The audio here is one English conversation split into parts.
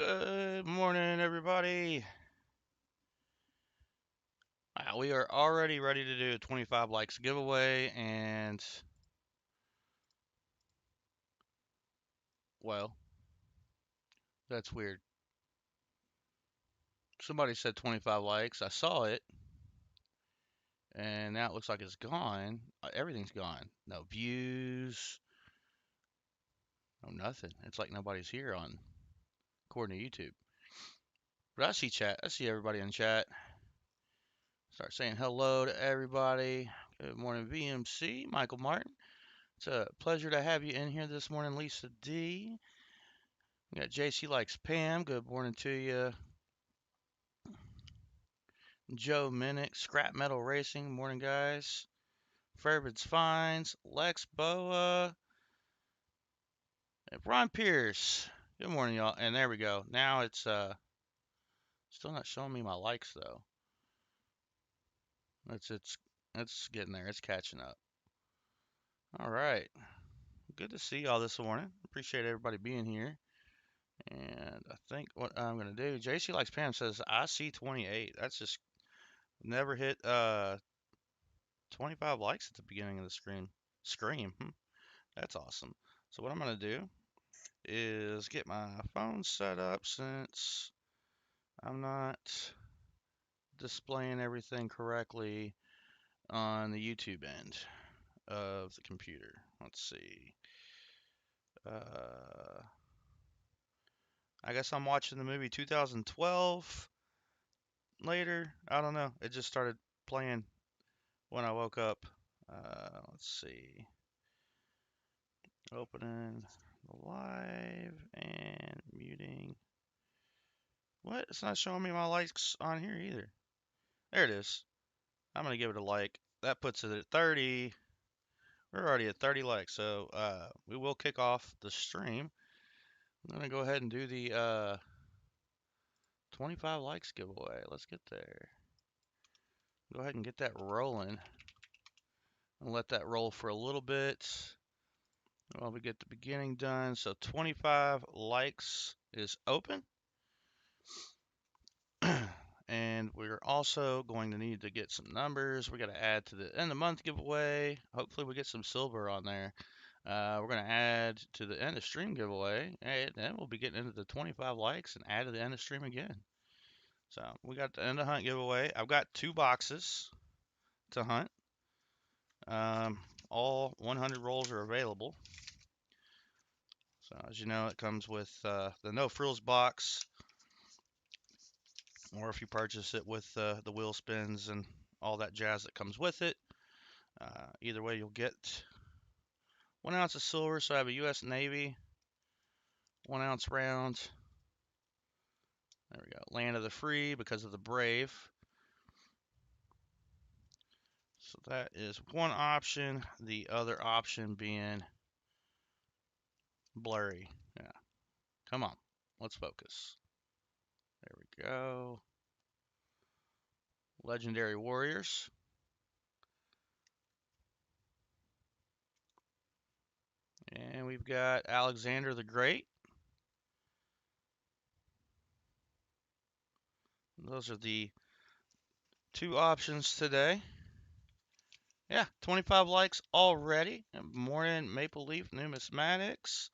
Good morning, everybody. We are already ready to do a 25 likes giveaway, and well, that's weird. Somebody said 25 likes. I saw it, and now it looks like it's gone. Everything's gone. No views, no nothing. It's like nobody's here on, according to YouTube. But I see chat. I see everybody in chat. Start saying hello to everybody. Good morning, VMC, Michael Martin. It's a pleasure to have you in here this morning, Lisa D. We got JC Likes Pam. Good morning to you. Joe Minnick, Scrap Metal Racing. Morning, guys. Fairbanks Fines. Lex Boa. And Ron Pierce. Good morning, y'all. And there we go. Now it's still not showing me my likes though. It's getting there. It's catching up. All right. Good to see y'all this morning. Appreciate everybody being here. And I think what I'm gonna do, JC Likes Pam says I see 28. That's just never hit 25 likes at the beginning of the screen. Scream. That's awesome. So what I'm going to do is get my phone set up since I'm not displaying everything correctly on the YouTube end of the computer. Let's see. Uh, I guess I'm watching the movie 2012 later. I don't know. It just started playing when I woke up. Let's see. Opening the live and muting. What? It's not showing me my likes on here either. There it is. I'm gonna give it a like. That puts it at 30. We're already at 30 likes, so we will kick off the stream. I'm gonna go ahead and do the 25 likes giveaway. Let's get there. Go ahead and get that rolling. And let that roll for a little bit while we get the beginning done. So 25 likes is open. And we're also going to need to get some numbers. We got to add to the end of month giveaway. Hopefully we get some silver on there. We're going to add to the end of stream giveaway, and then we'll be getting into the 25 likes and add to the end of stream again. So we got the end of hunt giveaway. I've got 2 boxes to hunt. All 100 rolls are available. So as you know, it comes with the no frills box, or if you purchase it with the wheel spins and all that jazz that comes with it. Either way, you'll get 1 ounce of silver. So I have a U.S. Navy 1 ounce round. There we go. Land of the Free because of the Brave. So that is one option. The other option being blurry. Yeah. Come on. Let's focus. There we go. Legendary Warriors. And we've got Alexander the Great. Those are the 2 options today. Yeah, 25 likes already. Morning Maple Leaf Numismatics.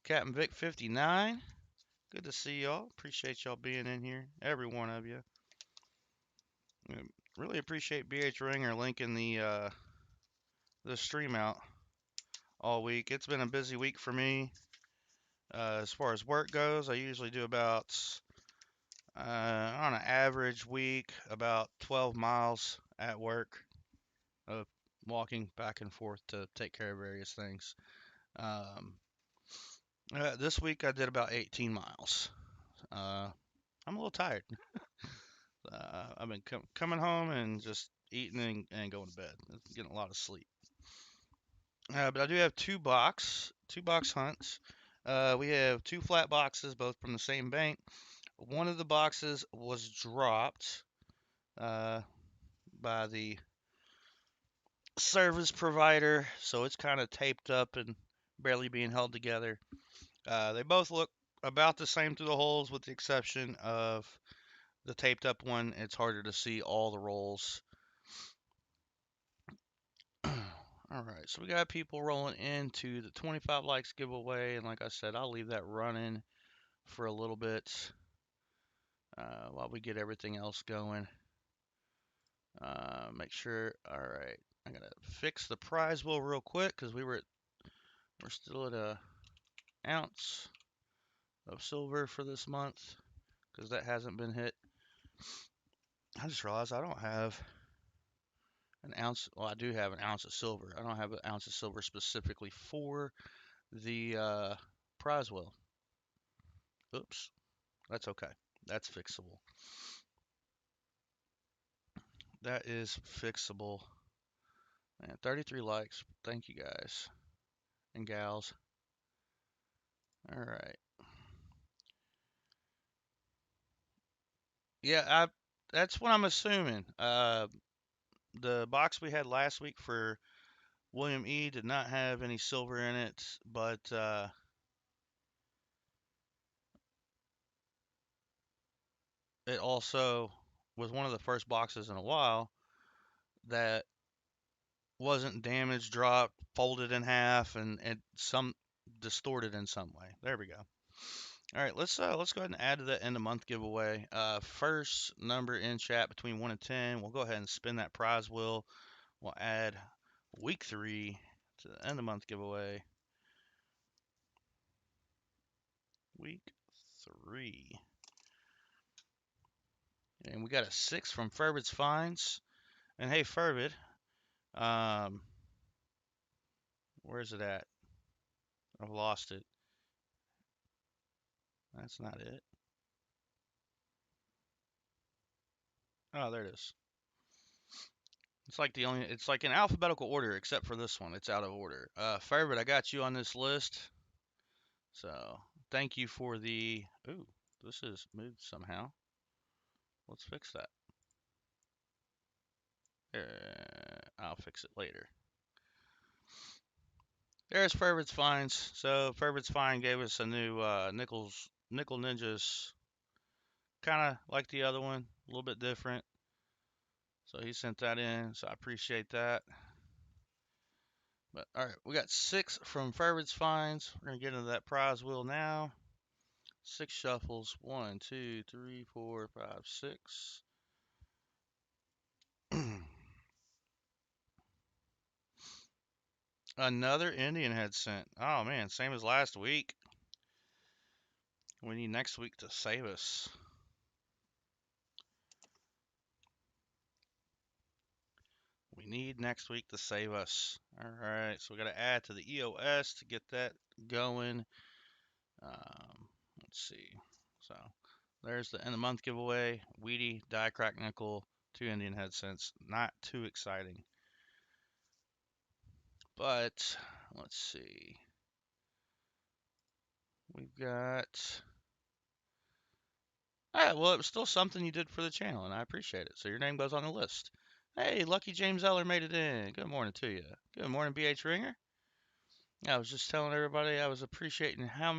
Captain Vic 59. Good to see y'all. Appreciate y'all being in here. Every one of you. Really appreciate BH Ringer linking the stream out all week. It's been a busy week for me. As far as work goes, I usually do about on an average week about 12 miles at work of walking back and forth to take care of various things. This week I did about 18 miles. I'm a little tired. I've been coming home and just eating and going to bed. Getting a lot of sleep. But I do have two box hunts. We have 2 flat boxes, both from the same bank. One of the boxes was dropped by the service provider, so it's kind of taped up and barely being held together. They both look about the same through the holes, with the exception of the taped up one. It's harder to see all the rolls. All right, so we got people rolling into the 25 likes giveaway, and like I said, I'll leave that running for a little bit while we get everything else going. Make sure. All right, I gotta fix the prize wheel real quick because we're still at a ounce of silver for this month because that hasn't been hit. I just realized I don't have an ounce. Well, I do have an ounce of silver. I don't have an ounce of silver specifically for the prize wheel. Oops, that's okay. That's fixable. That is fixable. Man, 33 likes. Thank you guys and gals. All right. Yeah, that's what I'm assuming. The box we had last week for William E. did not have any silver in it, but it also was one of the first boxes in a while that wasn't damaged, dropped, folded in half, and some distorted in some way. There we go. All right, let's go ahead and add to the end of month giveaway. First number in chat between 1 and 10. We'll go ahead and spin that prize wheel. We'll add week 3 to the end of month giveaway. Week 3. And we got a 6 from Fervid's Finds. And hey, Fervid, um, where's it at? I've lost it. That's not it. Oh, there it is. It's like in alphabetical order except for this one. It's out of order. Fervid, I got you on this list. So thank you for the. Ooh, this is moved somehow. Let's fix that. I'll fix it later. There's Fervid's Finds. So Fervid's Find gave us a new Nickel Ninjas, kind of like the other one, a little bit different. So he sent that in. So I appreciate that. But all right, we got 6 from Fervid's Finds. We're gonna get into that prize wheel now. 6 shuffles. 1, 2, 3, 4, 5, 6. Another Indian head sent. Oh man, same as last week. We need next week to save us. We need next week to save us. All right, so we got to add to the EOS to get that going. Let's see. So there's the end of the month giveaway. Weedy, die crack nickel, 2 Indian head cents. Not too exciting. But let's see. We've got. Well, it was still something you did for the channel, and I appreciate it. So your name goes on the list. Hey, Lucky James Eller made it in. Good morning to you. Good morning, BH Ringer. I was just telling everybody I was appreciating how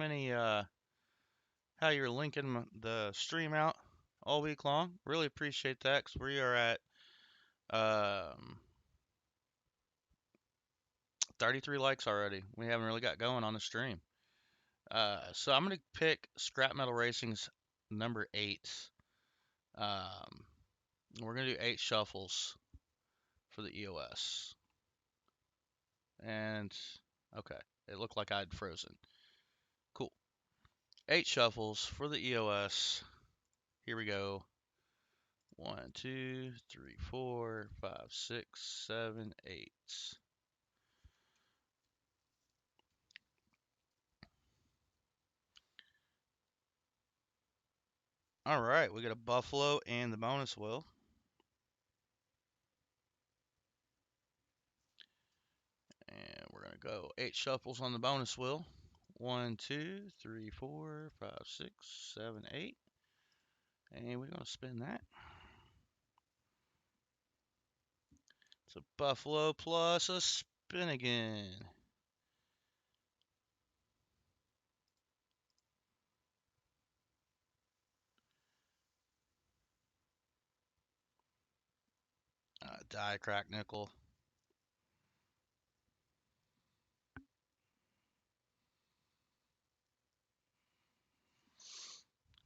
you're linking the stream out all week long. Really appreciate that because we are at um, 33 likes already. We haven't really got going on the stream. So I'm gonna pick Scrap Metal Racing's number 8. Um, we're gonna do 8 shuffles for the EOS. And okay, it looked like I'd frozen. Cool. 8 shuffles for the EOS. Here we go. 1, 2, 3, 4, 5, 6, 7, 8. All right, we got a buffalo and the bonus wheel. And we're going to go 8 shuffles on the bonus wheel. 1, 2, 3, 4, 5, 6, 7, 8. And we're going to spin that. It's a buffalo plus a spin again. Die crack nickel.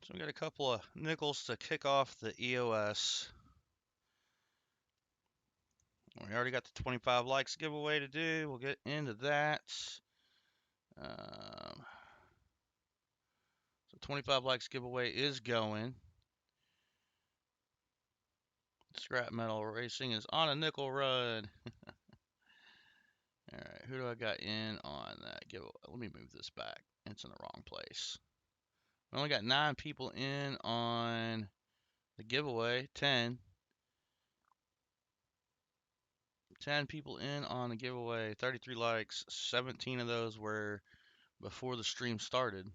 So we got a couple of nickels to kick off the EOS. We already got the 25 likes giveaway to do. We'll get into that. So 25 likes giveaway is going. Scrap metal racing is on a nickel run. All right, who do I got in on that giveaway? Let me move this back. It's in the wrong place. We only got 9 people in on the giveaway. 10 people in on the giveaway. 33 likes. 17 of those were before the stream started.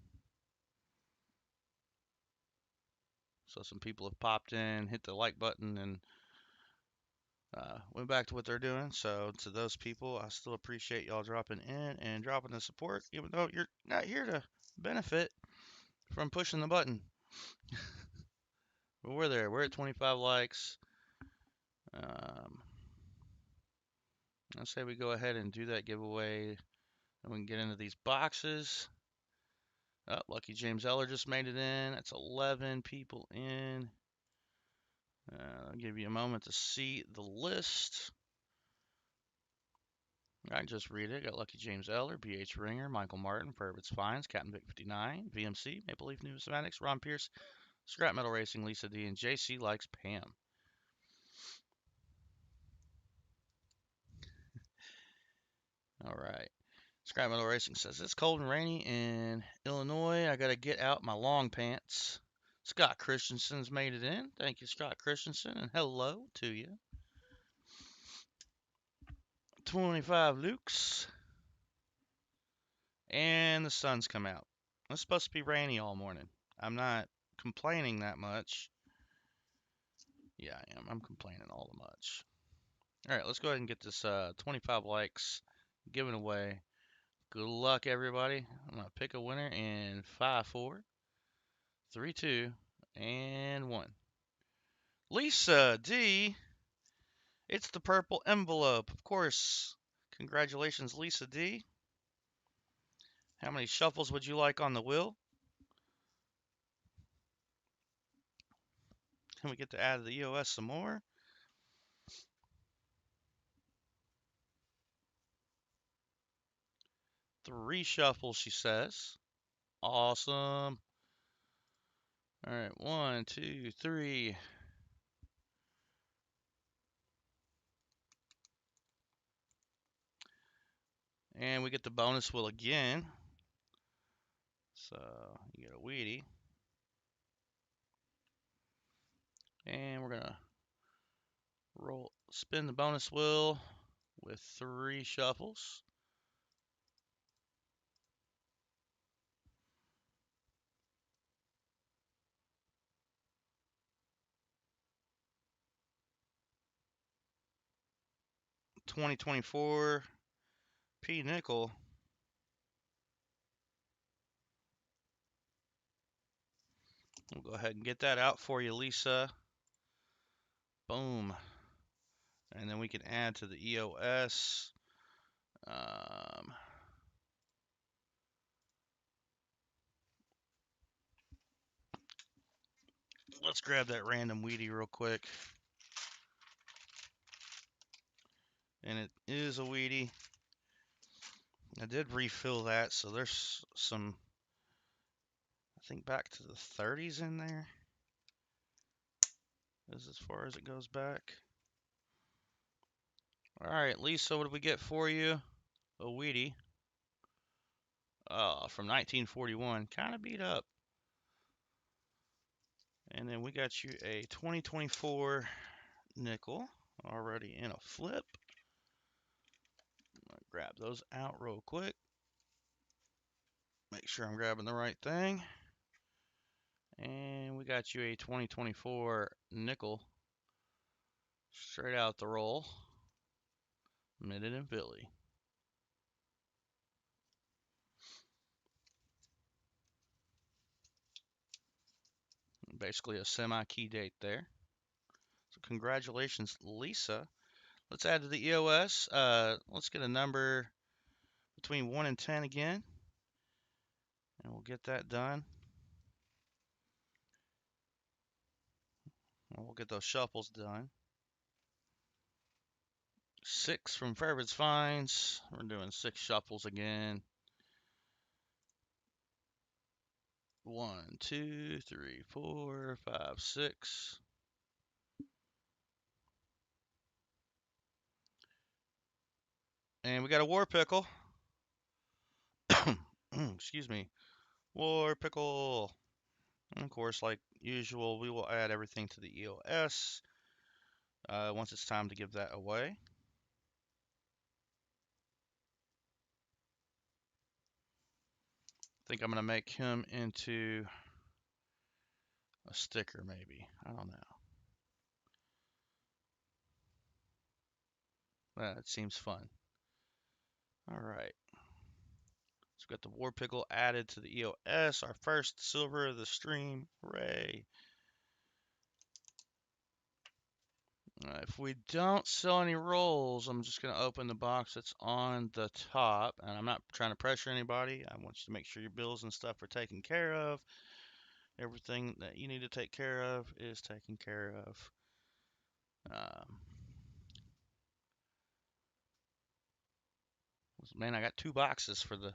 So some people have popped in, hit the like button, and went back to what they're doing. So to those people, I still appreciate y'all dropping in and dropping the support, even though you're not here to benefit from pushing the button. But we're there. We're at 25 likes. I say we go ahead and do that giveaway, and we can get into these boxes. Oh, Lucky James Eller just made it in. That's 11 people in. I'll give you a moment to see the list. I can just read it. Got Lucky James Eller, BH Ringer, Michael Martin, Purvis Fines, Captain Vic 59, VMC, Maple Leaf Numismatics, Ron Pierce, Scrap Metal Racing, Lisa D, and JC Likes Pam. All right. Scrap Metal Racing says it's cold and rainy in Illinois. I got to get out my long pants. Scott Christensen's made it in. Thank you, Scott Christensen, and hello to you. 25 Lukes. And the sun's come out. It's supposed to be rainy all morning. I'm not complaining that much. Yeah, I am. I'm complaining all the much. All right, let's go ahead and get this 25 likes given away. Good luck, everybody. I'm going to pick a winner in 5, 4, 3, 2, and 1. Lisa D. It's the purple envelope. Of course. Congratulations, Lisa D. How many shuffles would you like on the wheel? Can we get to add the EOS some more? 3 shuffles, she says. Awesome. All right, 1, 2, 3. And we get the bonus wheel again. So you get a Wheatie. And we're gonna spin the bonus wheel with 3 shuffles. $20.24 P nickel. We'll go ahead and get that out for you, Lisa. Boom. And then we can add to the EOS. Let's grab that random Wheatie real quick. And it is a Wheatie. I did refill that, so there's some, I think, back to the 30s in there. This is as far as it goes back. All right, Lisa, what did we get for you? A Wheatie. From 1941. Kind of beat up. And then we got you a 2024 nickel already in a flip. I'm gonna grab those out real quick. Make sure I'm grabbing the right thing. And we got you a 2024 nickel straight out the roll. Minute and Philly. Basically a semi-key date there. So congratulations, Lisa. let's add to the EOS. Let's get a number between 1 and 10 again, and we'll get that done. And we'll get those shuffles done. 6 from Fairwood's Finds. We're doing 6 shuffles again. 1, 2, 3, 4, 5, 6. And we got a War Pickle. Excuse me. War Pickle. And of course, like usual, we will add everything to the EOS once it's time to give that away. I think I'm going to make him into a sticker, maybe. I don't know. That seems fun. All right. So we've got the War Pickle added to the EOS, our first silver of the stream. Hooray. If we don't sell any rolls, I'm just going to open the box that's on the top. And I'm not trying to pressure anybody. I want you to make sure your bills and stuff are taken care of. Everything that you need to take care of is taken care of. Man, I got 2 boxes for the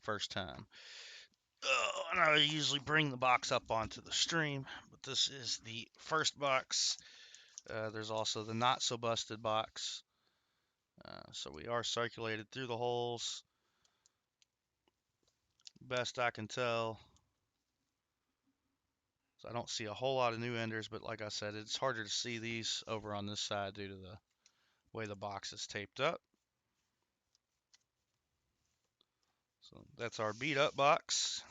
first time. And I usually bring the box up onto the stream, but this is the first box. There's also the not so busted box. So we are circulated through the holes. Best I can tell. So I don't see a whole lot of new enders, but like I said, it's harder to see these over on this side due to the way the box is taped up. So that's our beat up box.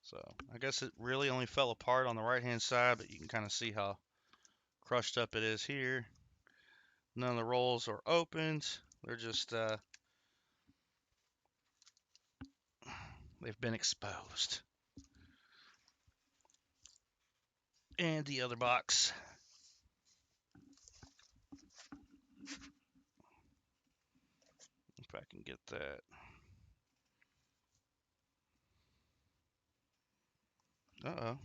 So I guess it really only fell apart on the right hand side, but you can kind of see how crushed up it is here. None of the rolls are opened. They're just they've been exposed. And the other box. If I can get that. Uh-oh.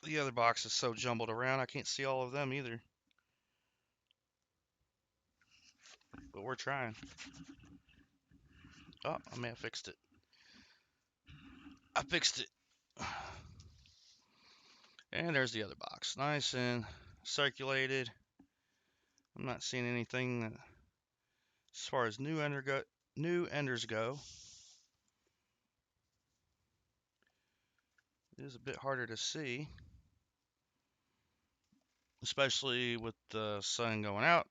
The other box is so jumbled around, I can't see all of them either. But we're trying. Oh, I may have fixed it. I fixed it. And there's the other box. Nice and circulated. I'm not seeing anything that, as far as new enders go. It is a bit harder to see, especially with the sun going out,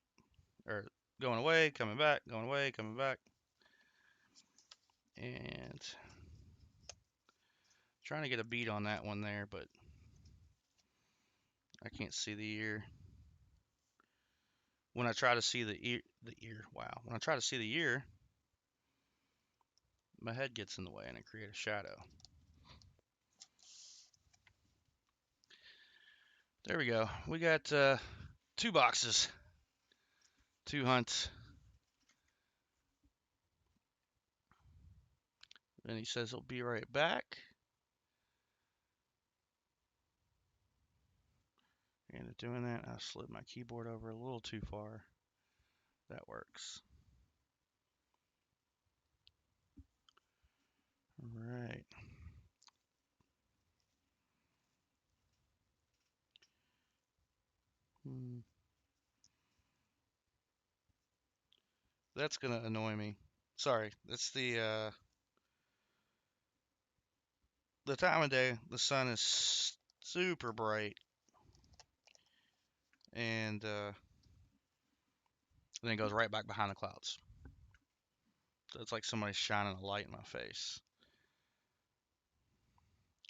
or going away, coming back, going away, coming back. And trying to get a beat on that one there, but I can't see the ear. When I try to see the ear, wow. When I try to see the ear, my head gets in the way and it creates a shadow. There we go. We got 2 boxes, 2 hunts. And he says he'll be right back. And doing that, I slid my keyboard over a little too far. That works. All right. That's gonna annoy me. Sorry, it's the time of day. The sun is super bright, and then it goes right back behind the clouds. So it's like somebody's shining a light in my face.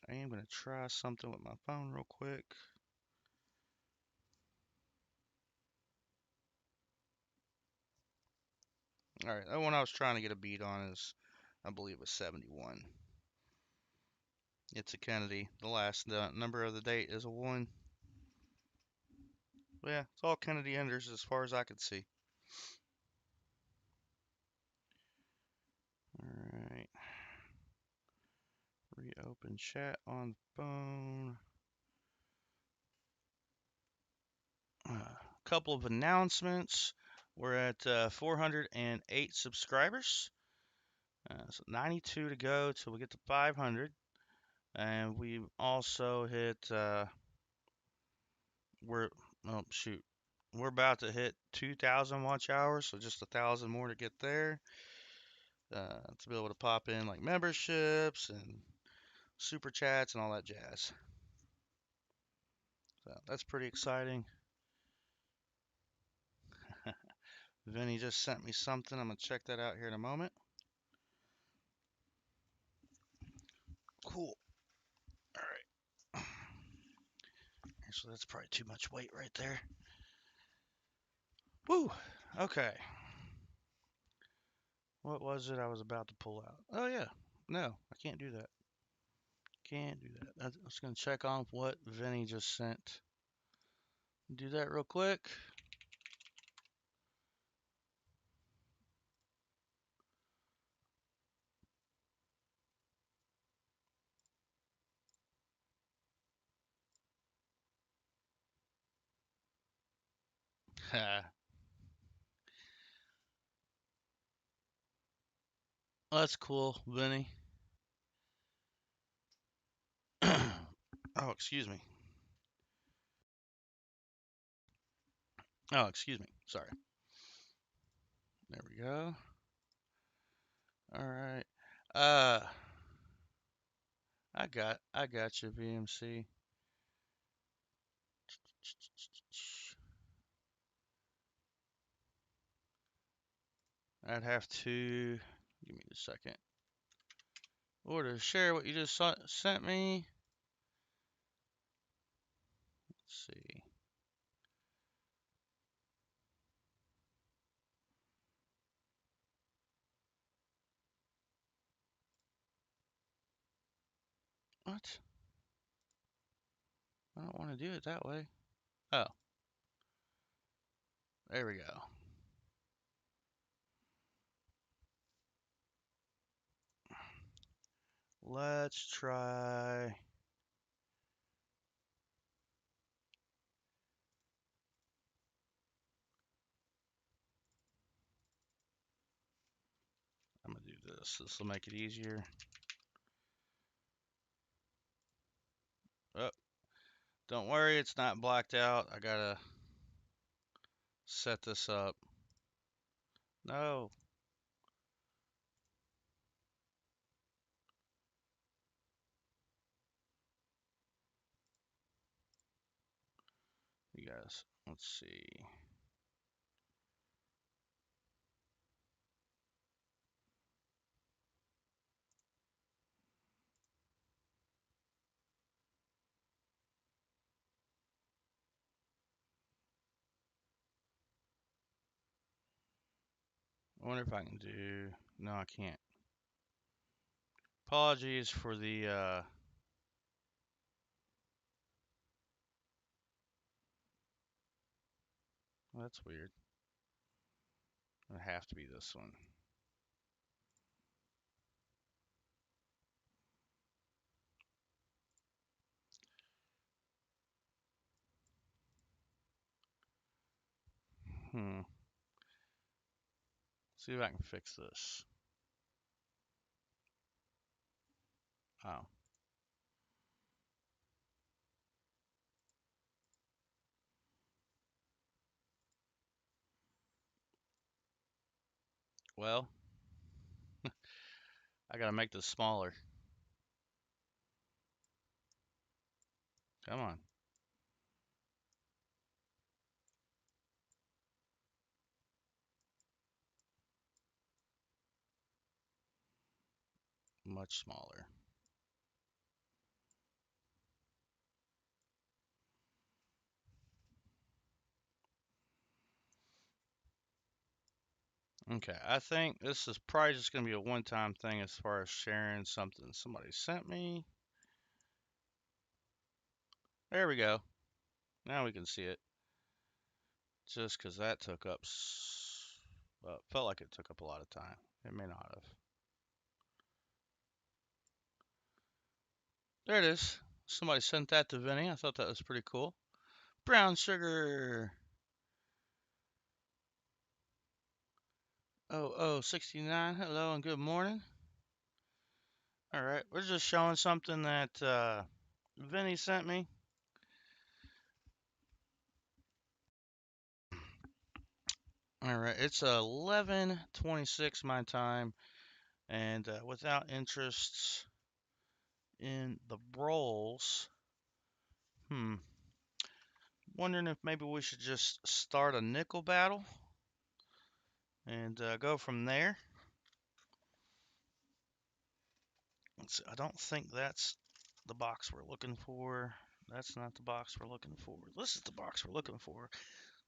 I am going to try something with my phone real quick. All right, that one I was trying to get a beat on is, I believe it was 71. It's a Kennedy. The last number of the date is a 1. But yeah, it's all Kennedy enders as far as I could see. All right. Reopen chat on the phone. Couple of announcements. We're at 408 subscribers. So 92 to go till we get to 500. And we also hit, oh shoot, we're about to hit 2,000 watch hours, so just 1,000 more to get there. To be able to pop in like memberships and super chats and all that jazz. So that's pretty exciting. Vinny just sent me something. I'm going to check that out here in a moment. Cool. All right. Actually, that's probably too much weight right there. Woo. Okay. What was it I was about to pull out? Oh, yeah. No, I can't do that. Can't do that. I was going to check on what Vinny just sent. Do that real quick. That's cool, Vinny. Oh, excuse me. Oh, excuse me. Sorry. There we go. All right. Uh, I got you, VMC. I'd have to give me a second. Order share what you just sent me. Let's see. What? I don't want to do it that way. Oh, there we go. Let's try. I'm gonna do this. This will make it easier. Oh, don't worry, it's not blacked out. I gotta set this up. No. You guys, let's see. I wonder if I can do. No, I can't. Apologies for the. Well, that's weird. It'll have to be this one. Hmm. See if I can fix this. Oh. Well, I gotta make this smaller. Come on. Much smaller. Okay, I think this is probably just going to be a one-time thing as far as sharing something somebody sent me. There we go. Now we can see it. Just because that took up, well, felt like it took up a lot of time. It may not have. There it is. Somebody sent that to Vinny. I thought that was pretty cool. Brown sugar. Oh, 69. Hello and good morning. All right, we're just showing something that Vinny sent me. All right, it's 11:26 my time, and without interests in the rolls, hmm, wondering if maybe we should just start a nickel battle and go from there. I don't think that's the box we're looking for. That's not the box we're looking for. This is the box we're looking for.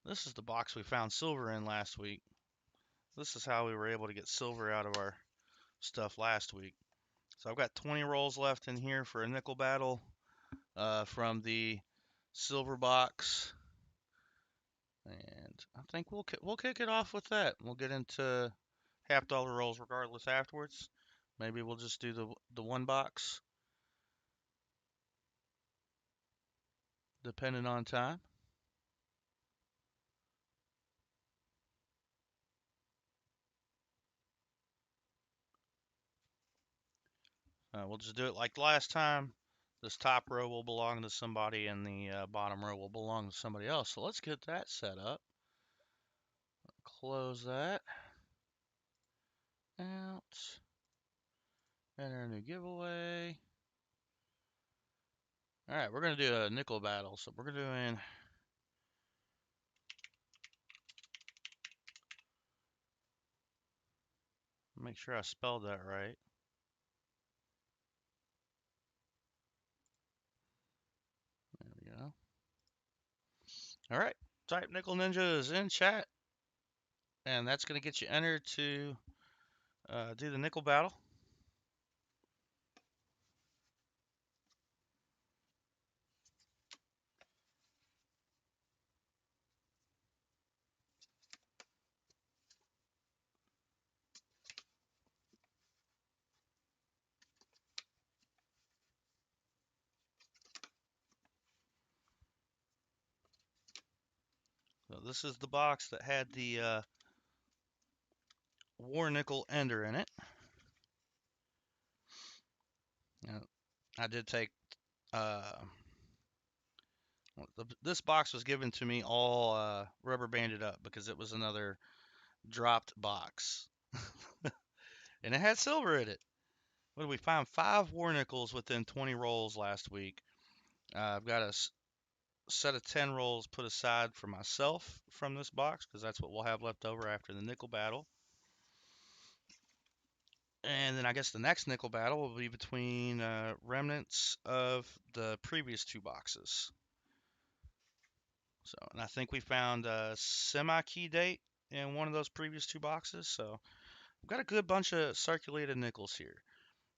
This is the box we found silver in last week. This is how we were able to get silver out of our stuff last week. So I've got 20 rolls left in here for a nickel battle from the silver box. And I think we'll kick it off with that. We'll get into $half rolls regardless afterwards. Maybe we'll just do the one box, depending on time. We'll just do it like last time. This top row will belong to somebody, and the bottom row will belong to somebody else. So let's get that set up. Close that out. Enter a new giveaway. All right, we're gonna do a nickel battle. So we're doing. Make sure I spelled that right. There we go. All right, type Nickel Ninjas in chat, and that's gonna get you entered to do the nickel battle. So this is the box that had the War Nickel Ender in it. Now, I did take uh, this box was given to me all rubber banded up because it was another dropped box, and it had silver in it. What did we find? 5 War Nickels within 20 rolls last week. I've got a set of 10 rolls put aside for myself from this box because that's what we'll have left over after the nickel battle. And then I guess the next nickel battle will be between remnants of the previous 2 boxes. So, and I think we found a semi-key date in one of those previous 2 boxes. So we've got a good bunch of circulated nickels here.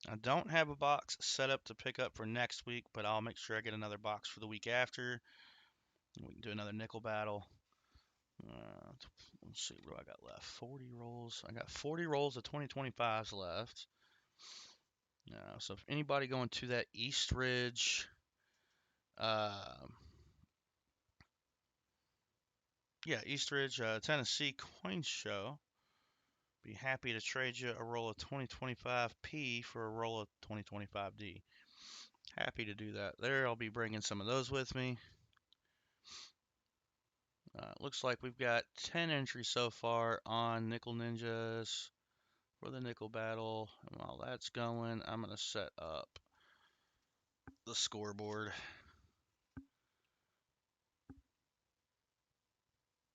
I don't have a box set up to pick up for next week, but I'll make sure I get another box for the week after. We can do another nickel battle. Let's see, what do I got left? 40 rolls. I got 40 rolls of 2025s left. So if anybody going to that East Ridge, uh, East Ridge, Tennessee coin show, be happy to trade you a roll of 2025P for a roll of 2025D. Happy to do that there. I'll be bringing some of those with me. Looks like we've got 10 entries so far on Nickel Ninjas for the nickel battle. And while that's going, I'm going to set up the scoreboard.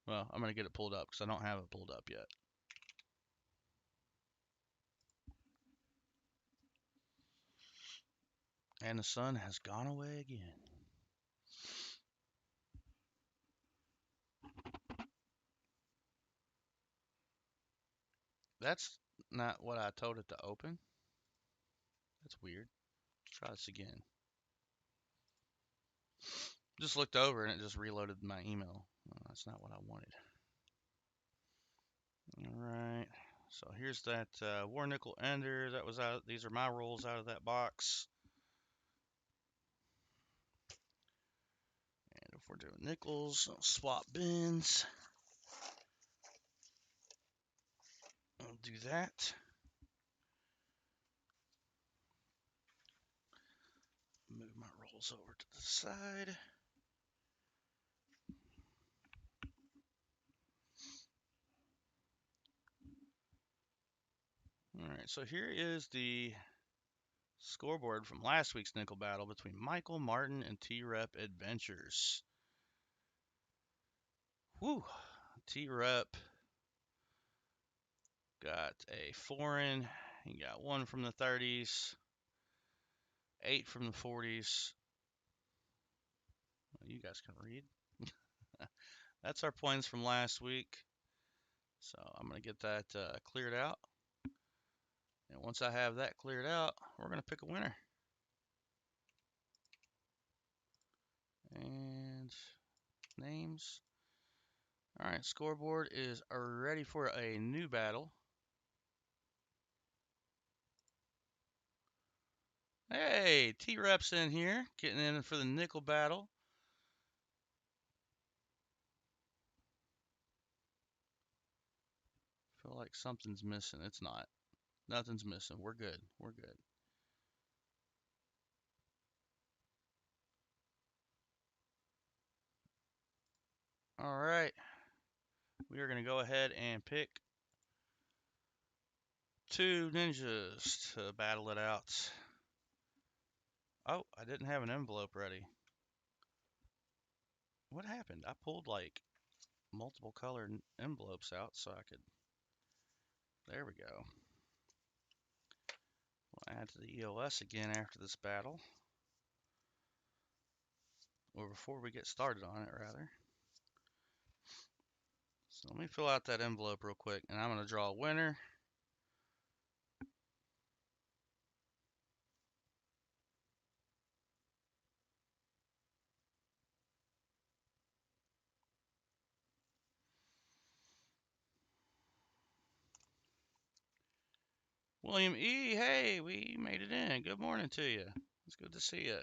Well, I'm going to get it pulled up because I don't have it pulled up yet. And the sun has gone away again. That's not what I told it to open. That's weird. Let's try this again. Just looked over and it just reloaded my email. Well, that's not what I wanted. All right. So here's that War Nickel Ender. That was out. These are my rolls out of that box. And if we're doing nickels, I'll swap bins. I'll do that. Move my rolls over to the side. All right, so here is the scoreboard from last week's nickel battle between Michael Martin and T-Rep Adventures. Whew, T-Rep got a foreign. He got one from the 30s, 8 from the 40s. Well, you guys can read. That's our points from last week. So I'm going to get that cleared out. And once I have that cleared out, we're going to pick a winner. And names. All right, scoreboard is ready for a new battle. Hey, T-Rep's in here, getting in for the nickel battle. Feel like something's missing. It's not. Nothing's missing. We're good. We're good. All right. We are going to go ahead and pick two ninjas to battle it out. Oh, I didn't have an envelope ready. What happened? I pulled like multiple colored envelopes out so I could. There we go. We'll add to the EOS again after this battle. Or before we get started on it, rather. So let me fill out that envelope real quick, and I'm going to draw a winner. William E., hey, we made it in. Good morning to you. It's good to see you.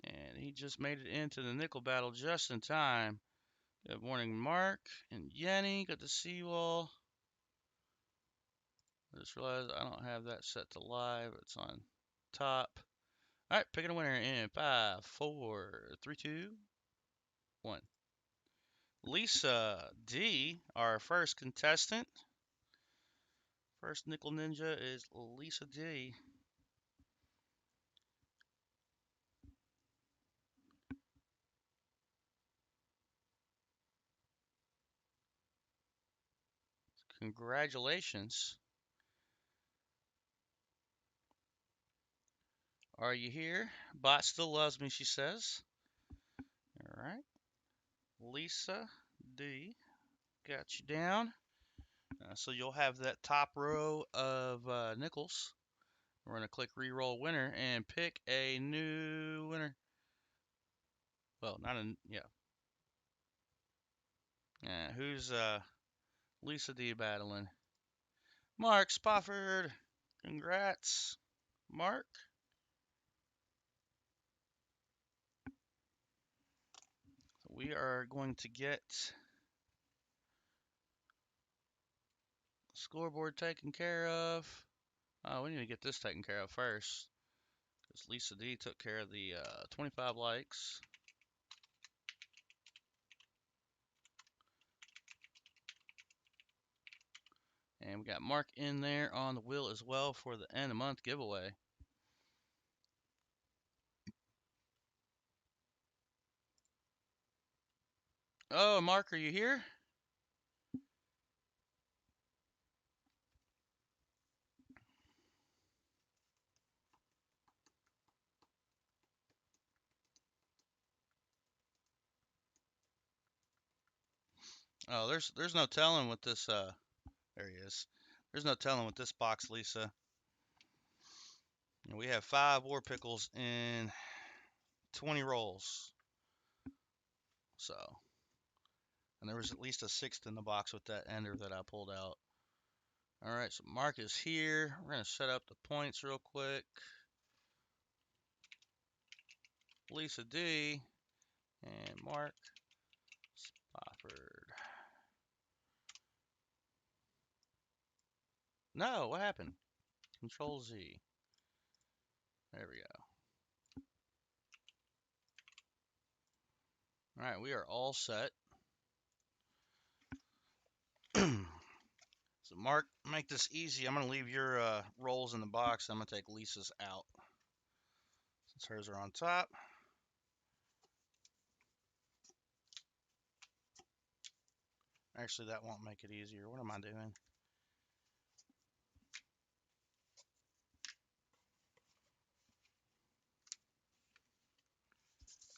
And he just made it into the nickel battle just in time. Good morning, Mark and Yenny. Good to see you all. I just realized I don't have that set to live. It's on top. All right, picking a winner in 5, 4, 3, 2, 1. Lisa D., our first contestant. First Nickel Ninja is Lisa D. Congratulations. Are you here? Bot still loves me, she says. All right. Lisa D. Got you down. So you'll have that top row of nickels. We're going to click re-roll winner and pick a new winner. Well, not a, yeah. Who's Lisa D battling? Mark Spofford. Congrats, Mark. We are going to get scoreboard taken care of. Oh, we need to get this taken care of first. Because Lisa D took care of the 25 likes. And we got Mark in there on the wheel as well for the end of month giveaway. Oh, Mark, are you here? Oh, there's no telling what this There he is. There's no telling with this box, Lisa. We have 5 War Pickles in 20 rolls. So, and there was at least a 6th in the box with that ender that I pulled out. All right, so Mark is here. We're going to set up the points real quick. Lisa D and Mark Spofford. No, what happened? Control Z. There we go. All right, we are all set. So Mark, make this easy. I'm going to leave your rolls in the box. I'm going to take Lisa's out since hers are on top. Actually, that won't make it easier. What am I doing?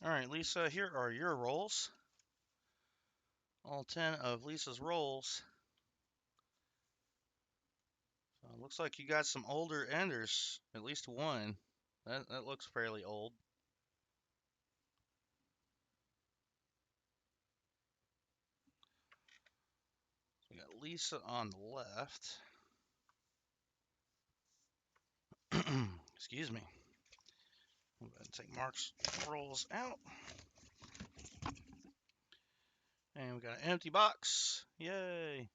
All right, Lisa, here are your rolls. All 10 of Lisa's rolls. So it looks like you got some older enders, at least one. That looks fairly old. So we got Lisa on the left. Excuse me. I'm going to take Mark's rolls out. And we got an empty box. Yay.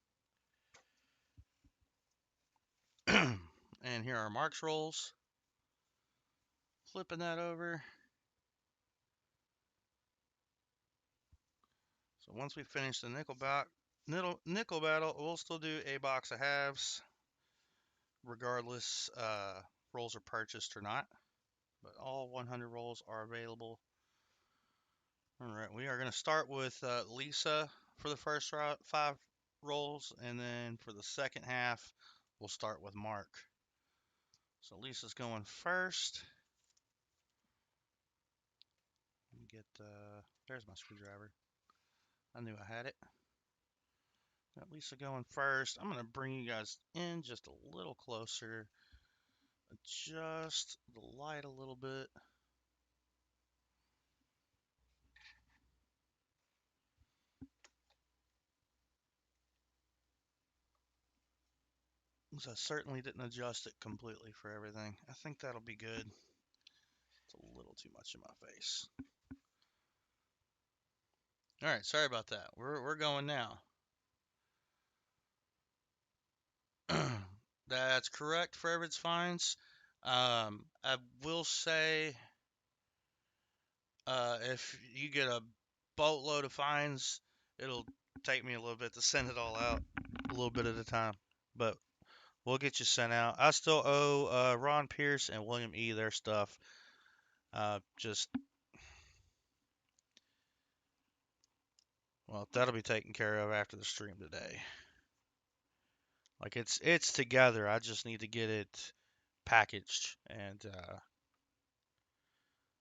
And here are Mark's rolls. Flipping that over. So once we finish the nickel battle, we'll still do a box of halves, regardless rolls are purchased or not. But all 100 rolls are available. All right, we are going to start with Lisa for the first 5 rolls, and then for the second half, we'll start with Mark. So Lisa's going first. Let me get, there's my screwdriver. I knew I had it. Got Lisa going first. I'm going to bring you guys in just a little closer. Adjust the light a little bit. I certainly didn't adjust it completely for everything. I think that'll be good. It's a little too much in my face. All right, sorry about that. We're going now. That's correct for Everett's Fines. I will say, if you get a boatload of fines, it'll take me a little bit to send it all out, a little bit at a time. But we'll get you sent out. I still owe Ron Pierce and William E. their stuff. Well, that'll be taken care of after the stream today. Like it's together. I just need to get it packaged and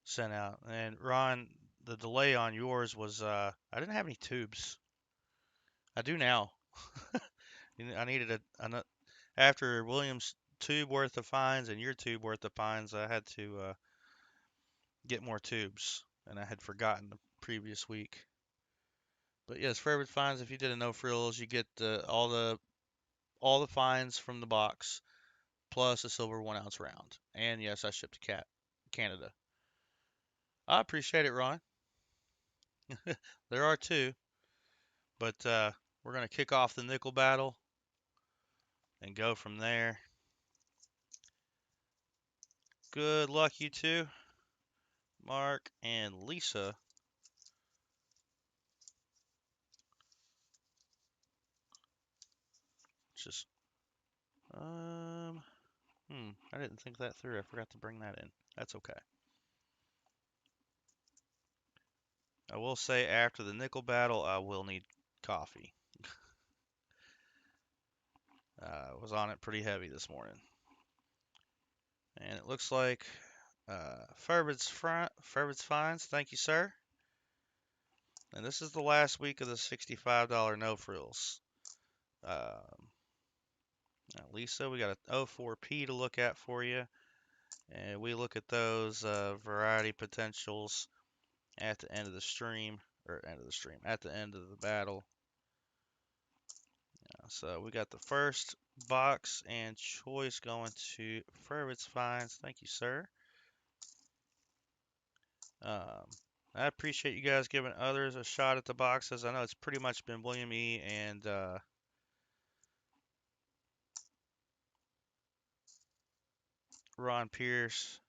sent out. And Ron, the delay on yours was I didn't have any tubes. I do now. I needed after William's tube worth of fines and your tube worth of fines. I had to get more tubes, and I had forgotten the previous week. But yes, for every fines, if you did a no frills, you get all the fines from the box plus a silver 1 ounce round. And yes, I shipped to Canada. I appreciate it, Ron. There are 2, but we're gonna kick off the nickel battle and go from there. Good luck, you two, Mark and Lisa. Just I didn't think that through. I forgot to bring that in. That's okay. I will say after the nickel battle, I will need coffee. Was on it pretty heavy this morning. And it looks like Ferbert's Fines. Thank you, sir. And this is the last week of the $65 no frills. Now, Lisa, we got a 04P to look at for you. And we look at those variety potentials at the end of the stream, at the end of the battle. So we got the first box and choice going to Furwitz Finds. Thank you, sir. I appreciate you guys giving others a shot at the boxes. I know it's pretty much been William E. and Ron Pierce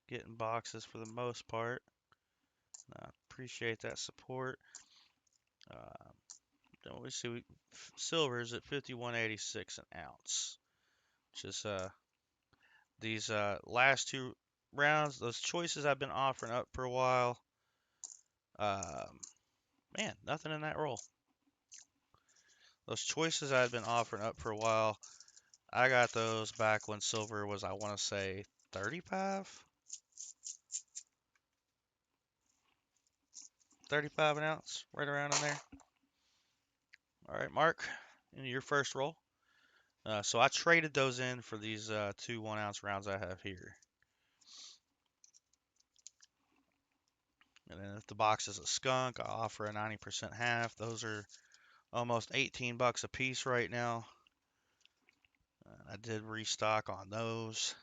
getting boxes for the most part. I appreciate that support. Then we see silvers at 51.86 an ounce, which is these last two rounds. Those choices I've been offering up for a while. Man, nothing in that roll. Those choices I've been offering up for a while. I got those back when silver was, I want to say, 35? 35 an ounce, right around in there. All right, Mark, into your first roll. So I traded those in for these 2 1-ounce rounds I have here. And then if the box is a skunk, I'll offer a 90% half. Those are almost 18 bucks a piece right now. I did restock on those.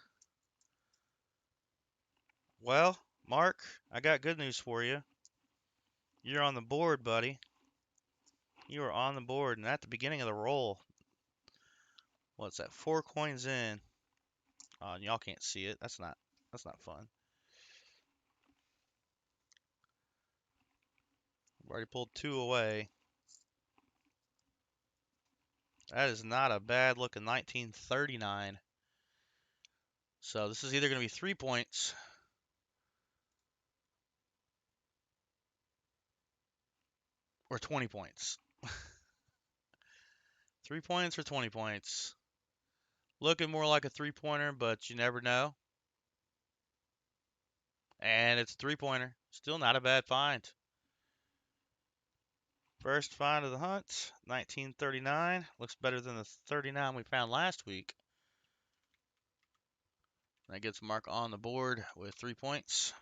Well, Mark, I got good news for you. You're on the board, buddy. You are on the board, and at the beginning of the roll, what's that? 4 coins in. Oh, and y'all can't see it. That's not fun. I've already pulled 2 away. That is not a bad looking 1939. So this is either going to be 3 points or 20 points. 3 points or 20 points. Looking more like a 3-pointer, but you never know. And it's a 3-pointer. Still not a bad find. First find of the hunt, 1939. Looks better than the 39 we found last week. That gets Mark on the board with 3 points.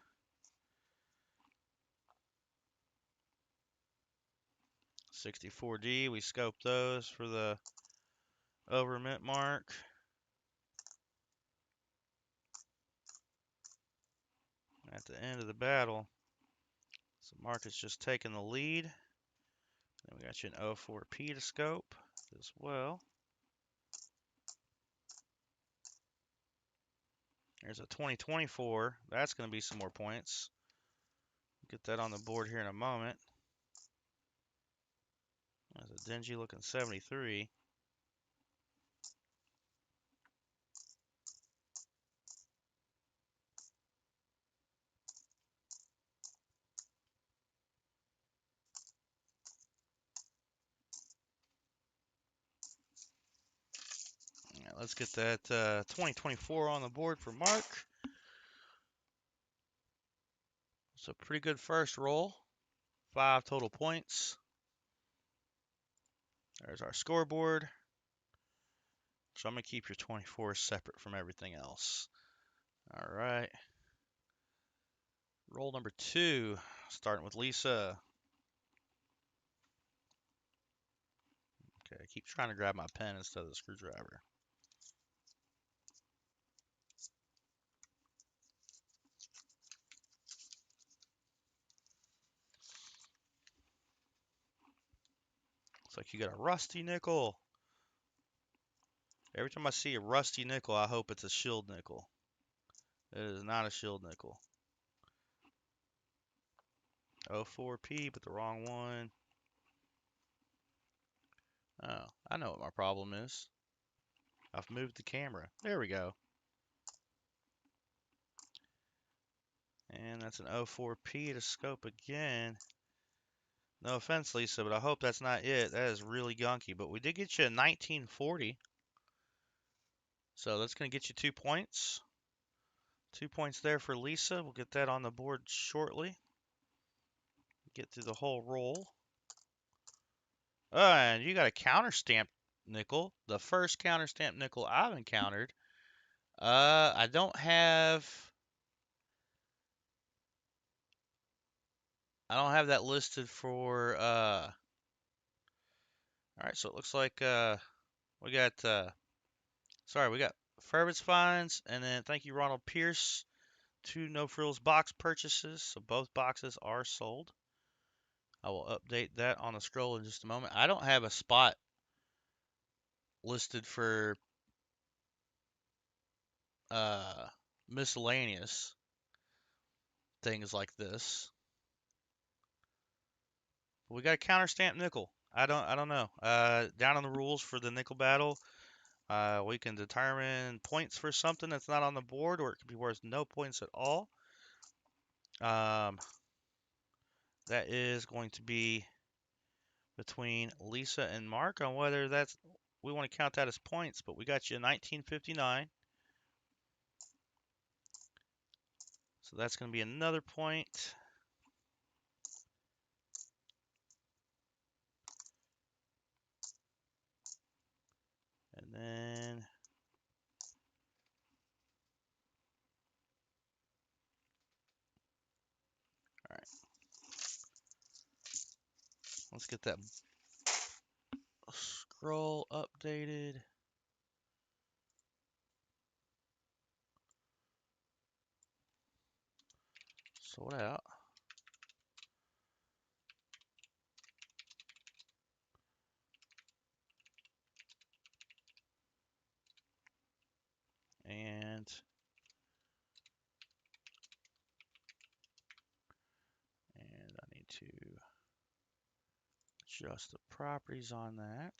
$64D, we scoped those for the over mint mark. At the end of the battle, so Mark is just taking the lead. Then we got you an 04P to scope as well. There's a 2024. That's going to be some more points. Get that on the board here in a moment. There's a dingy looking 73. Yeah, let's get that 2024 on the board for Mark. It's a pretty good first roll. 5 total points. There's our scoreboard. So I'm going to keep your 24 separate from everything else. All right. Roll number 2, starting with Lisa. Okay, I keep trying to grab my pen instead of the screwdriver. Looks like you got a rusty nickel. Every time I see a rusty nickel, I hope it's a shield nickel. It is not a shield nickel. 04P, but the wrong one. Oh, I know what my problem is. I've moved the camera. There we go. And that's an 04P to scope again. No offense, Lisa, but I hope that's not it. That is really gunky. But we did get you a 1940. So that's going to get you 2 points. 2 points there for Lisa. We'll get that on the board shortly. Get through the whole roll. And you got a counter stamp nickel. The first counter stamp nickel I've encountered. I don't have that listed for all right, so it looks like we got we got Furbit's finds, and then thank you Ronald Pierce, 2 no frills box purchases. So both boxes are sold. I will update that on the scroll in just a moment. I don't have a spot listed for uh miscellaneous things like this. We got a counter stamp nickel. I don't know. Down on the rules for the nickel battle, we can determine points for something that's not on the board, or it could be worth no points at all. Um, that is going to be between Lisa and Mark on whether we want to count that as points, but we got you 1959. So that's going to be another point. And then all right. Let's get that scroll updated. Sort out. And I need to adjust the properties on that.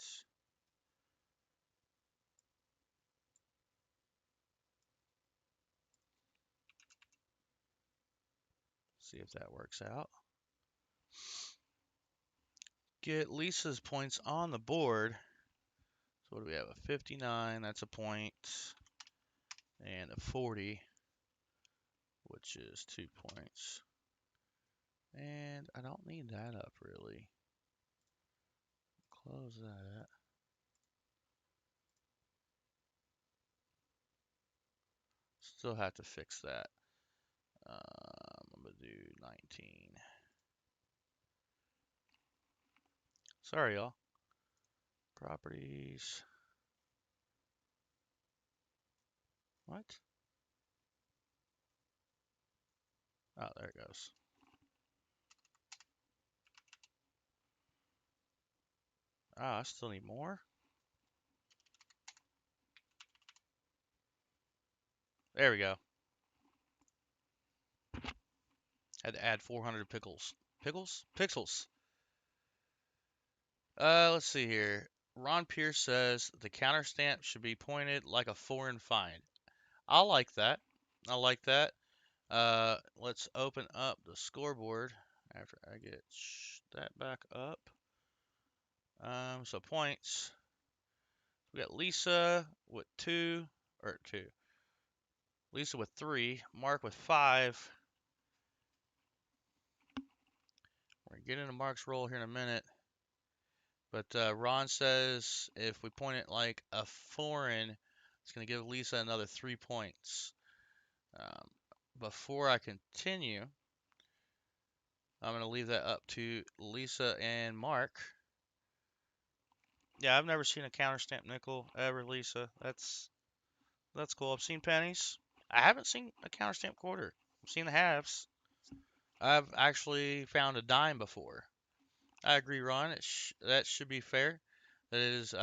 See if that works out. Get Lisa's points on the board. So what do we have? A 59, that's a point. And a 40, which is 2 points. And I don't need that up really. Close that. Still have to fix that. I'm gonna do 19. Sorry, y'all. Properties. What? Oh, there it goes. Ah, I still need more. There we go. Had to add 400 pickles. Pickles? Pixels. Let's see here. Ron Pierce says the counter stamp should be pointed like a foreign find. I like that. I like that. Let's open up the scoreboard after I get that back up. So points. We got Lisa with 2, or 2. Lisa with 3. Mark with 5. We're gonna get into Mark's roll here in a minute. But Ron says if we point it like a foreign, it's going to give Lisa another 3 points. Before I continue, I'm going to leave that up to Lisa and Mark. Yeah, I've never seen a counter stamp nickel ever, Lisa. That's cool. I've seen pennies. I haven't seen a counter stamp quarter. I've seen the halves. I've actually found a dime before. I agree, Ron. That should be fair. That is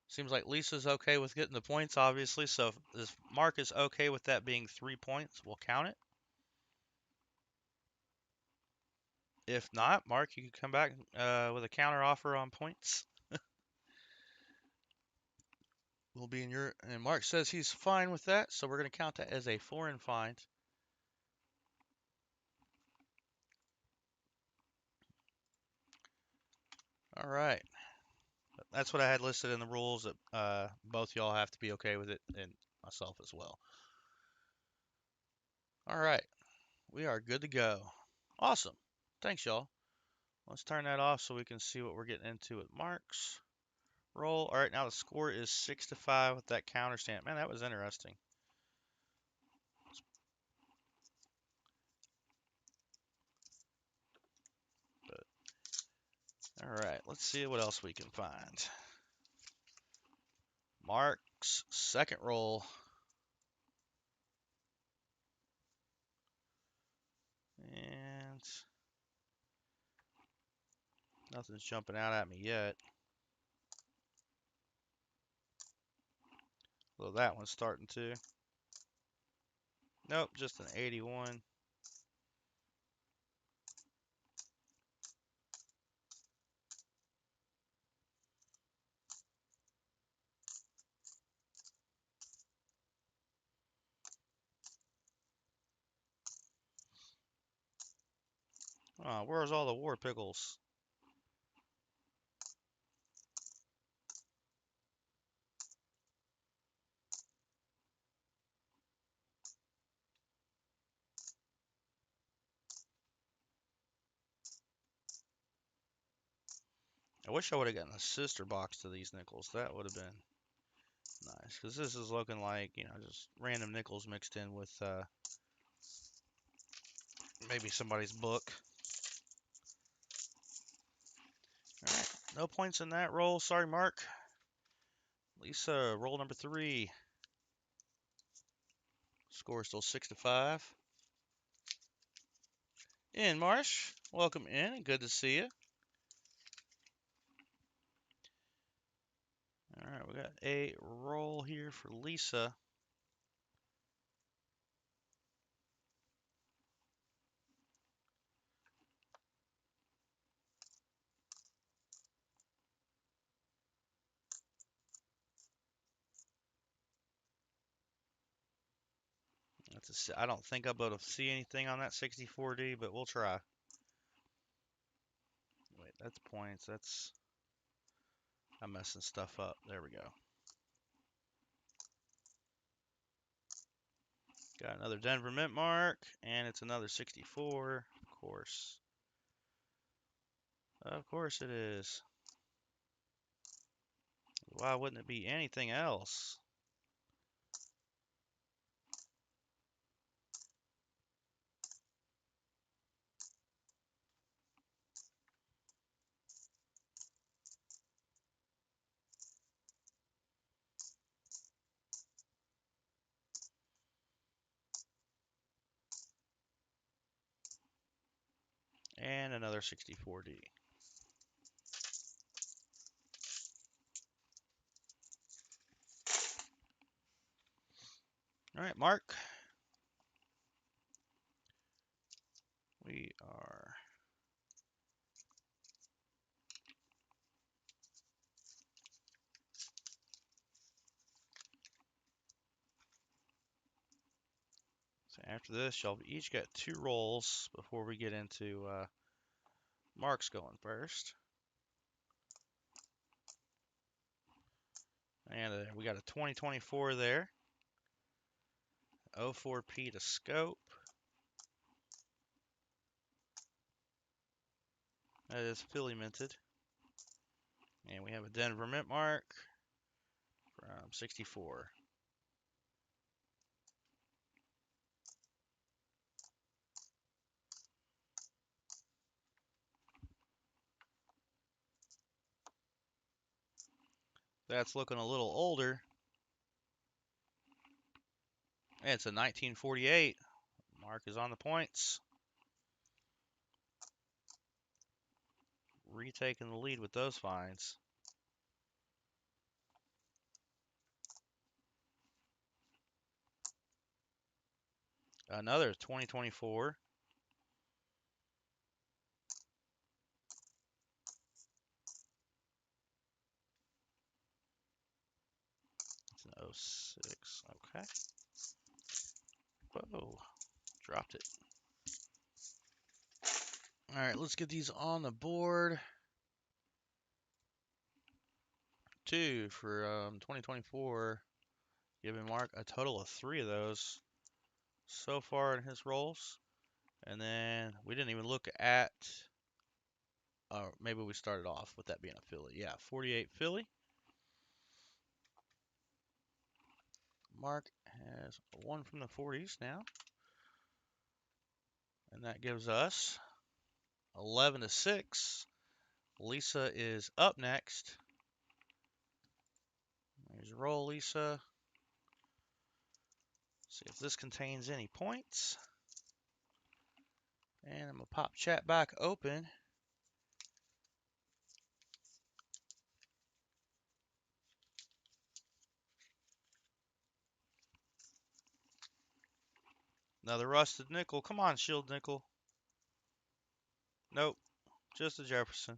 seems like Lisa's okay with getting the points, obviously. So if Mark is okay with that being 3 points, we'll count it. If not, Mark, you can come back with a counter offer on points. We'll be in your. And Mark says he's fine with that, so we're going to count that as a foreign find. All right. That's what I had listed in the rules that both y'all have to be okay with it, and myself as well. All right. We are good to go. Awesome. Thanks, y'all. Let's turn that off so we can see what we're getting into with Marks. roll. All right, now the score is 6-5 with that counter stamp. Man, that was interesting. But, all right, let's see what else we can find. Mark's second roll. And nothing's jumping out at me yet. Well, that one's starting to. Nope, just an 81. Oh, where's all the War Pickles? I wish I would have gotten a sister box to these nickels. That would have been nice. Because this is looking like, just random nickels mixed in with maybe somebody's book. All right, no points in that roll. Sorry, Mark. Lisa, roll number 3. Score is still 6-5. In Marsh, welcome in. Good to see you. All right, we got a roll here for Lisa. I don't think I'll be able to see anything on that 64D, but we'll try. Wait, that's points. I'm messing stuff up. There we go. Got another Denver Mint mark, and it's another 64, of course. Of course it is. Why wouldn't it be anything else? And another 64D. All right, Mark. We are so after this, y'all each got 2 rolls before we get into Mark's going first. And we got a 2024 there. 04P to scope. That is Philly minted. And we have a Denver Mint mark from 64. That's looking a little older. And it's a 1948. Mark is on the points. Retaking the lead with those finds. Another 2024. It's an 06. Okay. Whoa. Dropped it. All right, let's get these on the board. 2 for 2024. Giving Mark a total of 3 of those so far in his rolls. And then we didn't even look at, maybe we started off with that being a Philly. Yeah, 48 Philly. Mark has one from the 40s now. And that gives us 11-6. Lisa is up next. There's your roll, Lisa. See if this contains any points. And I'm going to pop chat back open. Another rusted nickel. Come on, shield nickel. Nope, just a Jefferson.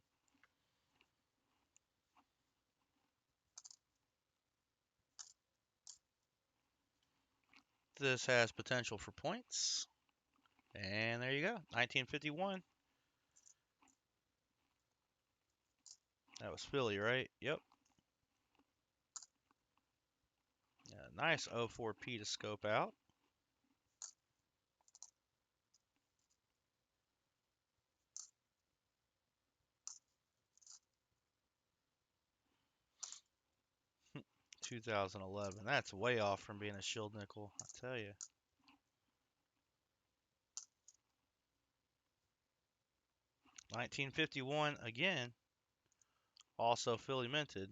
This has potential for points. And there you go, 1951. That was Philly, right? Yep. Yeah, nice 04P to scope out. — 2011. That's way off from being a shield nickel, I tell you. $19.51 again. Also Philly minted.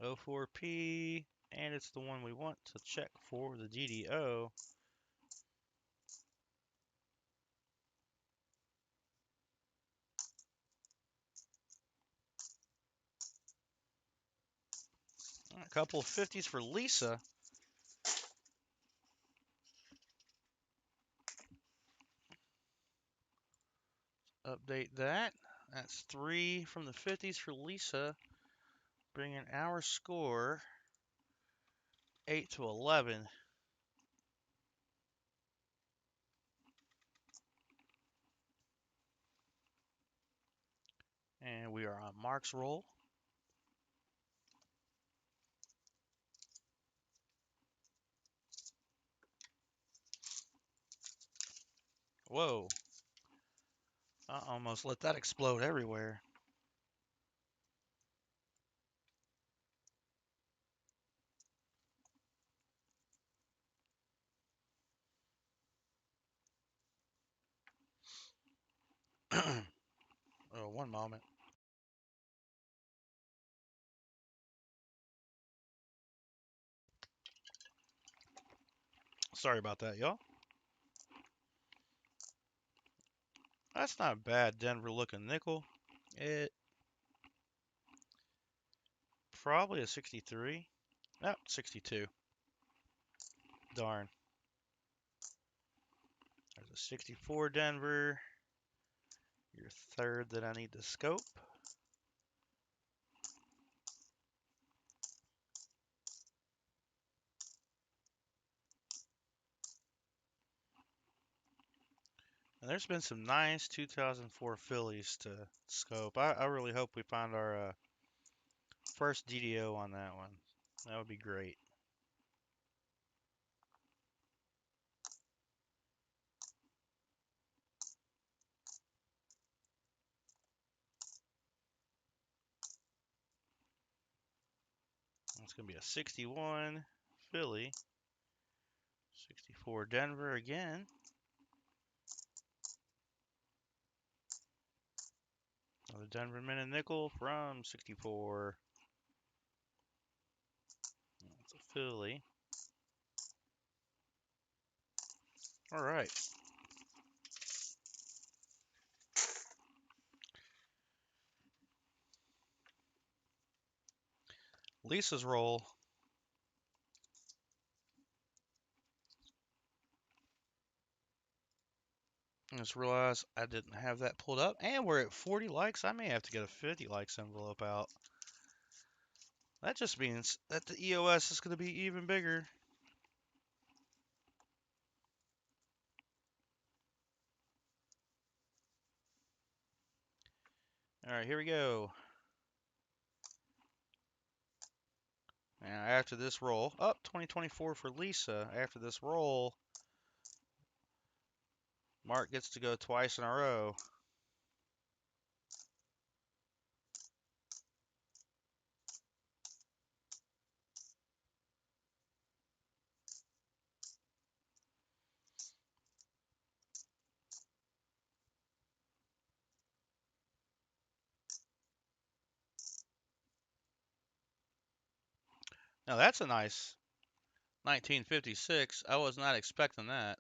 O4P, and it's the one we want to check for the DDO. A couple of 50s for Lisa. Update that. That's 3 from the 50s for Lisa, bringing our score 8-11. And we are on Mark's roll. Whoa. I almost let that explode everywhere. Oh, one moment. Sorry about that, y'all. That's not a bad Denver looking nickel. It probably a 63. Nope, 62. Darn. There's a 64 Denver. Your third that I need to scope. And there's been some nice 2004 Phillies to scope. I really hope we find our first DDO on that one. That would be great. It's going to be a 61 Philly. 64 Denver again. Another Denver minute nickel from 64. That's a Philly. All right. Lisa's roll. I just realized I didn't have that pulled up. And we're at 40 likes. I may have to get a 50 likes envelope out. That just means that the EOS is going to be even bigger. All right, here we go. Now, after this roll, up 2024 for Lisa. After this roll, Mark gets to go twice in a row. Now that's a nice 1956. I was not expecting that.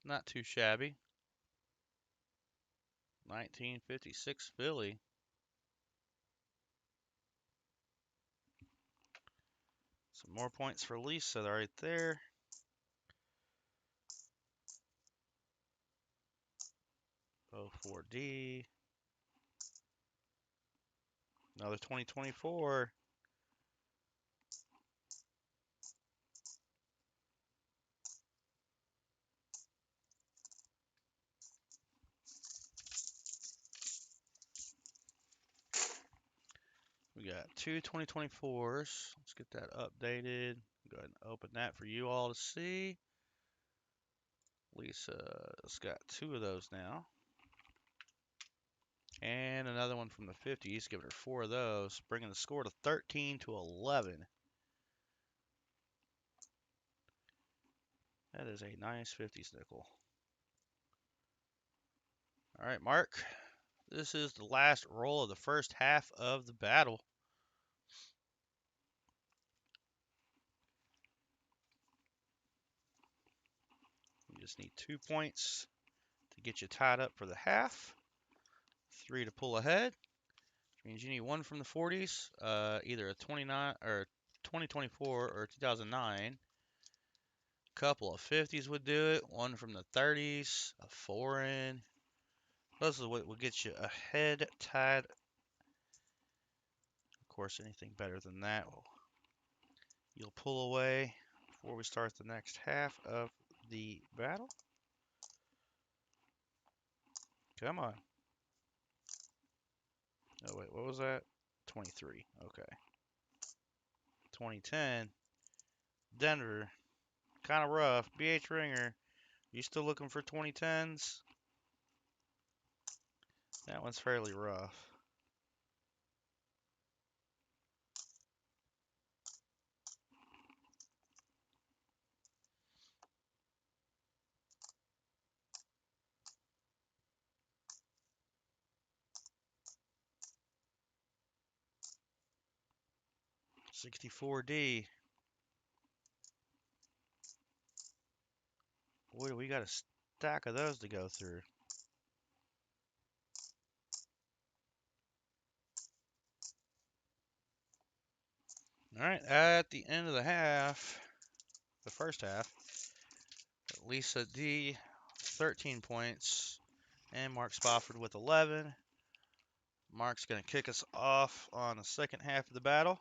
Not too shabby. 1956 Philly. Some more points for Lisa right there. Oh, 4D. Another 2024. We got two 2024s. Let's get that updated. Go ahead and open that for you all to see. Lisa's got two of those now. And another one from the 50s, giving her four of those, bringing the score to 13-11. That is a nice 50s nickel. All right, Mark. This is the last roll of the first half of the battle. You just need 2 points to get you tied up for the half. 3 to pull ahead. Which means you need one from the 40s, either a 29 or 2024 or 2009. A couple of 50s would do it. One from the 30s, a foreign. Those are what will get you ahead, tied. Of course, anything better than that, you'll pull away before we start the next half of the battle. Come on. Oh, wait, what was that? 23. Okay. 2010. Denver. Kind of rough. BH Ringer. You still looking for 2010s? That one's fairly rough. $64D. Boy, we got a stack of those to go through. All right, at the end of the half, the first half, Lisa D, 13 points, and Mark Spofford with 11. Mark's going to kick us off on the second half of the battle.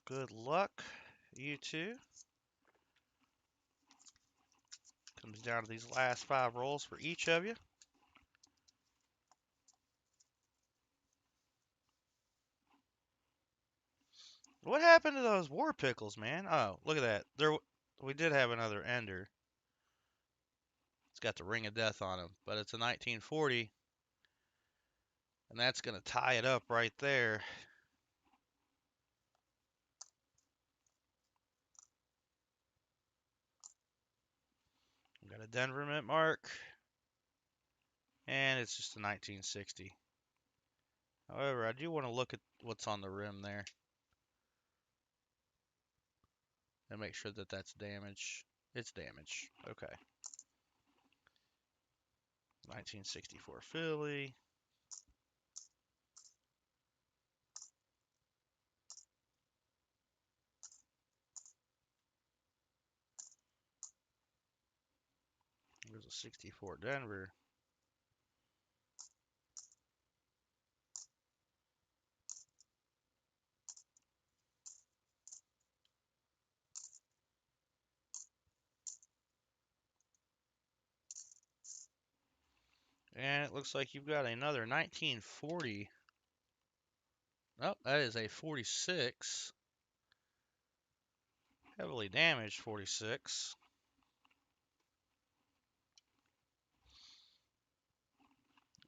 Good luck, you two. Comes down to these last 5 rolls for each of you. What happened to those War Pickles, man? Oh, look at that. We did have another ender. It's got the Ring of Death on him, but it's a 1940, and that's going to tie it up right there. We got a Denver mint mark, and it's just a 1960. However, I do want to look at what's on the rim there and make sure that that's damage. It's damage. Okay. 1964 Philly. There's a 64 Denver. And it looks like you've got another 1940. Oh, that is a 46. Heavily damaged 46.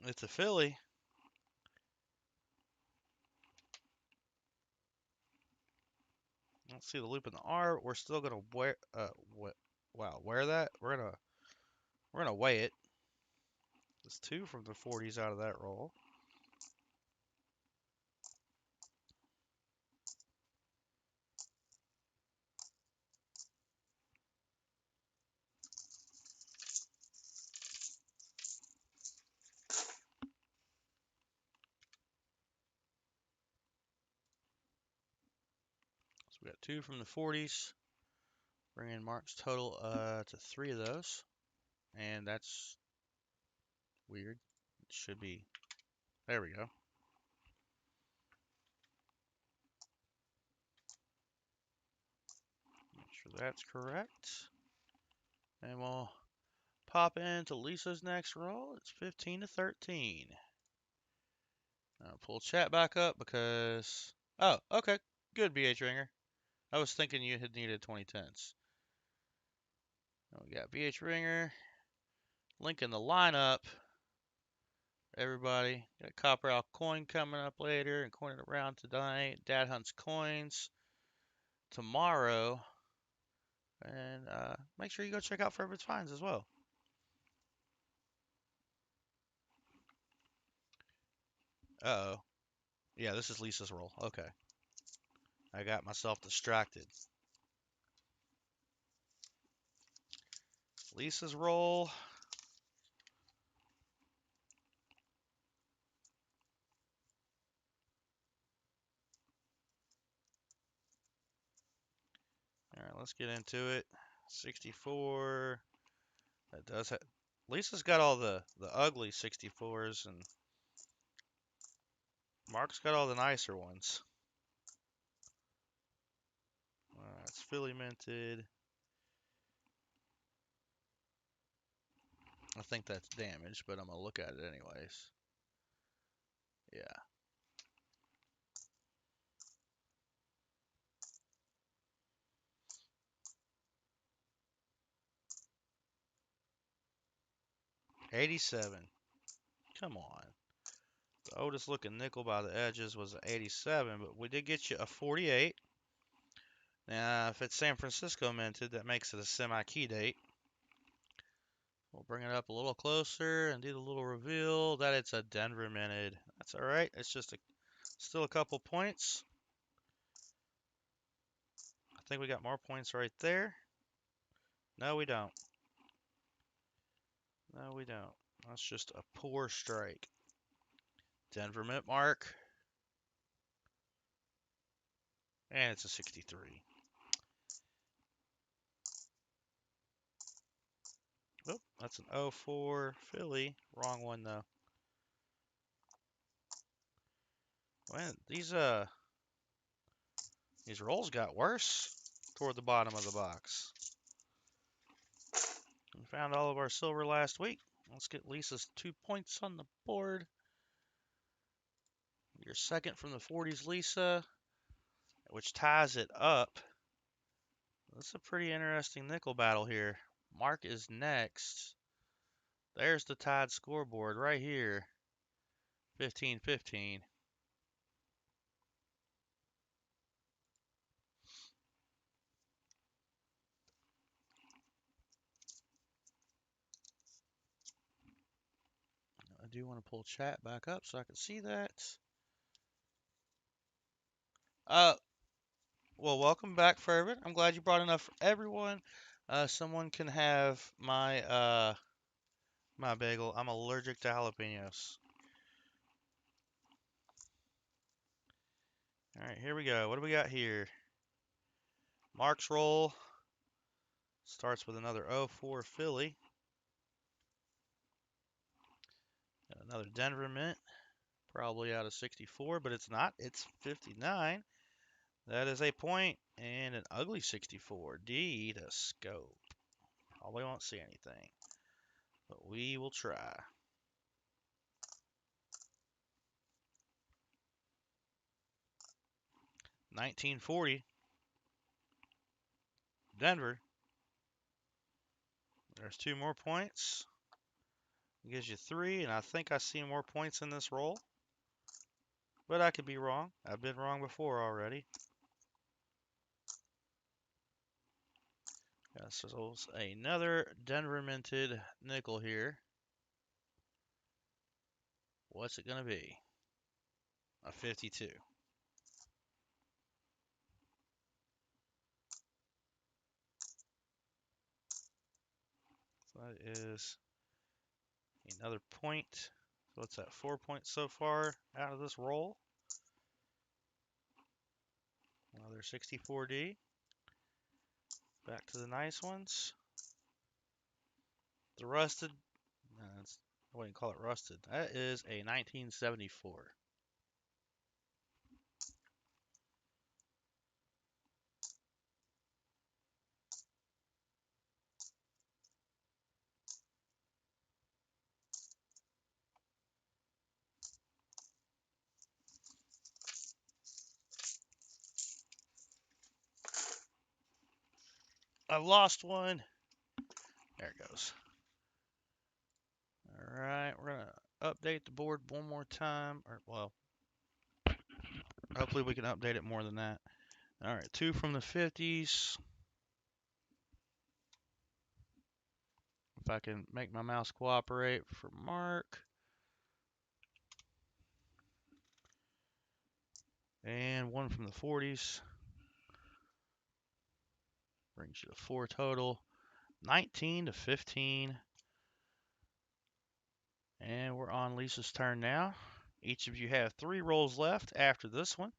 It's a Philly. Let's see the loop in the R. We're still gonna wear. Wow, wear that. We're gonna weigh it. There's 2 from the 40s out of that roll. So we got 2 from the 40s. Bringing Mark's total to 3 of those. And that's weird. It should be. There we go. Make sure that's correct. And we'll pop into Lisa's next roll. It's 15 to 13. I'll pull chat back up because. Oh, okay. Good, BH Ringer. I was thinking you had needed 2010s. Now we got BH Ringer. Link in the lineup. Everybody. Got a Copper Out coin coming up later and coining around tonight. Dad Hunts coins tomorrow. And make sure you go check out Furbitt's Finds as well. Uh-oh. Yeah, this is Lisa's roll. Okay. I got myself distracted. Lisa's roll. All right, let's get into it. 64. That does have. Lisa's got all the ugly 64s, and Mark's got all the nicer ones. It's Philly minted. I think that's damaged, but I'm going to look at it anyways. Yeah. $87. Come on. The oldest looking nickel by the edges was an 87, but we did get you a 48. Now, if it's San Francisco minted, that makes it a semi-key date. We'll bring it up a little closer and do the little reveal that it's a Denver minted. That's all right. It's just still a couple points. I think we got more points right there. No, we don't. No, we don't. That's just a poor strike. Denver mint mark. And it's a 63. Oh, that's an 04 Philly. Wrong one though. Man, these rolls got worse toward the bottom of the box. We found all of our silver last week. Let's get Lisa's 2 points on the board. Your second from the 40s, Lisa, which ties it up. That's a pretty interesting nickel battle here. Mark is next. There's the tied scoreboard right here. 15-15. I do want to pull chat back up so I can see that. Well, welcome back, Fervent. I'm glad you brought enough for everyone. Someone can have my bagel. I'm allergic to jalapenos. All right, here we go. What do we got here? Mark's roll starts with another 04 Philly. Got another Denver mint, probably out of 64, but it's not. It's 59. That is a point and an ugly 64. D to scope. Probably won't see anything, but we will try. 1940. Denver. There's 2 more points. It gives you 3, and I think I see more points in this roll. But I could be wrong. I've been wrong before already. Got so another Denver minted nickel here. What's it going to be? A 52. So that is another point. So what's that? 4 points so far out of this roll. Another 64D. Back to the nice ones. The rusted. No, I wouldn't call it rusted. That is a 1974. I lost one. There it goes. All right, we're going to update the board one more time. Or, well, hopefully we can update it more than that. All right, 2 from the 50s. If I can make my mouse cooperate for Mark. And 1 from the 40s. Brings you to 4 total. 19 to 15. And we're on Lisa's turn now. Each of you have 3 rolls left after this one.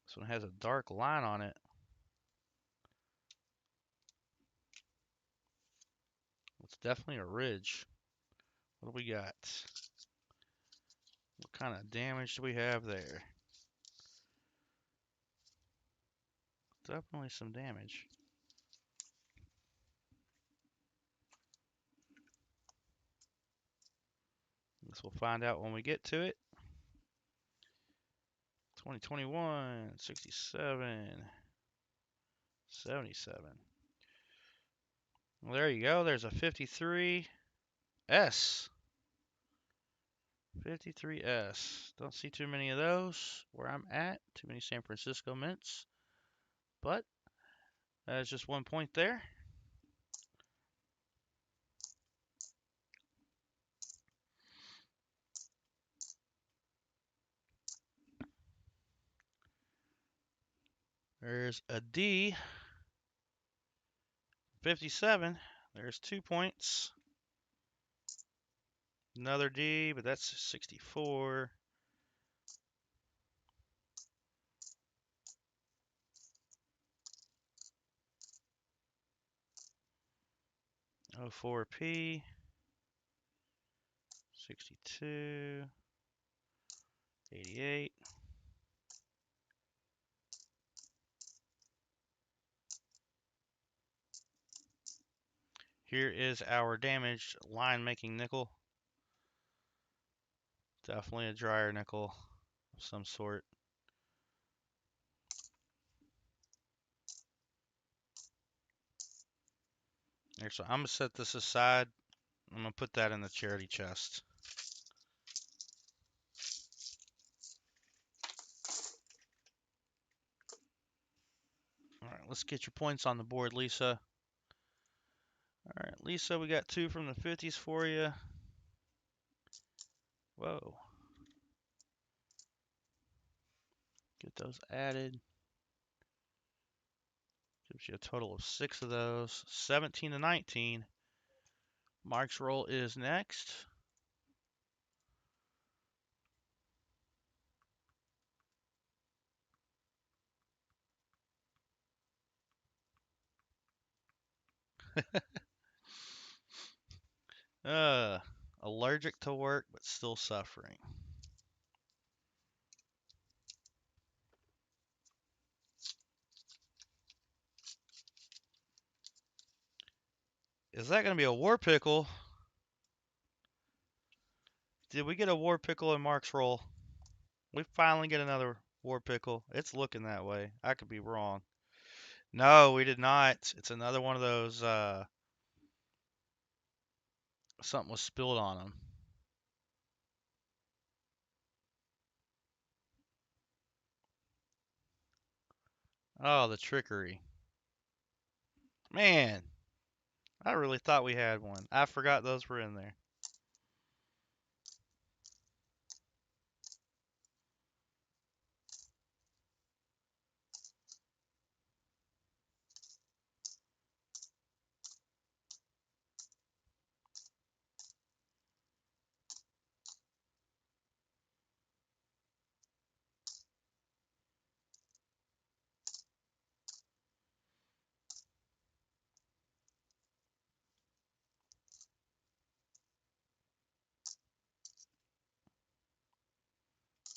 This one has a dark line on it. It's definitely a ridge. What do we got? What kind of damage do we have there? Definitely some damage. Guess we'll find out when we get to it. 2021, 67, 77. Well, there you go. There's a 53S. 53S. Don't see too many of those where I'm at. Too many San Francisco mints. But that's just 1 point there. There's a D. 57. There's 2 points. Another D, but that's 64. O4P. 62. 88. Here is our damaged line making nickel. Definitely a dryer nickel of some sort. Actually, I'm going to set this aside. I'm going to put that in the charity chest. All right, let's get your points on the board, Lisa. All right, Lisa, we got 2 from the 50s for you. Whoa. Get those added. Gives you a total of 6 of those. 17 to 19. Mark's roll is next. Allergic to work, but still suffering. Is that going to be a War Pickle? Did we get a War Pickle in Mark's roll? We finally get another War Pickle. It's looking that way. I could be wrong. No, we did not. It's another one of those, something was spilled on them. Oh, the trickery. Man, I really thought we had one. I forgot those were in there.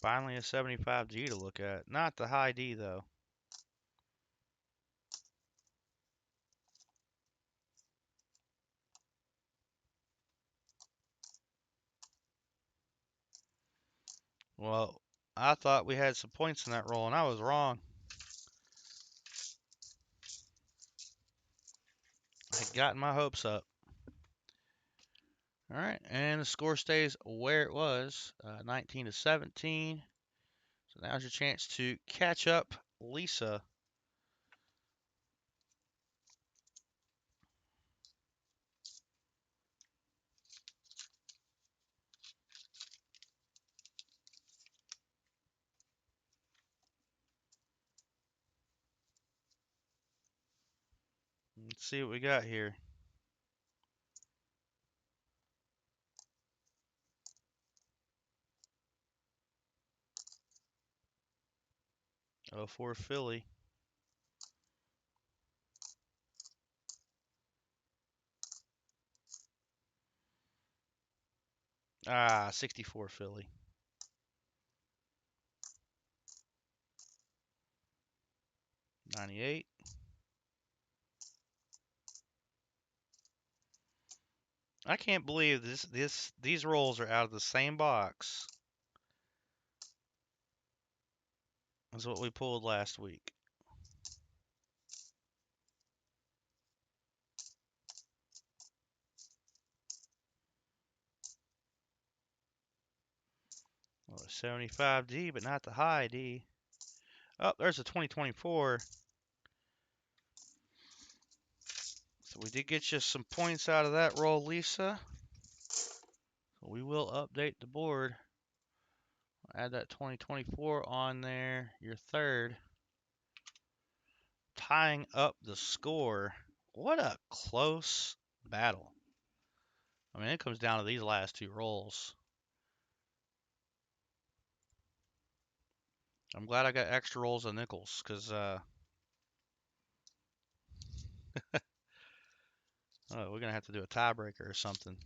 Finally a 75G to look at. Not the high D, though. Well, I thought we had some points in that roll, and I was wrong. I had gotten my hopes up. All right, and the score stays where it was, 19 to 17. So now's your chance to catch up, Lisa. Let's see what we got here. Oh, for Philly. Ah, 64 Philly. 98. I can't believe these rolls are out of the same box as what we pulled last week. Well, 75D, but not the high D. Oh, there's a 2024. So we did get you some points out of that roll, Lisa. So we will update the board. Add that 2024 on there, your third. Tying up the score. What a close battle. I mean, it comes down to these last two rolls. I'm glad I got extra rolls of nickels, because oh, we're going to have to do a tiebreaker or something.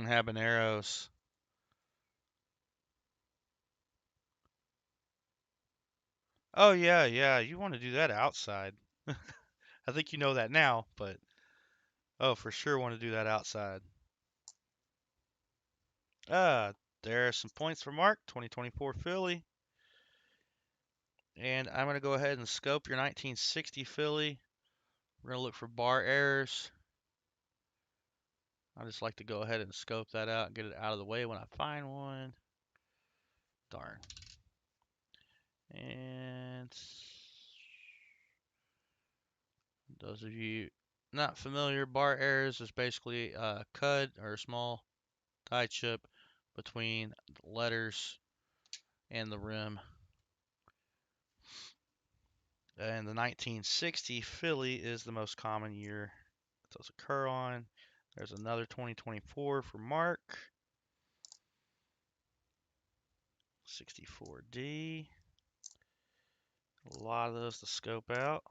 Habaneros. Oh, yeah, yeah, you want to do that outside. I think you know that now, but oh, for sure want to do that outside. There are some points for Mark, 2024 Philly. And I'm going to go ahead and scope your 1960 Philly. We're going to look for bar errors. I just like to go ahead and scope that out and get it out of the way when I find one. Darn. And those of you not familiar, bar errors is basically a cud or a small die chip between the letters and the rim. And the 1960 Philly is the most common year those occur on. There's another 2024 for Mark. 64D. A lot of those to scope out.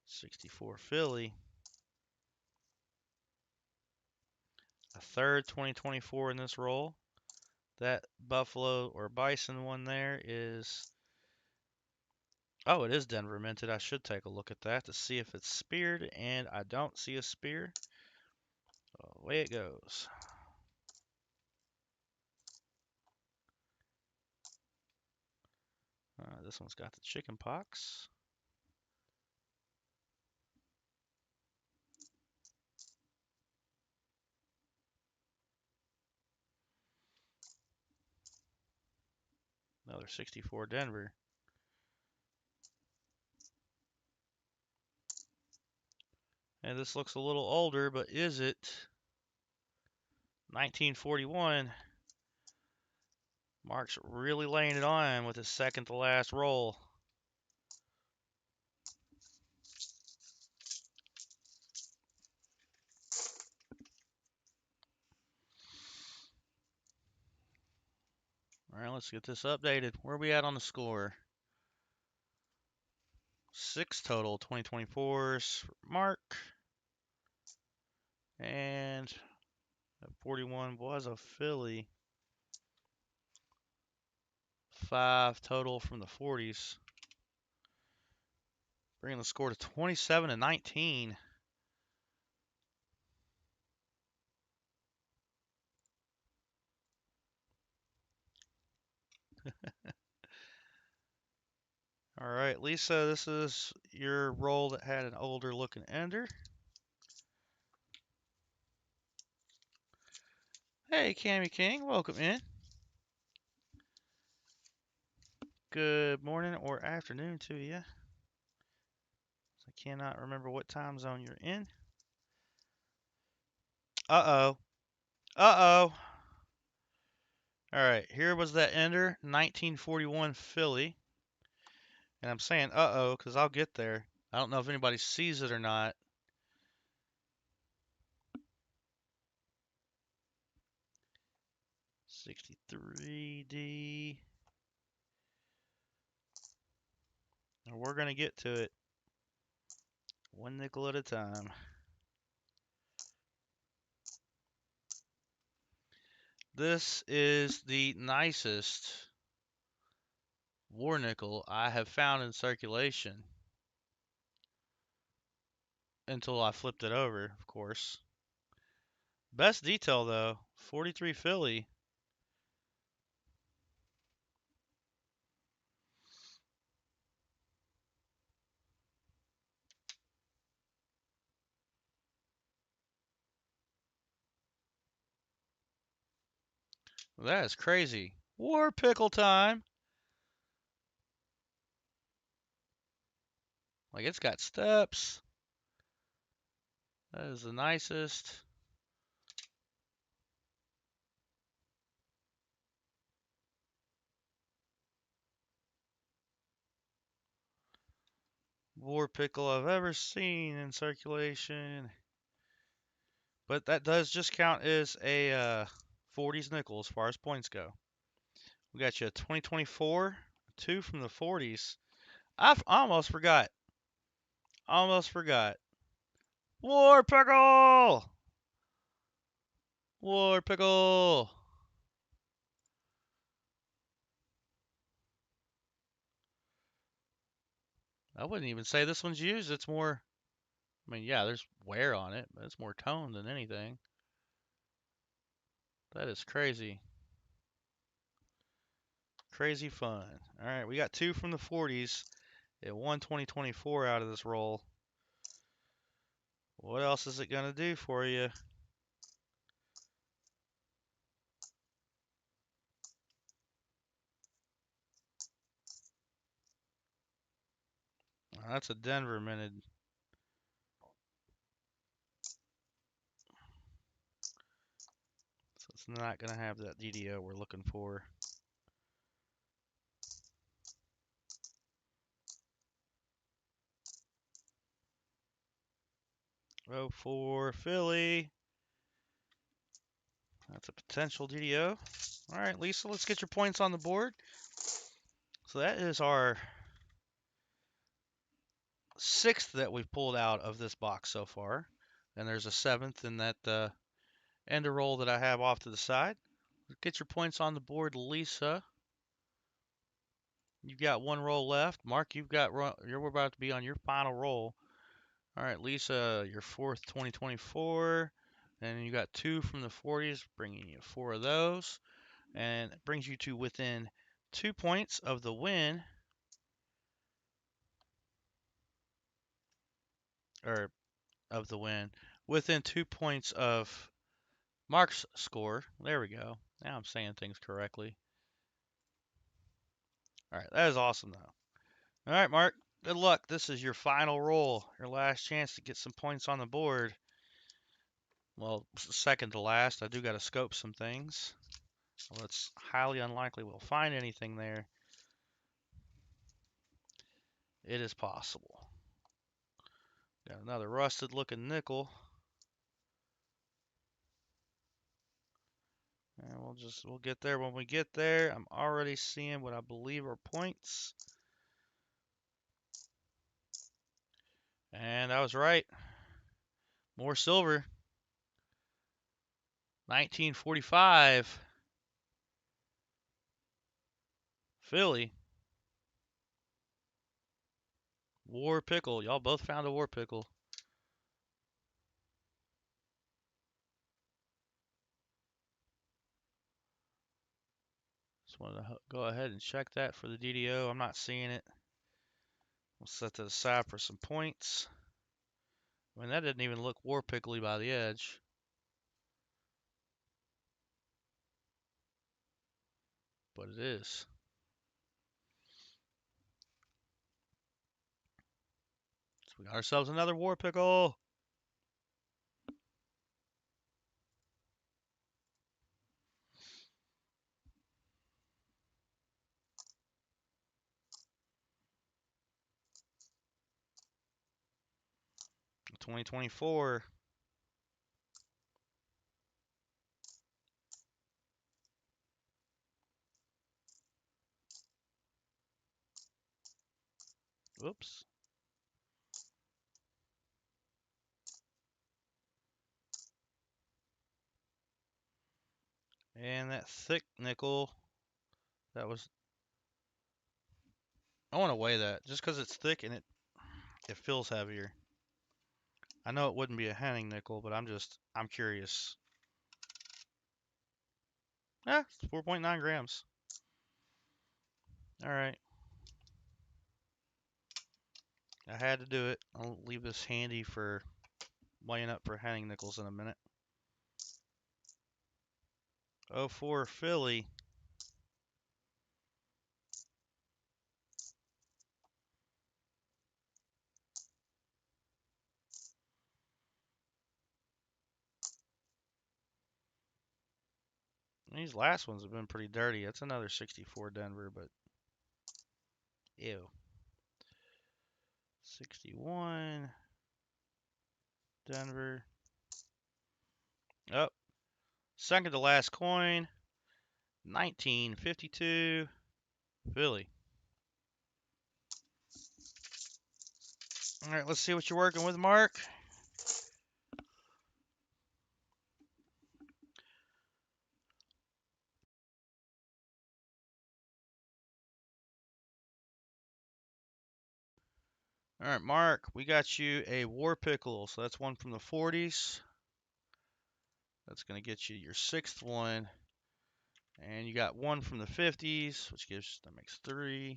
64 Philly. A third 2024 in this roll. That Buffalo or Bison one there is... Oh, it is Denver minted. I should take a look at that to see if it's speared, and I don't see a spear. Away it goes. This one's got the chicken pox. Another 64 Denver. And this looks a little older, but is it? 1941. Mark's really laying it on with his second to last roll. All right, let's get this updated. Where are we at on the score? 6 total 2024s for Mark. And 41 was a Philly. 5 total from the 40s. Bringing the score to 27 to 19. All right, Lisa, this is your roll that had an older looking ender. Hey, Cammy King, welcome in. Good morning or afternoon to you. I cannot remember what time zone you're in. Uh-oh. Uh-oh. All right, here was that ender, 1941 Philly. And I'm saying uh-oh because I'll get there. I don't know if anybody sees it or not. $63D. We're going to get to it. One nickel at a time. This is the nicest war nickel I have found in circulation. Until I flipped it over, of course. Best detail, though, 43 Philly. That is crazy. War pickle time. Like, it's got steps. That is the nicest. War pickle I've ever seen in circulation. But that does just count as a 40s nickel as far as points go. We got you a 2024, 2 from the 40s. I almost forgot. Almost forgot. War pickle! War pickle! I wouldn't even say this one's used. It's more, I mean, yeah, there's wear on it, but it's more tone than anything. That is crazy. Crazy fun. All right, we got 2 from the 40s and 1 2024 out of this roll. What else is it going to do for you? That's a Denver minted. So it's not going to have that DDO we're looking for. Oh, for Philly. That's a potential DDO. All right, Lisa, let's get your points on the board. So that is our 6th that we've pulled out of this box so far. And there's a 7th in that ender roll that I have off to the side. Get your points on the board, Lisa. You've got 1 roll left. Mark, you're about to be on your final roll. All right, Lisa, your 4th 2024. And you got 2 from the 40s, bringing you 4 of those. And it brings you to within 2 points of the win or of the win, within 2 points of Mark's score. There we go. Now I'm saying things correctly. All right, that is awesome though. All right, Mark. Good luck. This is your final roll, your last chance to get some points on the board. Well, second to last. I do got to scope some things. Well, it's highly unlikely we'll find anything there. It is possible. Got another rusted looking nickel. And we'll get there when we get there. I'm already seeing what I believe are points. And I was right. More silver. 1945. Philly. War Pickle. Y'all both found a War Pickle. Just wanted to go ahead and check that for the DDO. I'm not seeing it. We'll set that aside for some points. I mean, that didn't even look War Pickly by the edge. But it is. So we got ourselves another War Pickle. In 2024. Whoops. And that thick nickel, that was, I want to weigh that just because it's thick and it feels heavier. I know it wouldn't be a Henning nickel, but I'm curious. It's 4.9 grams. All right. I had to do it. I'll leave this handy for weighing up for Henning nickels in a minute. 04 Philly. These last ones have been pretty dirty. That's another 64 Denver, but ew. 61 Denver. Oh, second to last coin. 1952 Philly. All right, let's see what you're working with, Mark. All right, Mark, we got you a War Pickle. So that's one from the 40s. That's going to get you your sixth one. And you got one from the 50s, that makes three.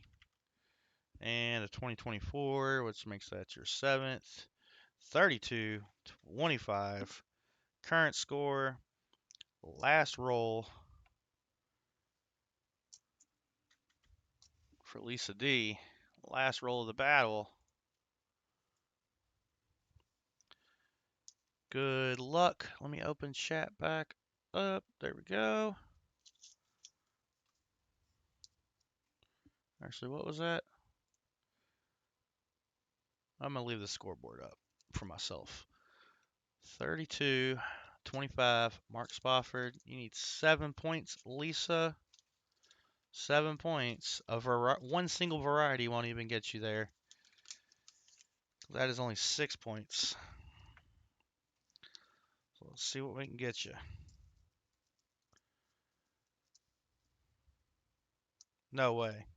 And a 2024, which makes that your seventh. 32, 25. Current score, last roll for Lisa D. Last roll of the battle. Good luck. Let me open chat back up. There we go. Actually, what was that? I'm going to leave the scoreboard up for myself. 32, 25, Mark Spofford. You need 7 points, Lisa. 7 points. One single variety won't even get you there. That is only 6 points. So let's see what we can get you. No way.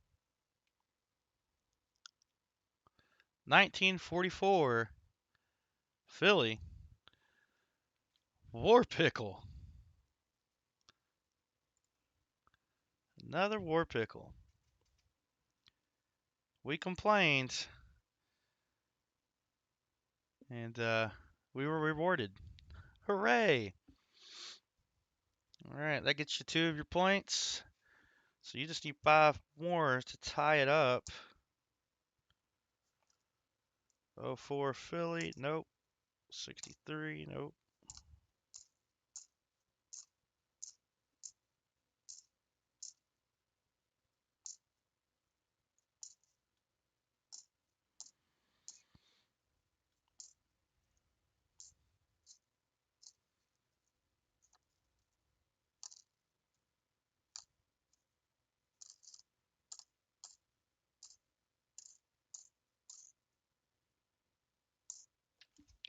1944 Philly War Pickle. Another War Pickle. We complained. And we were rewarded. Hooray! All right, that gets you 2 of your points. So you just need 5 more to tie it up. 04 Philly, nope. 63, nope.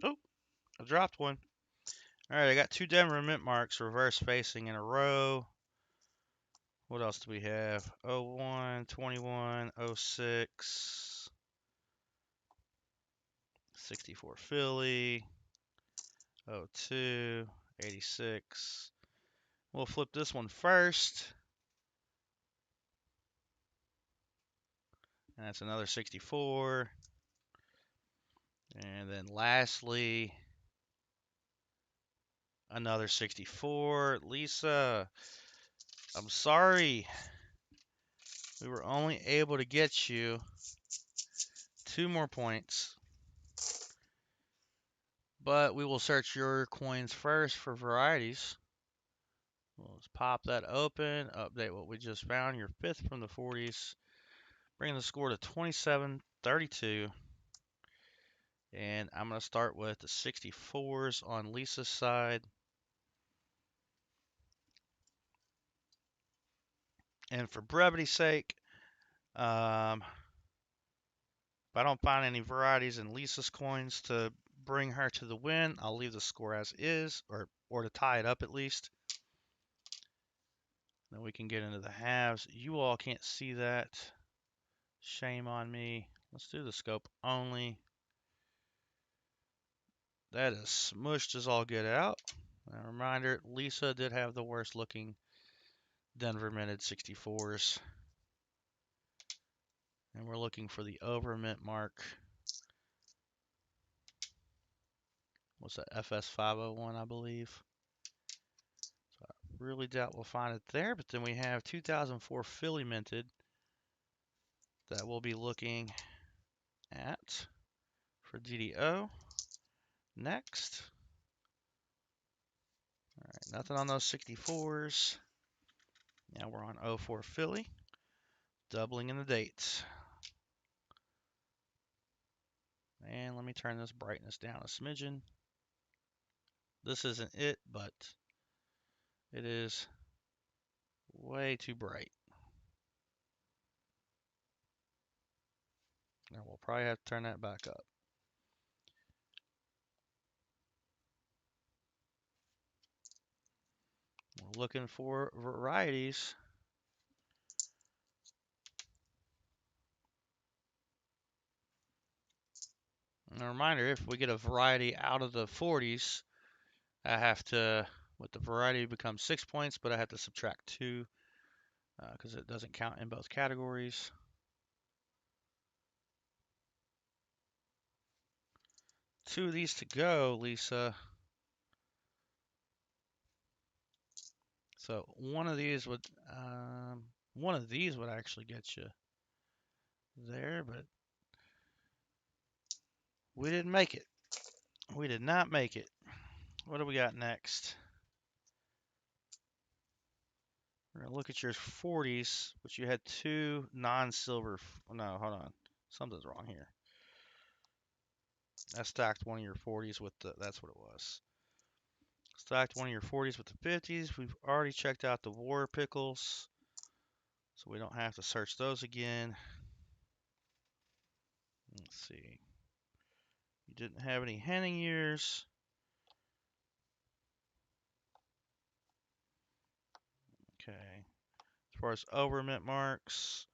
Oh, I dropped one. All right, I got 2 Denver mint marks reverse facing in a row. What else do we have? 01, 21, 06, 64 Philly, 02, 86. We'll flip this one first. And that's another 64. And then lastly, another 64. Lisa, I'm sorry. We were only able to get you 2 more points. But we will search your coins first for varieties. Let's pop that open, update what we just found. Your 5th from the 40s. Bringing the score to 27-32. And I'm going to start with the 64s on Lisa's side. And for brevity's sake, if I don't find any varieties in Lisa's coins to bring her to the win, I'll leave the score as is, or to tie it up at least. Then we can get into the halves. You all can't see that. Shame on me. Let's do the scope only. That is smushed as all get out. A reminder, Lisa did have the worst looking Denver minted 64s. And we're looking for the over mint mark. What's that? FS501, I believe. So I really doubt we'll find it there. But then we have 2004 Philly minted that we'll be looking at for DDO. Next. All right, nothing on those 64s. Now we're on 04 Philly. Doubling in the dates. And let me turn this brightness down a smidgen. This isn't it, but it is way too bright. Now we'll probably have to turn that back up. We're looking for varieties. And a reminder, if we get a variety out of the 40s, I have to, with the variety, becomes 6 points, but I have to subtract 2 because it doesn't count in both categories. Two of these to go, Lisa. So one of these would actually get you there, but we didn't make it. We did not make it. What do we got next? We're gonna look at your 40s, which you had 2 non-silver. No, hold on. Something's wrong here. I stacked one of your 40s with the. That's what it was. Stacked one of your 40s with the 50s. We've already checked out the War Pickles, so we don't have to search those again. Let's see. You didn't have any Henning years. Okay. As far as over mint marks,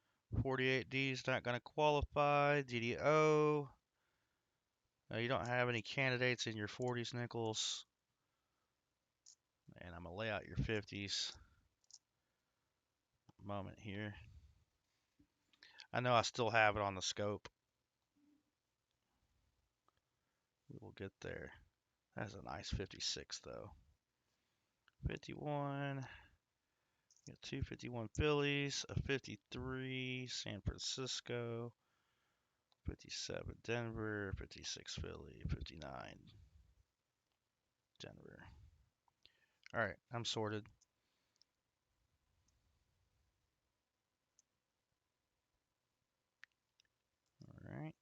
48D is not going to qualify. DDO. You don't have any candidates in your 40s nickels. And I'm going to lay out your 50s. Moment here. I know I still have it on the scope. We will get there. That's a nice 56 though. 51. Got two 51 Phillies, a 53 San Francisco, 57 Denver, 56 Philly, 59 Denver. All right, I'm sorted. All right.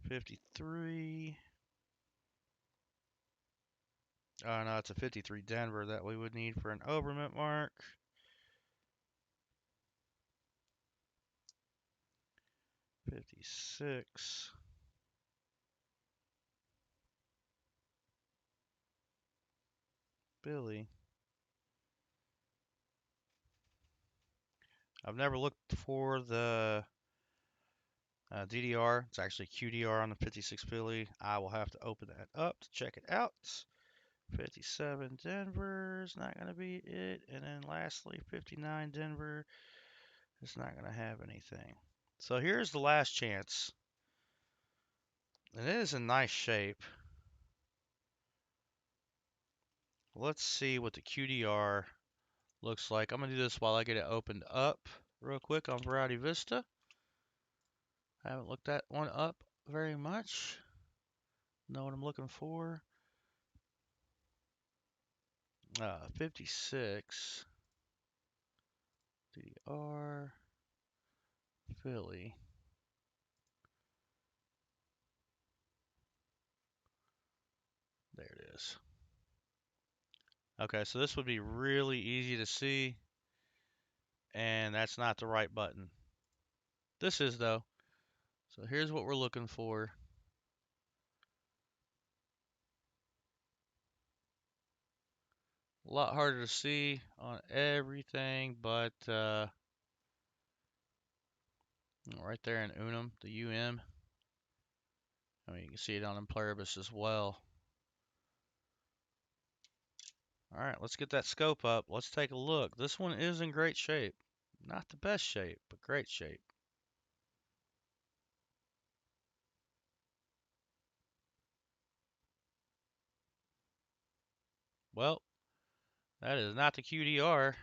53. Oh, no, it's a 53 Denver that we would need for an overmint mark. 56. Billy. I've never looked for the DDR. It's actually QDR on the 56 Philly. I will have to open that up to check it out. 57 Denver is not going to be it. And then lastly, 59 Denver is not going to have anything. So here's the last chance. And it is in nice shape. Let's see what the QDR looks like. I'm going to do this while I get it opened up real quick on Variety Vista. I haven't looked that one up very much. Know what I'm looking for. 56 DDR Philly. There it is. Okay, so this would be really easy to see, and that's not the right button. This is, though. So here's what we're looking for. A lot harder to see on everything, but right there in Unum, the UM. I mean, you can see it on Impluribus as well. All right, let's get that scope up. Let's take a look. This one is in great shape. Not the best shape, but great shape. Well, that is not the QDR.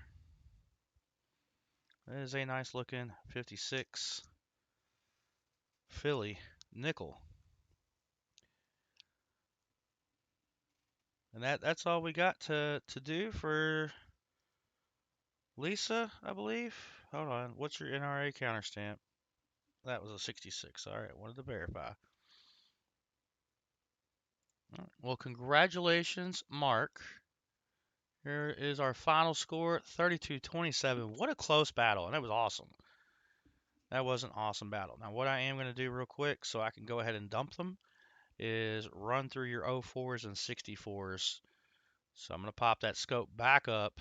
That is a nice looking 56 Philly nickel. And that's all we got to do for Lisa, I believe. Hold on. What's your NRA counter stamp? That was a 66. All right, wanted to verify. Right. Well, congratulations, Mark. Here is our final score, 32-27. What a close battle, and it was awesome. That was an awesome battle. Now, what I am going to do real quick so I can go ahead and dump them is run through your 04s and 64s. So I'm going to pop that scope back up.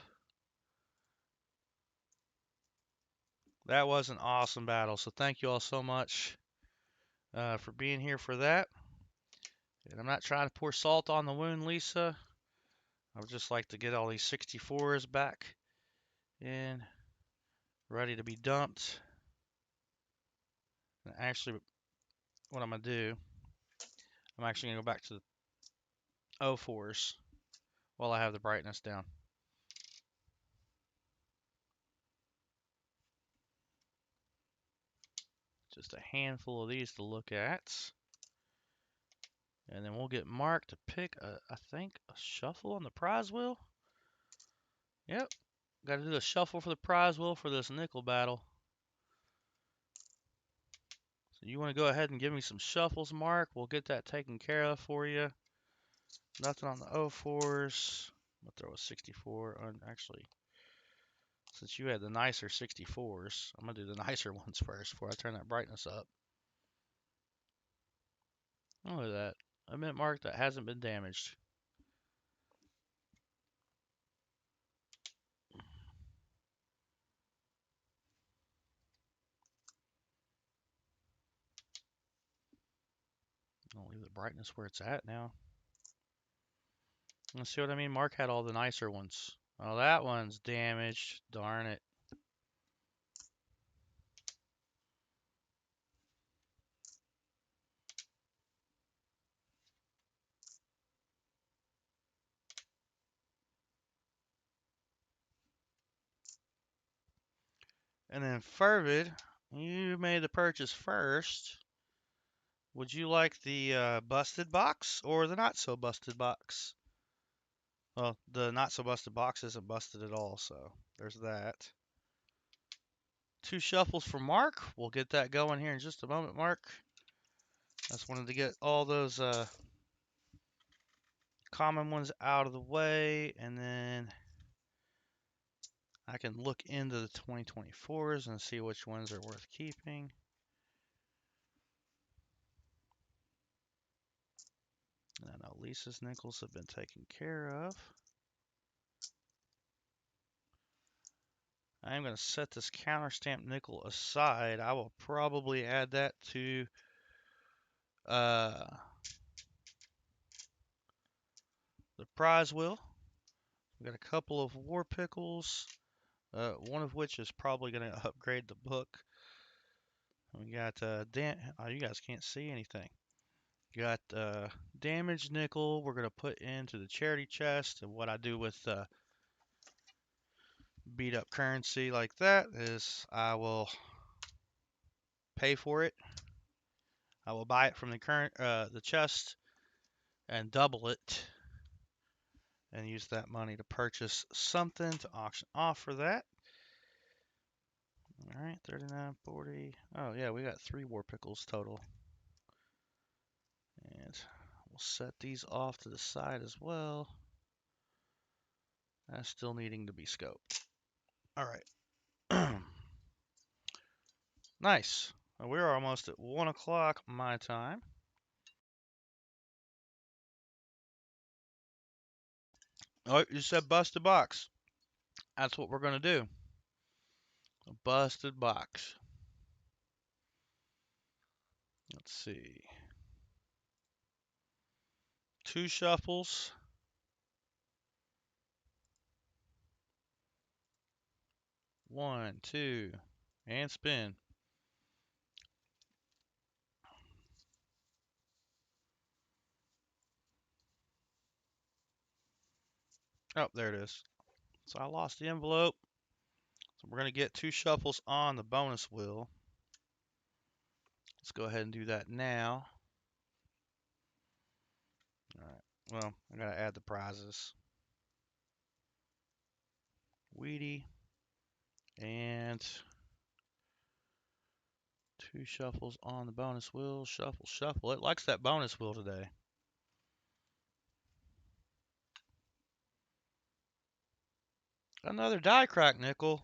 That was an awesome battle, so thank you all so much for being here for that. And I'm not trying to pour salt on the wound, Lisa. I would just like to get all these 64s back in, ready to be dumped. And actually, what I'm going to do, I'm actually going to go back to the 04s while I have the brightness down. Just a handful of these to look at. And then we'll get Mark to pick, I think, a shuffle on the prize wheel. Yep. Got to do the shuffle for the prize wheel for this nickel battle. So you want to go ahead and give me some shuffles, Mark? We'll get that taken care of for you. Nothing on the 04s. I'll throw a 64 on, actually. Since you had the nicer 64s, I'm going to do the nicer ones first before I turn that brightness up. Oh, look at that. A mint mark that hasn't been damaged. I'll leave the brightness where it's at now. Let's see what I mean. Mark had all the nicer ones. Oh, that one's damaged. Darn it. And then Fervid, you made the purchase first. Would you like the busted box or the not so busted box? Well, the not so busted box isn't busted at all, so there's that. 2 shuffles for Mark. We'll get that going here in just a moment, Mark. I just wanted to get all those common ones out of the way, and then I can look into the 2024s and see which ones are worth keeping. I know Lisa's nickels have been taken care of. I am going to set this counter stamp nickel aside. I will probably add that to the prize wheel. We got a couple of War Pickles, one of which is probably going to upgrade the book. We got oh, you guys can't see anything. Got damaged nickel. We're going to put into the charity chest, and what I do with beat up currency like that is I will pay for it. I will buy it from the chest and double it, and use that money to purchase something to auction off for that. All right, 39, 40. Oh yeah, we got 3 War Pickles total. And we'll set these off to the side as well. That's still needing to be scoped. All right. Nice. We're almost at 1 o'clock my time. Oh, you said busted box. That's what we're going to do. A busted box. Let's see. 2 shuffles. 1, 2, and spin. Oh, there it is. So I lost the envelope. So we're going to get 2 shuffles on the bonus wheel. Let's go ahead and do that now. All right. Well, I got to add the prizes. Wheatie. And 2 shuffles on the bonus wheel. Shuffle, shuffle. It likes that bonus wheel today. Another die crack nickel.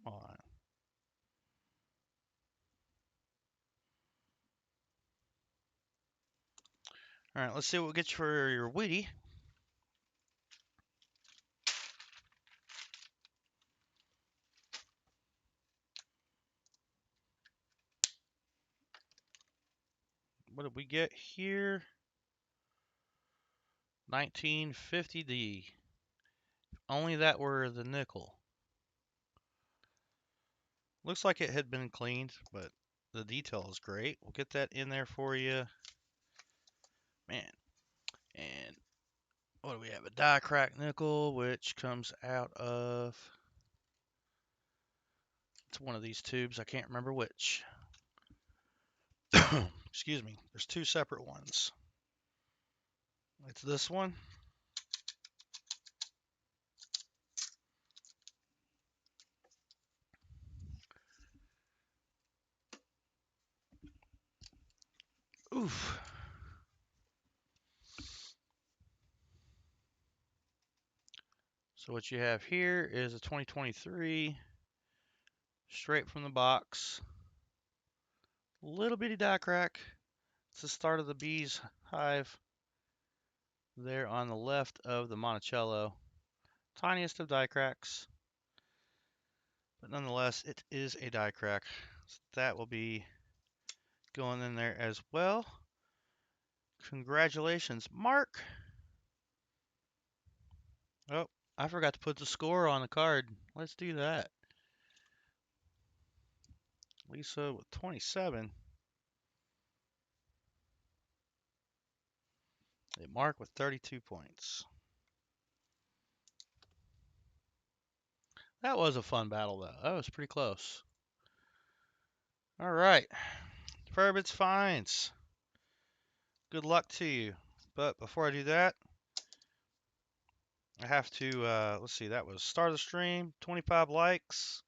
All right. All right, let's see what we get you for your Wheatie. What did we get here? 1950D. Only that were the nickel. Looks like it had been cleaned, but the detail is great. We'll get that in there for you. Man. And what do we have? A die crack nickel, which comes out of... It's one of these tubes. I can't remember which. Excuse me. There's 2 separate ones. It's this one. Oof. So what you have here is a 2023, straight from the box. Little bitty die crack. It's the start of the bee's hive there on the left of the Monticello. Tiniest of die cracks. But nonetheless, it is a die crack. So that will be going in there as well. Congratulations, Mark. Oh, I forgot to put the score on the card. Let's do that. Lisa with 27. And Mark with 32 points. That was a fun battle, though. That was pretty close. All right. Furbids finds. Good luck to you. But before I do that, I have to, let's see, that was start of the stream, 25 likes,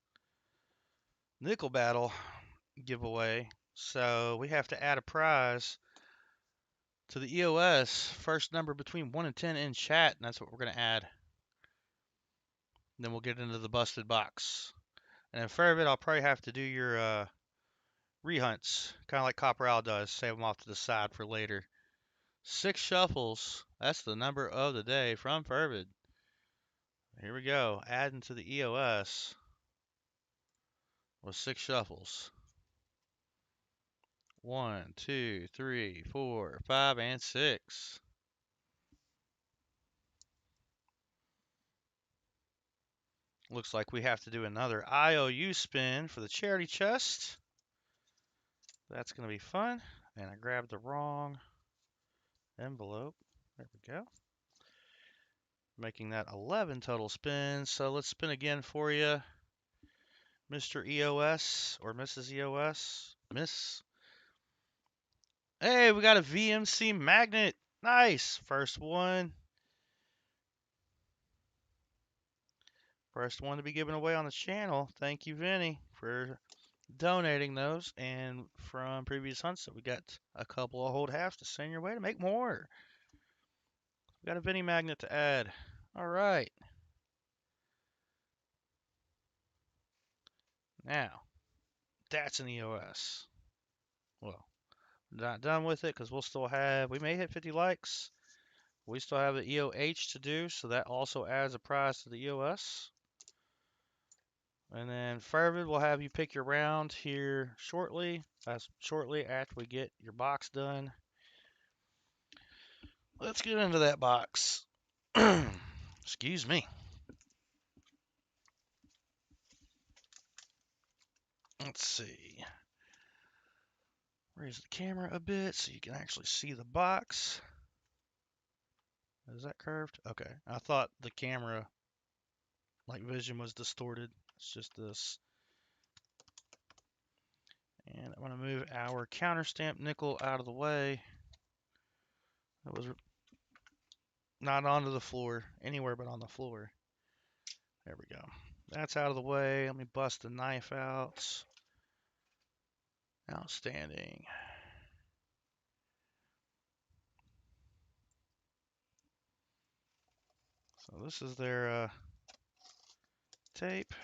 nickel battle giveaway. So we have to add a prize to the EOS, first number between 1 and 10 in chat, and that's what we're going to add. Then we'll get into the busted box. And in Furvid, I'll probably have to do your rehunts, kind of like Copper Owl does, save them off to the side for later. 6 shuffles, that's the number of the day from Furvid. Here we go, adding to the EOS with 6 shuffles. 1, 2, 3, 4, 5, and 6. Looks like we have to do another IOU spin for the charity chest. That's going to be fun. And I grabbed the wrong envelope. There we go. Making that 11 total spins. So let's spin again for you, Mr. EOS or Mrs. EOS. Miss. Hey, we got a VMC magnet. Nice. First one. First one to be given away on the channel. Thank you, Vinny, for donating those. And from previous hunts, that we got a couple of hold halves to send your way to make more. We got a Vinny magnet to add. All right. Now, that's an EOS. Well, not done with it because we'll still have, we may hit 50 likes. We still have the EOH to do, so that also adds a prize to the EOS. And then Fervid will have you pick your round here shortly. That's shortly after we get your box done. Let's get into that box. Excuse me. Let's see. Raise the camera a bit so you can actually see the box. Is that curved? Okay. I thought the camera, like vision, was distorted. It's just this. And I'm going to move our counter stamp nickel out of the way. That was not onto the floor, anywhere but on the floor. There we go. That's out of the way. Let me bust the knife out. Outstanding. So this is their tape.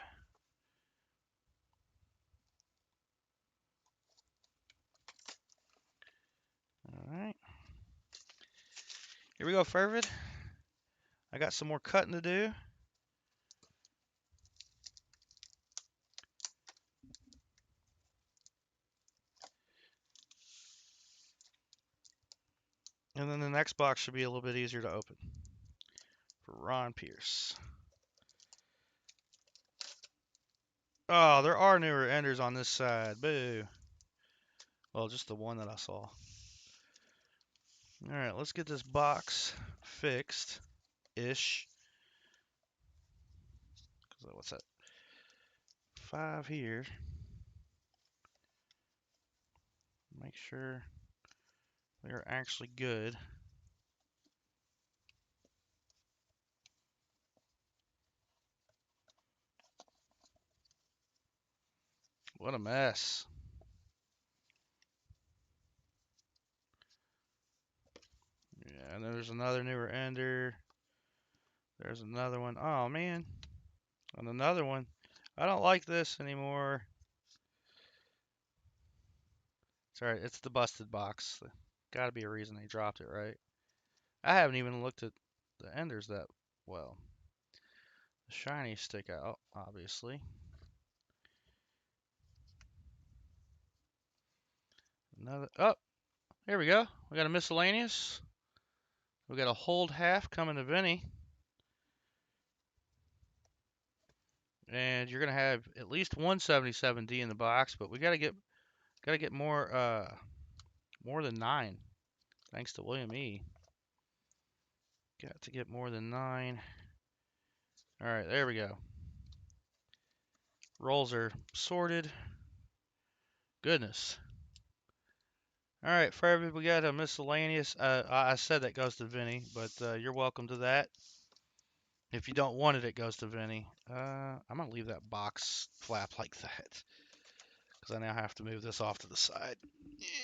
All right. Here we go, Fervid. I got some more cutting to do. And then the next box should be a little bit easier to open for Ron Pierce. Oh, there are newer enders on this side. Boo. Well, just the one that I saw. All right, let's get this box fixed-ish. What's that? 5 here. Make sure they're actually good. What a mess. Yeah, and there's another newer ender. There's another one. Oh, man. And another one. I don't like this anymore. Sorry, it's the busted box. Gotta be a reason they dropped it, right? I haven't even looked at the enders that well. The shiny stick out, obviously. Another. Oh, here we go. We got a miscellaneous. We got a hold half coming to Vinny. And you're gonna have at least 177D in the box, but we gotta get more than 9. Thanks to William E. Got to get more than 9. All right, there we go. Rolls are sorted. Goodness. All right, Furby, we got a miscellaneous. I said that goes to Vinny, but you're welcome to that. If you don't want it, it goes to Vinny. I'm gonna leave that box flap like that because I now have to move this off to the side,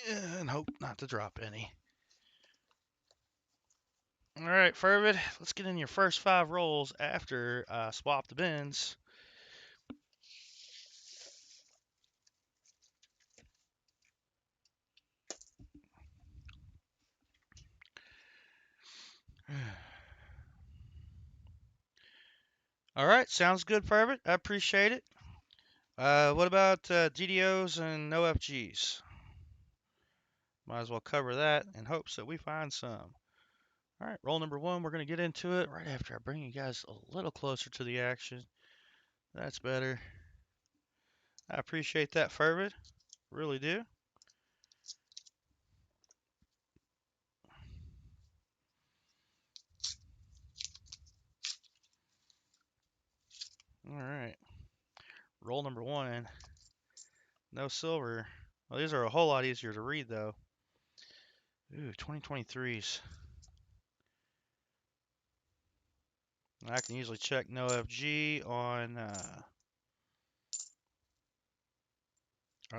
yeah, and hope not to drop any. All right, Furvid, let's get in your first 5 rolls after swap the bins. All right, sounds good, Furvid. I appreciate it. What about GDOs and no FGs? Might as well cover that in hopes that we find some. All right, roll number 1. We're going to get into it right after I bring you guys a little closer to the action. That's better. I appreciate that, Furvid. Really do. All right. Roll number 1. No silver. Well, these are a whole lot easier to read, though. Ooh, 2023s. I can usually check no FG on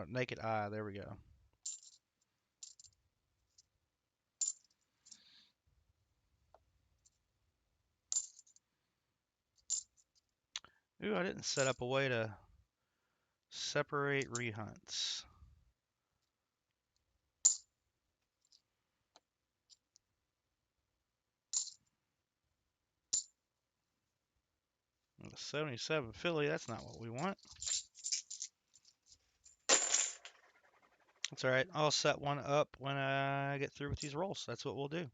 naked eye. There we go. Ooh, I didn't set up a way to separate rehunts. The 77 Philly, that's not what we want. That's all right. I'll set one up when I get through with these rolls. That's what we'll do.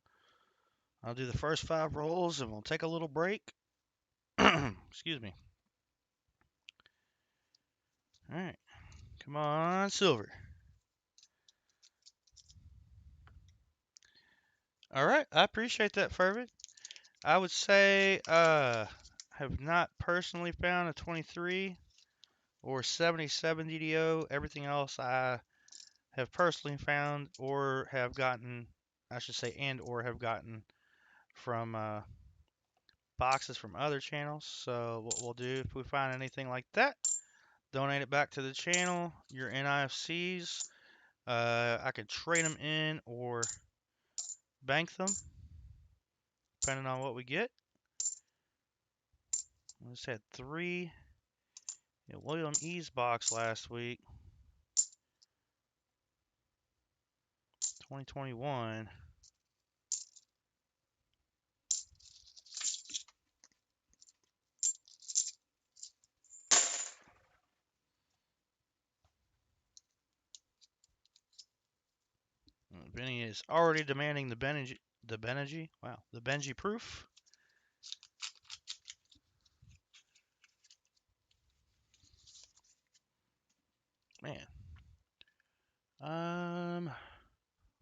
I'll do the first 5 rolls and we'll take a little break. Excuse me. All right. Come on, silver. All right. I appreciate that, Fervid. I would say have not personally found a 23 or 77 DDO. Everything else I have personally found or have gotten, I should say, and or have gotten from boxes from other channels. So what we'll do if we find anything like that, donate it back to the channel. Your NIFCs, I could trade them in or bank them, depending on what we get. I just had 3 William E's box last week. 2021. Benny is already demanding the Benji. Wow, the Benji proof. Man.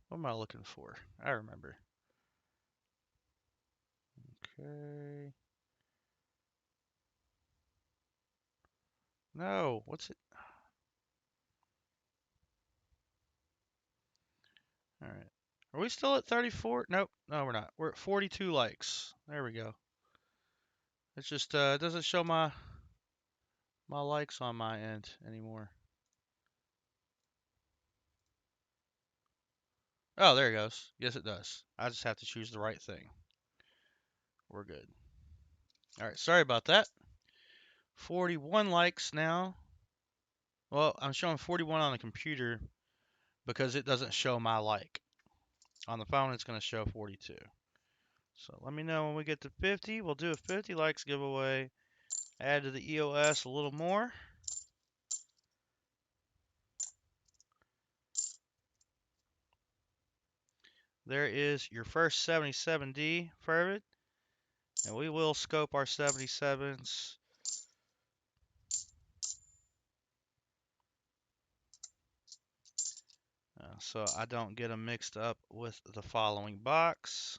What am I looking for? I remember. Okay. No, what's it? All right. Are we still at 34? Nope. No, we're not. We're at 42 likes. There we go. It's just it doesn't show my likes on my end anymore. Oh, there it goes. Yes, it does. I just have to choose the right thing. We're good. All right. Sorry about that. 41 likes now. Well, I'm showing 41 on the computer because it doesn't show my like. On the phone, it's going to show 42. So let me know when we get to 50. We'll do a 50 likes giveaway. Add to the EOS a little more. There is your first 77D, Fervid. And we will scope our 77s. So I don't get them mixed up with the following box.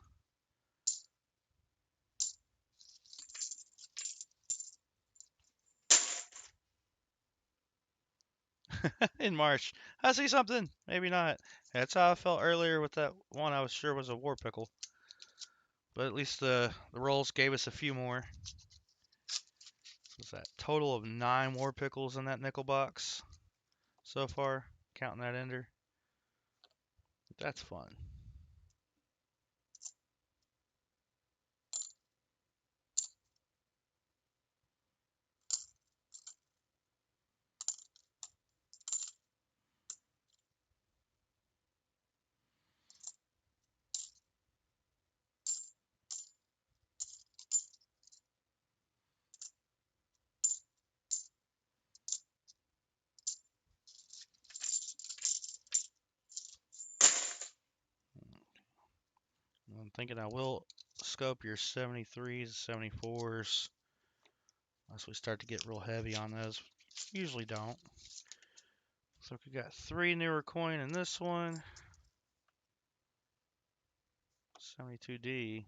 in March. I see something. Maybe not. That's how I felt earlier with that one I was sure was a war pickle. But at least the rolls gave us a few more. What's that? Total of 9 war pickles in that nickel box so far, counting that ender. That's fun. I'm thinking I will scope your 73s, 74s. Unless we start to get real heavy on those. Usually don't. So we got 3 newer coin in this one. 72D.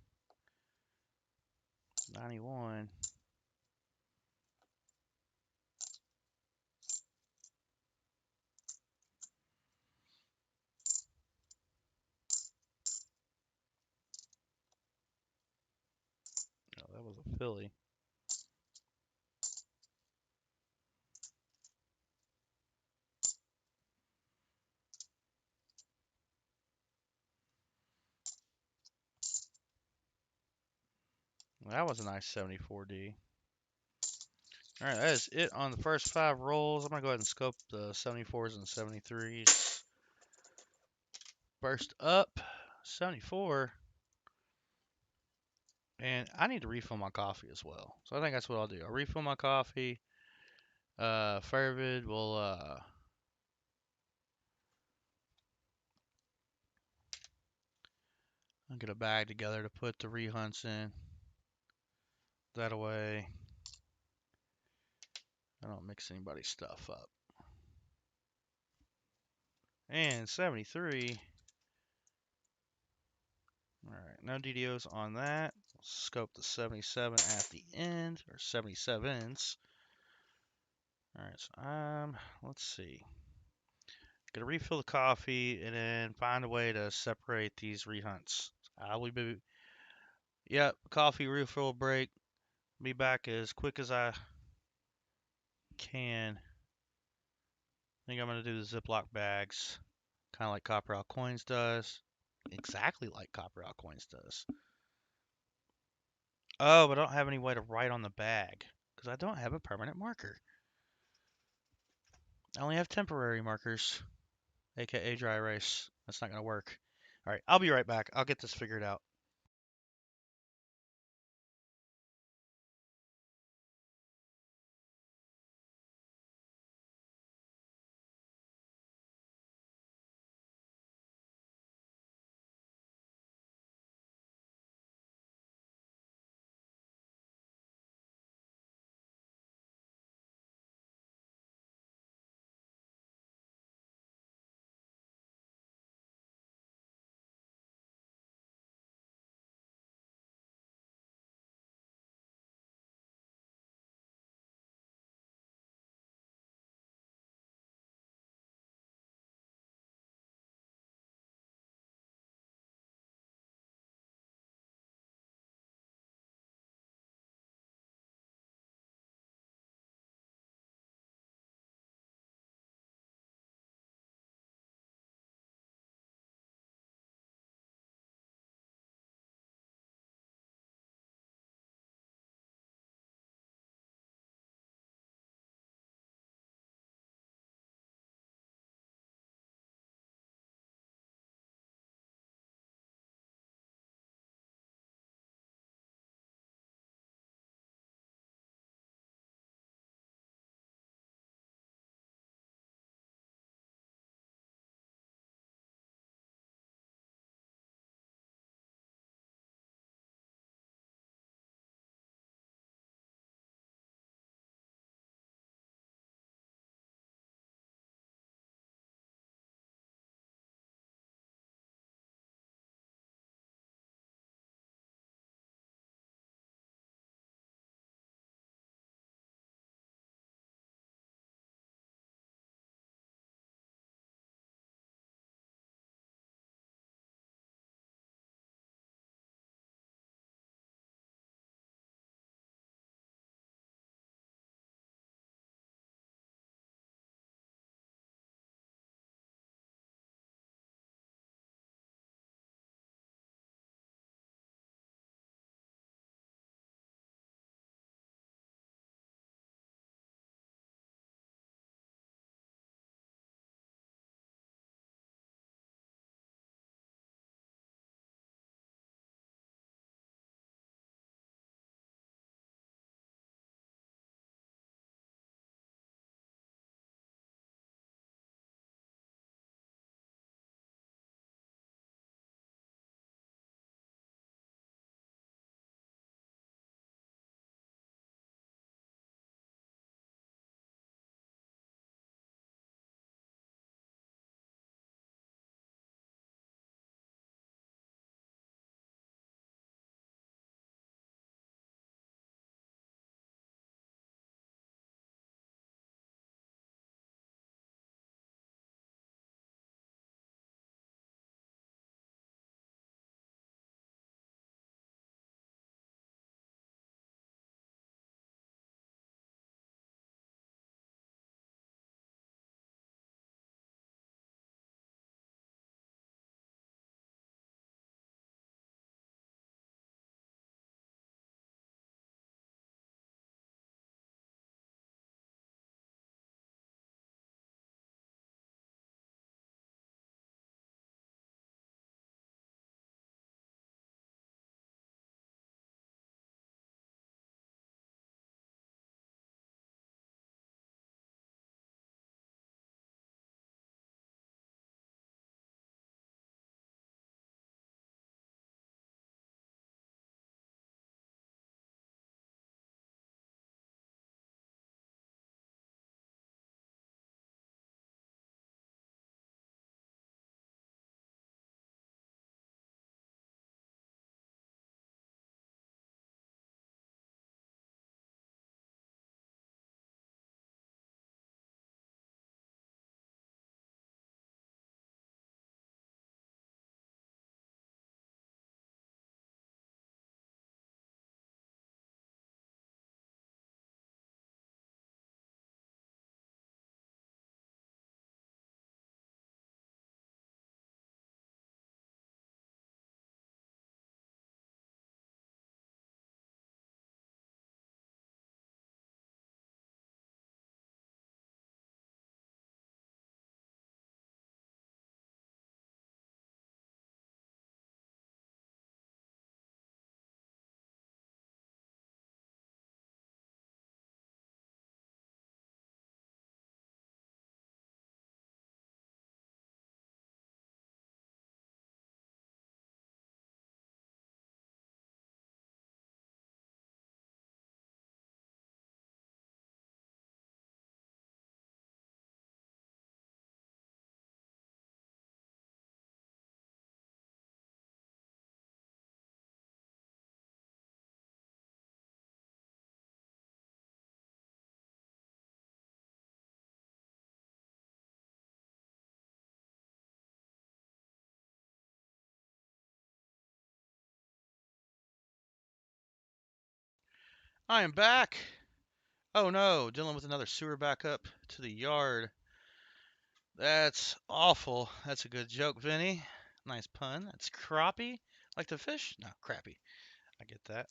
91. Oh, that was a Philly. That was a nice 74D. Alright, that is it on the first 5 rolls. I'm going to go ahead and scope the 74s and 73s. First up, 74. And I need to refill my coffee as well. So I think that's what I'll do. I'll refill my coffee. Fervid will I'll get a bag together to put the rehunts in. That away. I don't mix anybody's stuff up. And 73. Alright, no DDOs on that. We'll scope the 77 at the end, or 77s. Alright, so let's see. Gonna refill the coffee and then find a way to separate these rehunts. I will be, yep, coffee refill break. Be back as quick as I can. I think I'm gonna do the Ziploc bags, kind of like Copper Out Coins does. Exactly like Copper Out Coins does. Oh, but I don't have any way to write on the bag because I don't have a permanent marker. I only have temporary markers, aka dry erase. That's not gonna work. All right, I'll be right back. I'll get this figured out. I am back. Oh no, dealing with another sewer backup to the yard. That's awful. That's a good joke, Vinny. Nice pun. That's crappie. Like the fish? No, crappie. I get that.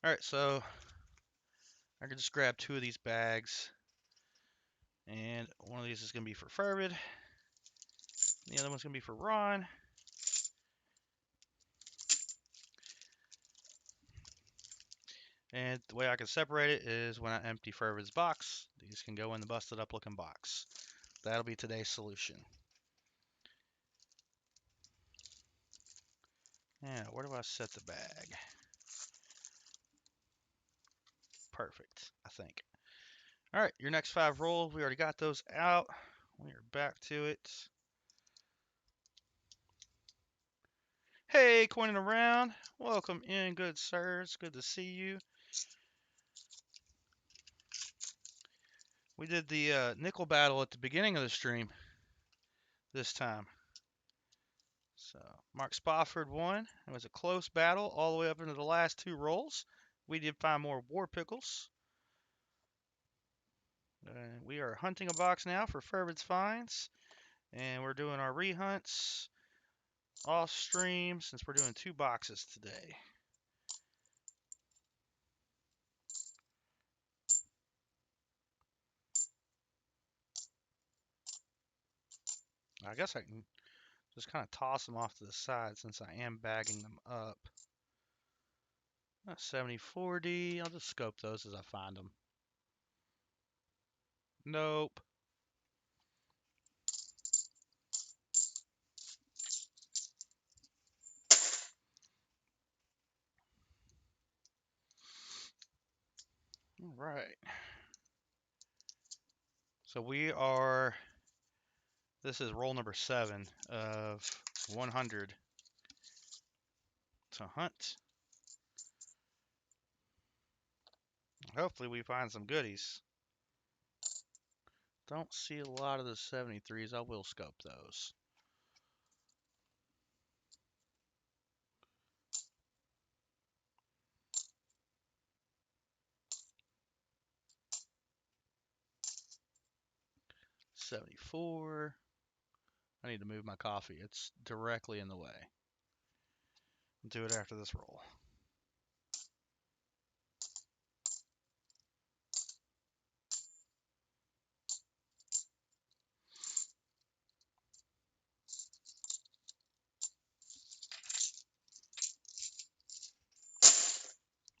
Alright, so I can just grab 2 of these bags. And one of these is going to be for Fervid. The other one's going to be for Ron. And the way I can separate it is when I empty Fervid's box, these can go in the busted up looking box. That'll be today's solution. Yeah, where do I set the bag? Perfect, I think. All right, your next 5 rolls, we already got those out. We are back to it. Hey, coining around. Welcome in, good sirs. Good to see you. We did the nickel battle at the beginning of the stream this time. So, Mark Spofford won. It was a close battle all the way up into the last 2 rolls. We did find more War Pickles. We are hunting a box now for Fervid's finds. And we're doing our rehunts off stream since we're doing 2 boxes today. I guess I can just kind of toss them off to the side since I am bagging them up. 70-40. I'll just scope those as I find them. Nope. All right. So this is roll number 7 of 100 to hunt. Hopefully we find some goodies. Don't see a lot of the 73s. I will scope those. $74. I need to move my coffee. It's directly in the way. I'll do it after this roll.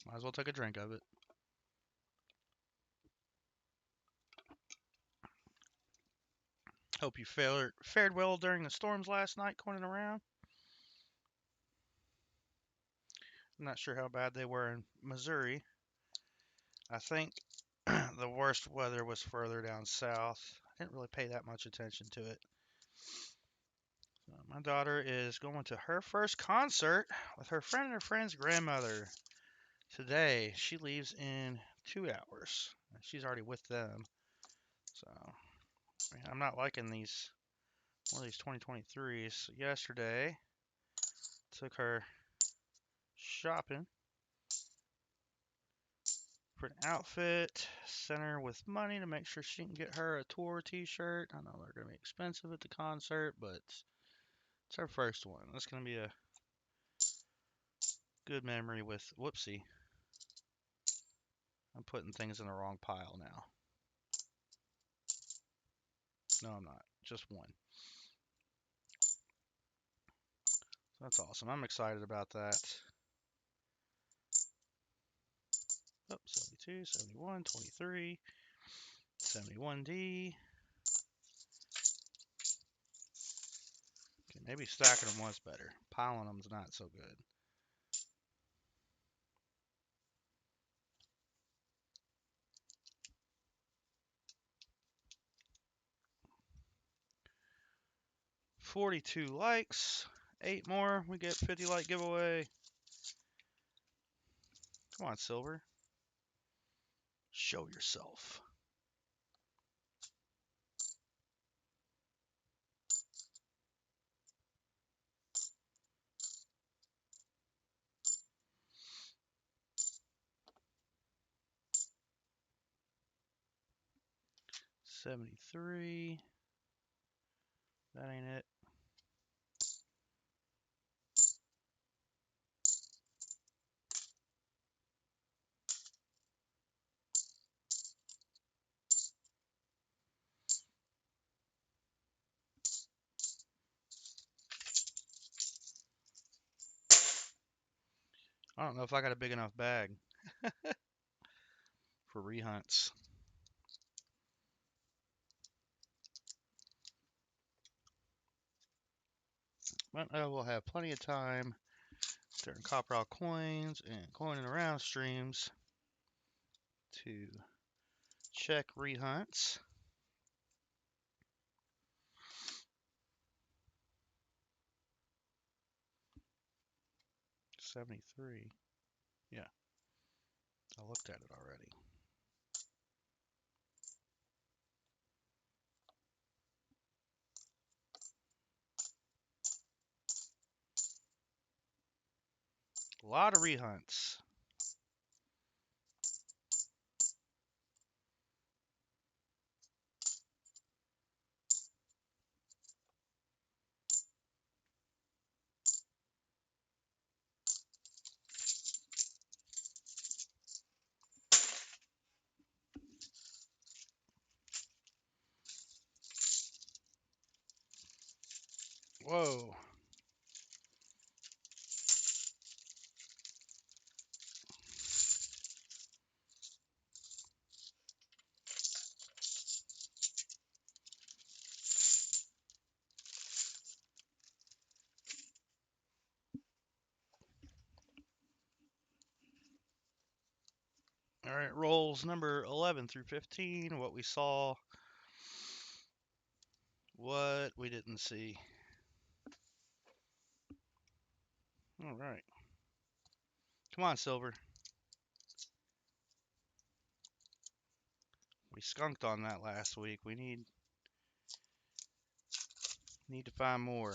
Might as well take a drink of it. Hope you fared well during the storms last night going around. I'm not sure how bad they were in Missouri. I think the worst weather was further down south. I didn't really pay that much attention to it. So my daughter is going to her first concert with her friend and her friend's grandmother today. She leaves in 2 hours. She's already with them. So I'm not liking one of these 2023s. Yesterday, took her shopping for an outfit, sent her with money to make sure she can get her a tour t-shirt. I know they're going to be expensive at the concert, but it's her first one. That's going to be a good memory with, whoopsie. I'm putting things in the wrong pile now. No, I'm not. Just one. So that's awesome. I'm excited about that. Oh, 72, 71, 23, 71D. Okay, maybe stacking them was better. Piling them's not so good. $42 likes. 8 more. We get 50 like giveaway. Come on, Silver. Show yourself. 73. That ain't it. I don't know if I got a big enough bag for rehunts. But we'll have plenty of time during Copperall coins and coining around streams to check rehunts. $73. Yeah, I looked at it already. A lot of rehunts. Whoa. All right, rolls number 11 through 15. What we saw, what we didn't see. All right. Come on, Silver. We skunked on that last week. We need to find more.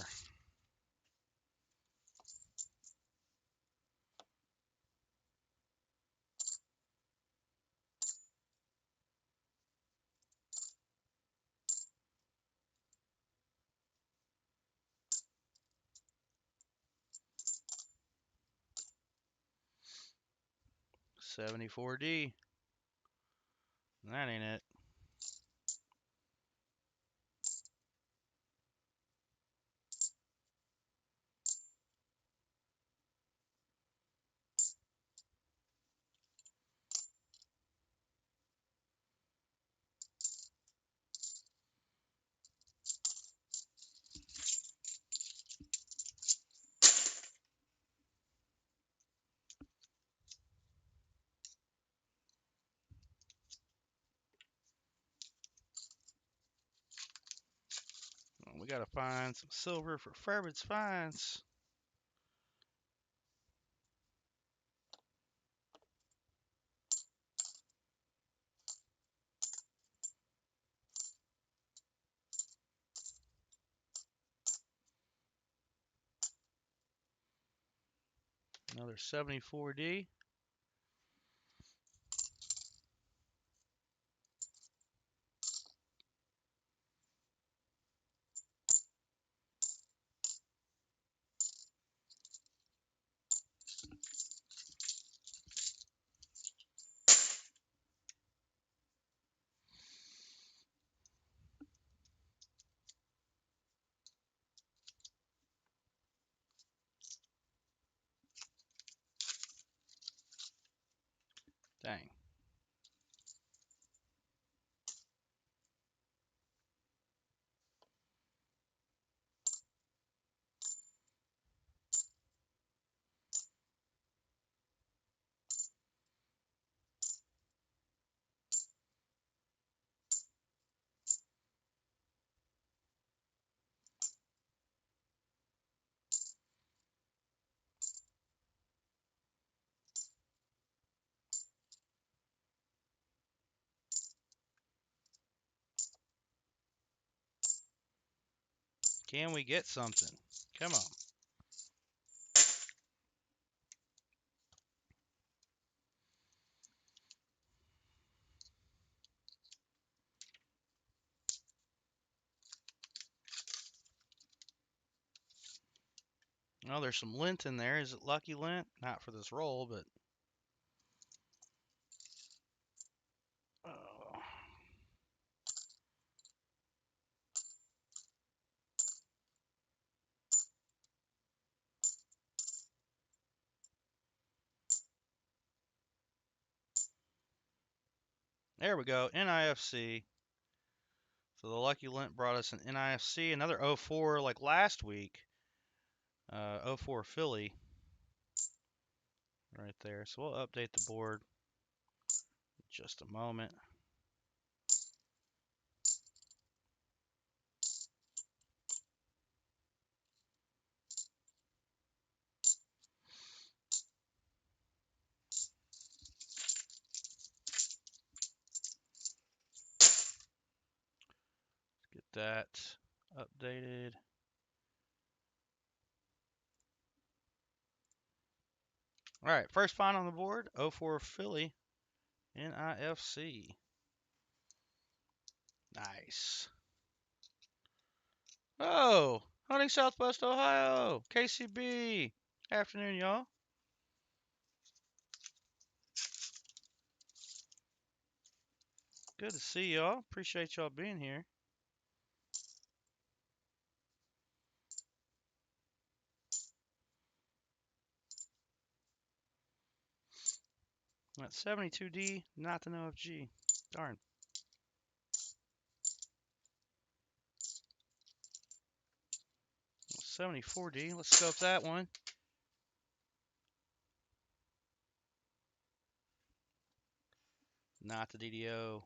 $74. That ain't it. We gotta find some silver for Furbitt's Finds. Another $74. Dang. Can we get something? Come on. Well, there's some lint in there. Is it lucky lint? Not for this roll, but oh. There we go. NIFC. So the lucky lint brought us an NIFC, another 04 like last week. 04 Philly right there. So we'll update the board in just a moment. Get that updated. All right, first find on the board, 04 Philly, NIFC. Nice. Oh, hunting Southwest Ohio, KCB. Afternoon, y'all. Good to see y'all. Appreciate y'all being here. That's 72D, not an OFG. Darn. 74D. Let's scope that one. Not the DDO.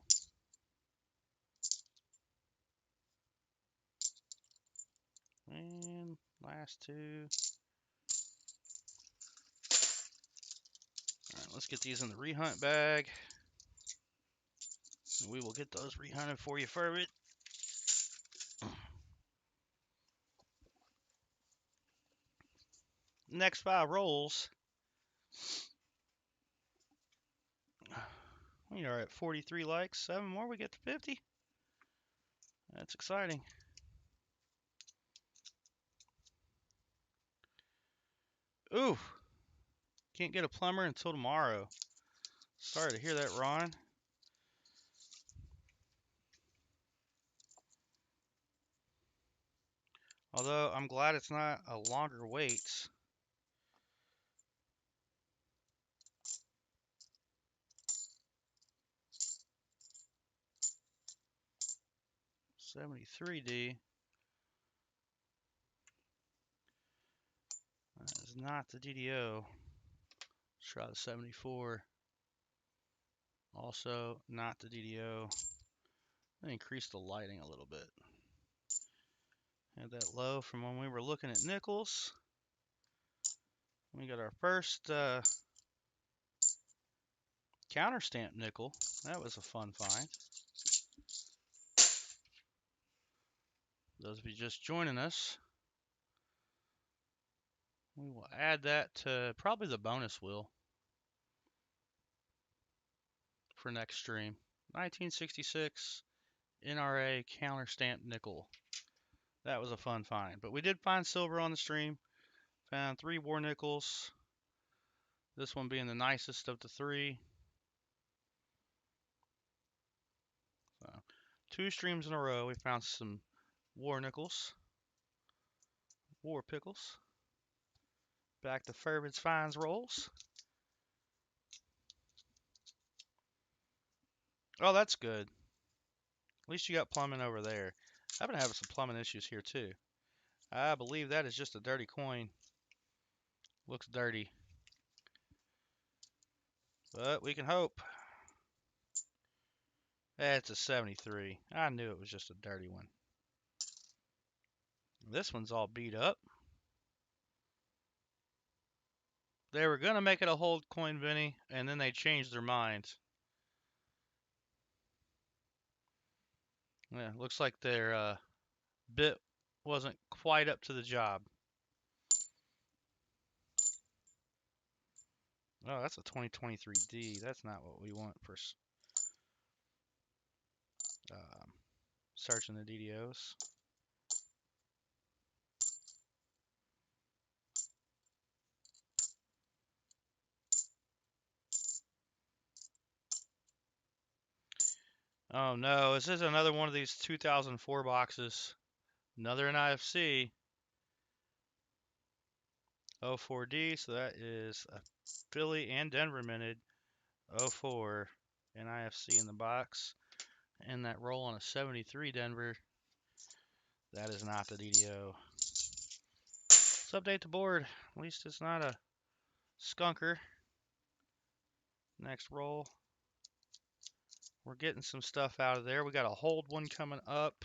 And last two. All right, let's get these in the rehunt bag. We will get those rehunted for you, Fervit. Next 5 rolls. We are at 43 likes. 7 more, we get to 50. That's exciting. Ooh, can't get a plumber until tomorrow. Sorry to hear that, Ron. Although I'm glad it's not a longer wait. 73D. That is not the DDO. Let's try the 74. Also not the DDO. Increase the lighting a little bit. Had that low from when we were looking at nickels. We got our first counter stamp nickel. That was a fun find. Those of you just joining us, we will add that to probably the bonus wheel for next stream. 1966 NRA counter stamp nickel. That was a fun find. But we did find silver on the stream. Found 3 war nickels. This one being the nicest of the 3. So, 2 streams in a row, we found some war nickels. War Pickles. Back to Fervid's Finds rolls. Oh, that's good. At least you got plumbing over there. I've been having some plumbing issues here too. I believe that is just a dirty coin. Looks dirty. But we can hope. That's a 73. I knew it was just a dirty one. This one's all beat up. They were going to make it a hold coin, Vinny, and then they changed their minds. Yeah, looks like their bit wasn't quite up to the job. Oh, that's a 2023D. That's not what we want for searching the DDOs. Oh no, this is another one of these 2004 boxes. Another NIFC 04D, so that is a Philly and Denver minted 04 NIFC in the box. And that roll on a 73 Denver, that is not the DDO. Let's update the board. At least it's not a skunker. Next roll. We're getting some stuff out of there. We got a hold one coming up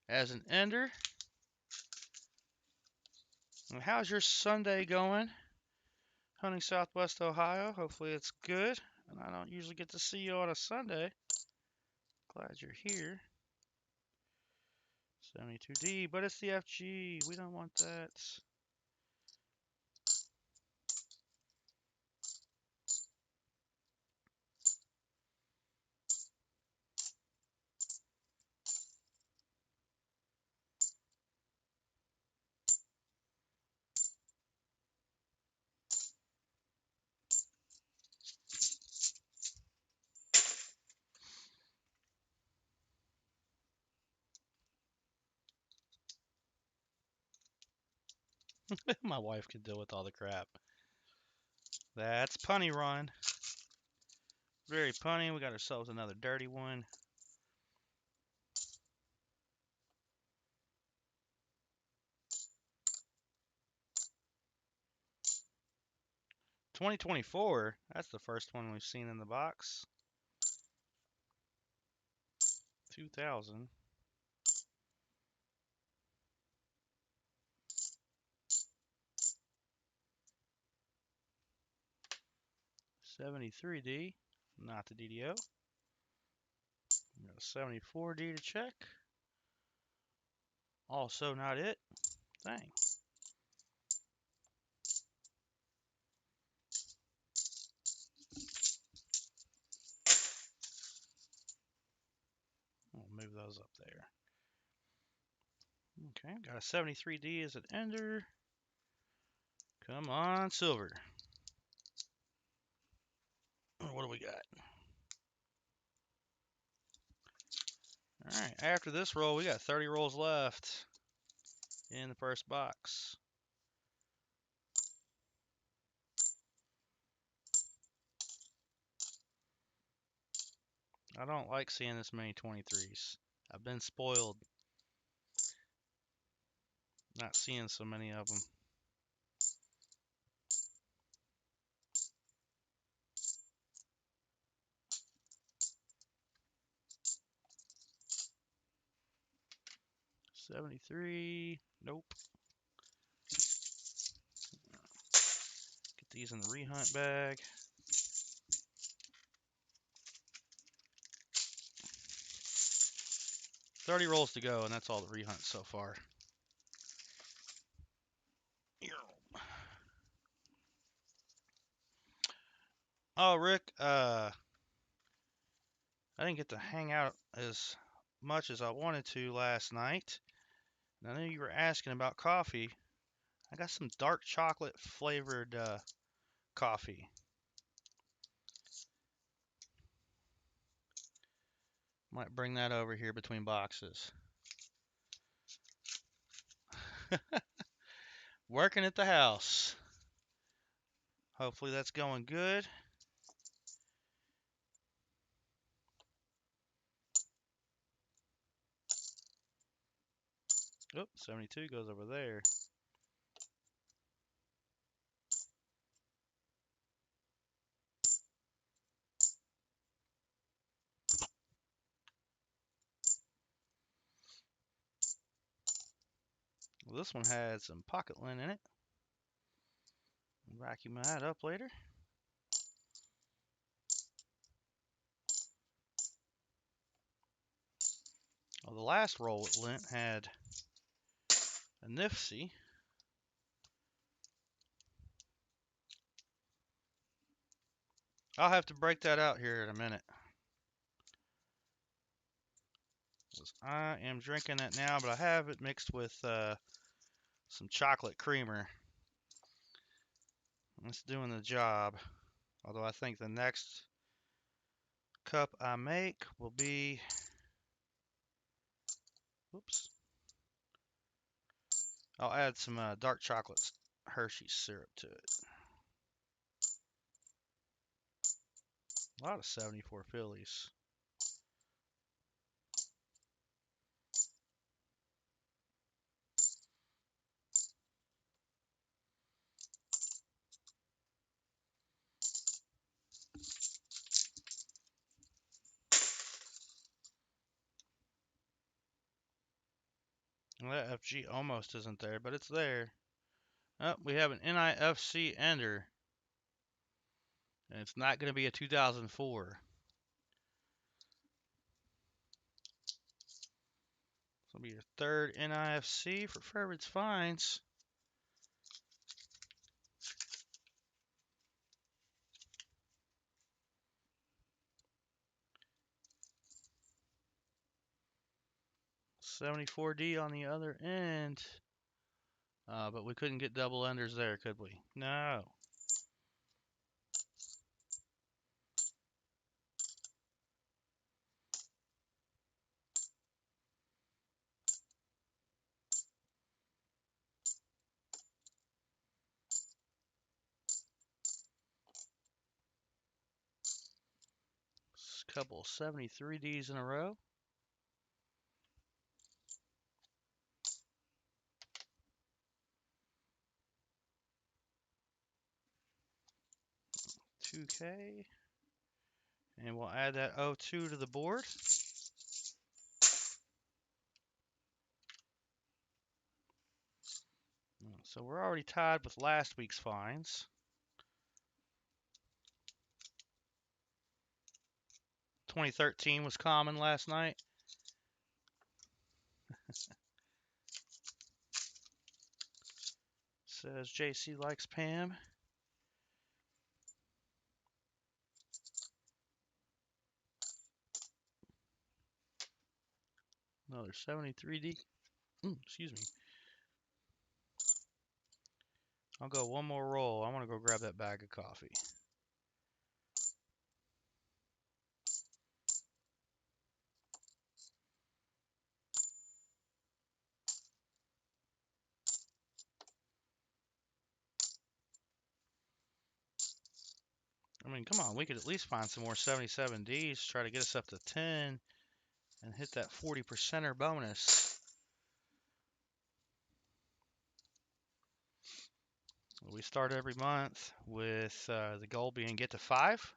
as an ender. And how's your Sunday going? Hunting Southwest Ohio. Hopefully it's good. And I don't usually get to see you on a Sunday. Glad you're here. 72D, but it's the FG. We don't want that. My wife can deal with all the crap. That's punny run. Very punny. We got ourselves another dirty one. $2024. That's the first one we've seen in the box. 2000. $73D. Not the DDO. We got a $74D to check. Also not it. Dang. We'll move those up there. Okay, got a 73D as an ender. Come on, silver. What do we got? All right, after this roll, we got 30 rolls left in the first box. I don't like seeing this many 23s. I've been spoiled not seeing so many of them. $73. Nope. Get these in the rehunt bag. $30 rolls to go, and that's all the rehunt so far. Oh, Rick, I didn't get to hang out as much as I wanted to last night. And I know you were asking about coffee. I got some dark chocolate flavored coffee. Might bring that over here between boxes. Working at the house. Hopefully that's going good. Oop, 72 goes over there. Well, this one had some pocket lint in it. Vacuum that up later. Well, the last roll with lint had a Nifty. I'll have to break that out here in a minute. I am drinking it now, but I have it mixed with some chocolate creamer. It's doing the job. Although I think the next cup I make will be, oops, I'll add some dark chocolate Hershey's syrup to it. A lot of 74 Phillies. Well, that FG almost isn't there, but it's there. Oh, we have an NIFC ender. And it's not going to be a 2004. This will be your third NIFC for Furbids Finds. $74D on the other end. But we couldn't get double enders there, could we? No. Couple 73Ds in a row. $2K. And we'll add that 02 to the board. So we're already tied with last week's finds. 2013 was common last night. Says JC likes Pam. Another 73D. Excuse me. I'll go one more roll. I want to go grab that bag of coffee. I mean, come on. We could at least find some more 77Ds, try to get us up to 10, and hit that 40%er bonus. We start every month with the goal being get to 5,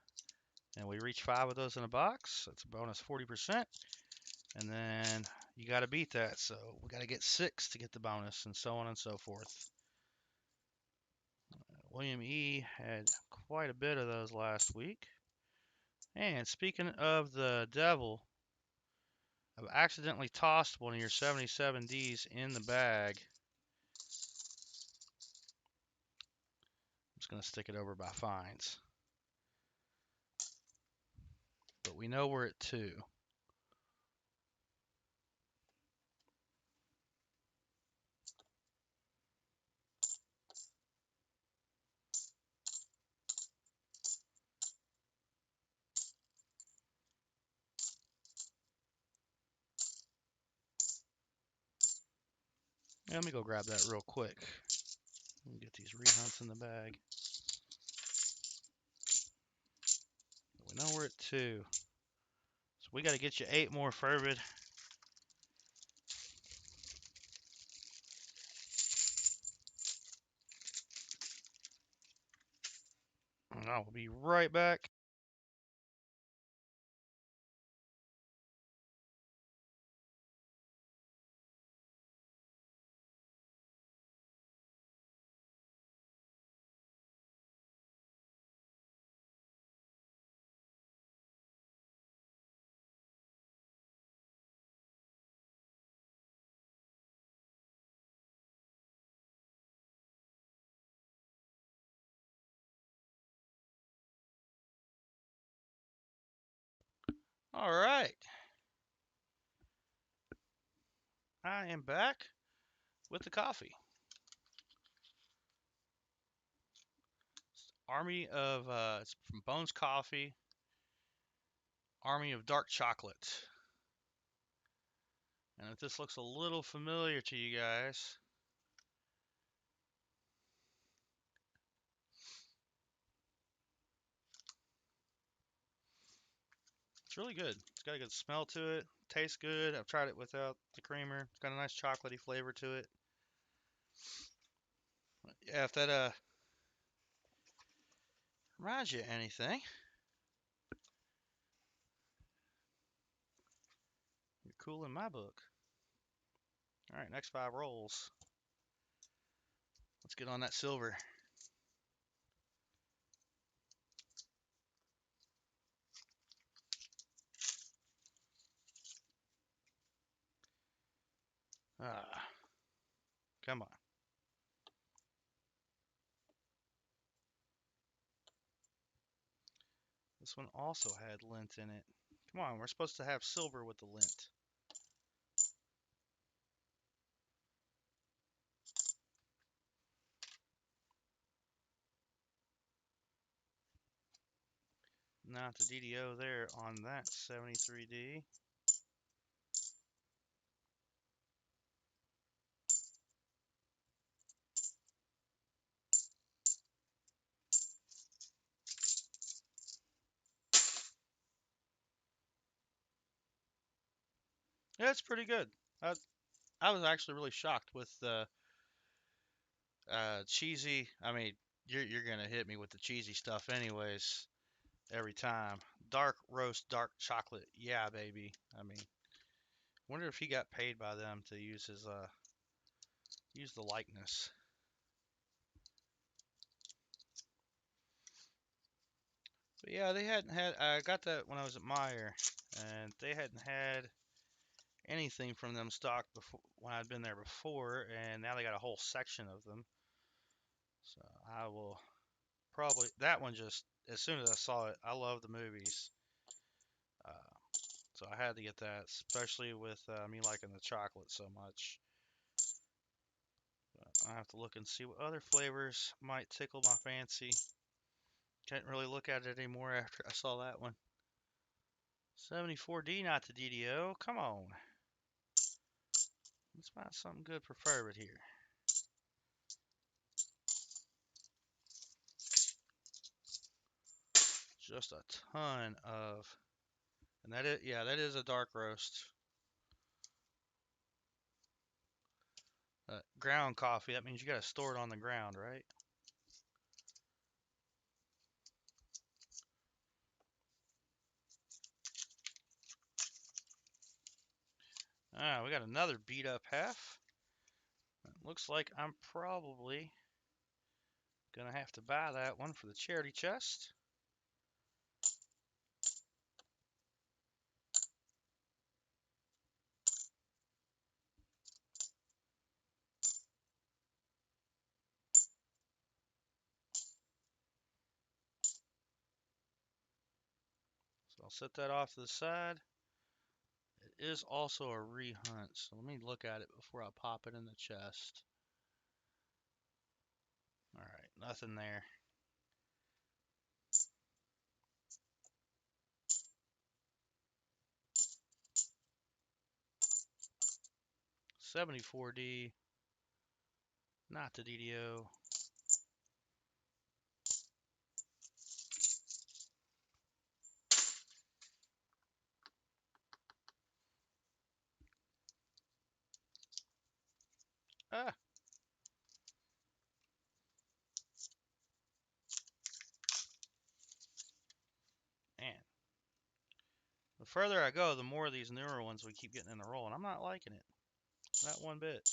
and we reach 5 of those in a box. That's a bonus 40%, and then you got to beat that. So we got to get 6 to get the bonus, and so on and so forth. William E. had quite a bit of those last week. And speaking of the devil, I've accidentally tossed one of your 77Ds in the bag. I'm just going to stick it over by fines. But we know we're at 2. Let me go grab that real quick. Get these rehunts in the bag. We know we're at 2. So we got to get you 8 more, Furbid. And I will be right back. All right. I am back with the coffee. Army of, it's from Bones Coffee. Army of Dark Chocolate. And if this looks a little familiar to you guys, it's really good. It's got a good smell to it. Tastes good. I've tried it without the creamer. It's got a nice chocolatey flavor to it. Yeah, if that reminds you of anything, you're cool in my book. All right, next 5 rolls. Let's get on that silver. Ah, come on. This one also had lint in it. Come on, we're supposed to have silver with the lint. Not the DDO there on that 73D. Yeah, it's pretty good. I, I was actually really shocked with the cheesy. I mean, you're gonna hit me with the cheesy stuff anyways every time. Dark roast, dark chocolate. Yeah, baby. I mean, wonder if he got paid by them to use his use the likeness. But yeah, they hadn't had. I got that when I was at Meyer, and they hadn't had anything from them stocked before when I'd been there before, and now they got a whole section of them. So I will probably that one just as soon as I saw it, I love the movies, uh, so I had to get that, especially with me liking the chocolate so much. But I have to look and see what other flavors might tickle my fancy. Can't really look at it anymore after I saw that one. 74D, not the DDO. Come on. Let's find something good for Fervent here. Just a ton of, and that is, yeah, that is a dark roast. Ground coffee, that means you got to store it on the ground, right? We got another beat up half. Looks like I'm probably gonna have to buy that one for the charity chest. So I'll set that off to the side. It is also a rehunt, so let me look at it before I pop it in the chest. Alright, nothing there. $74D, not the DDO. Ah, man. The further I go, the more of these newer ones we keep getting in the roll, and I'm not liking it. Not one bit.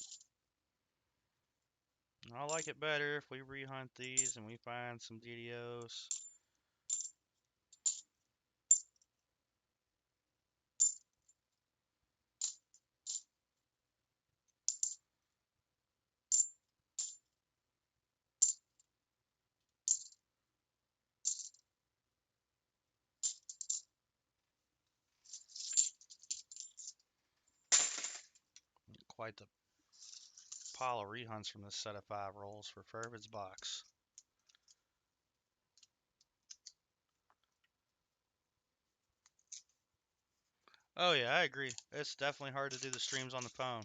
I like it better if we rehunt these and we find some DDOs. Quite the pile of rehunts from this set of 5 rolls for Fervid's box. Oh yeah, I agree. It's definitely hard to do the streams on the phone.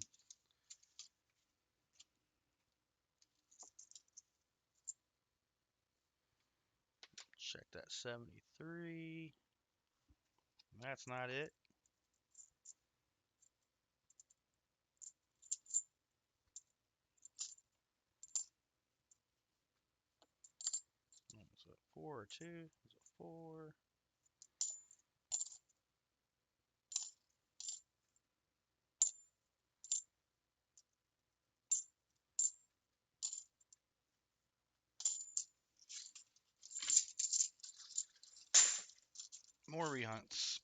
Check that 73. That's not it. Is it 4 or 2? Is it 4? More rehunts.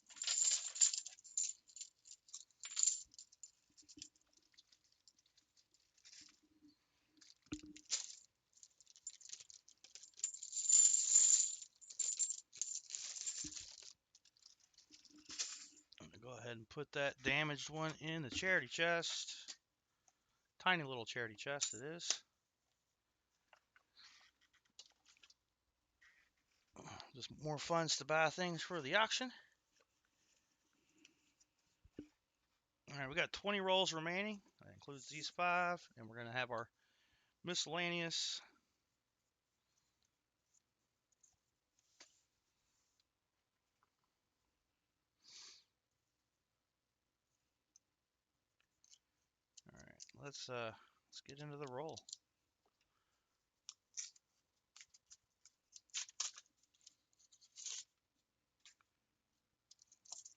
I'm gonna go ahead and put that damaged one in the charity chest. Tiny little charity chest it is. Just more funds to buy things for the auction. Alright, we got 20 rolls remaining. That includes these 5. And we're going to have our miscellaneous. Alright, let's get into the roll.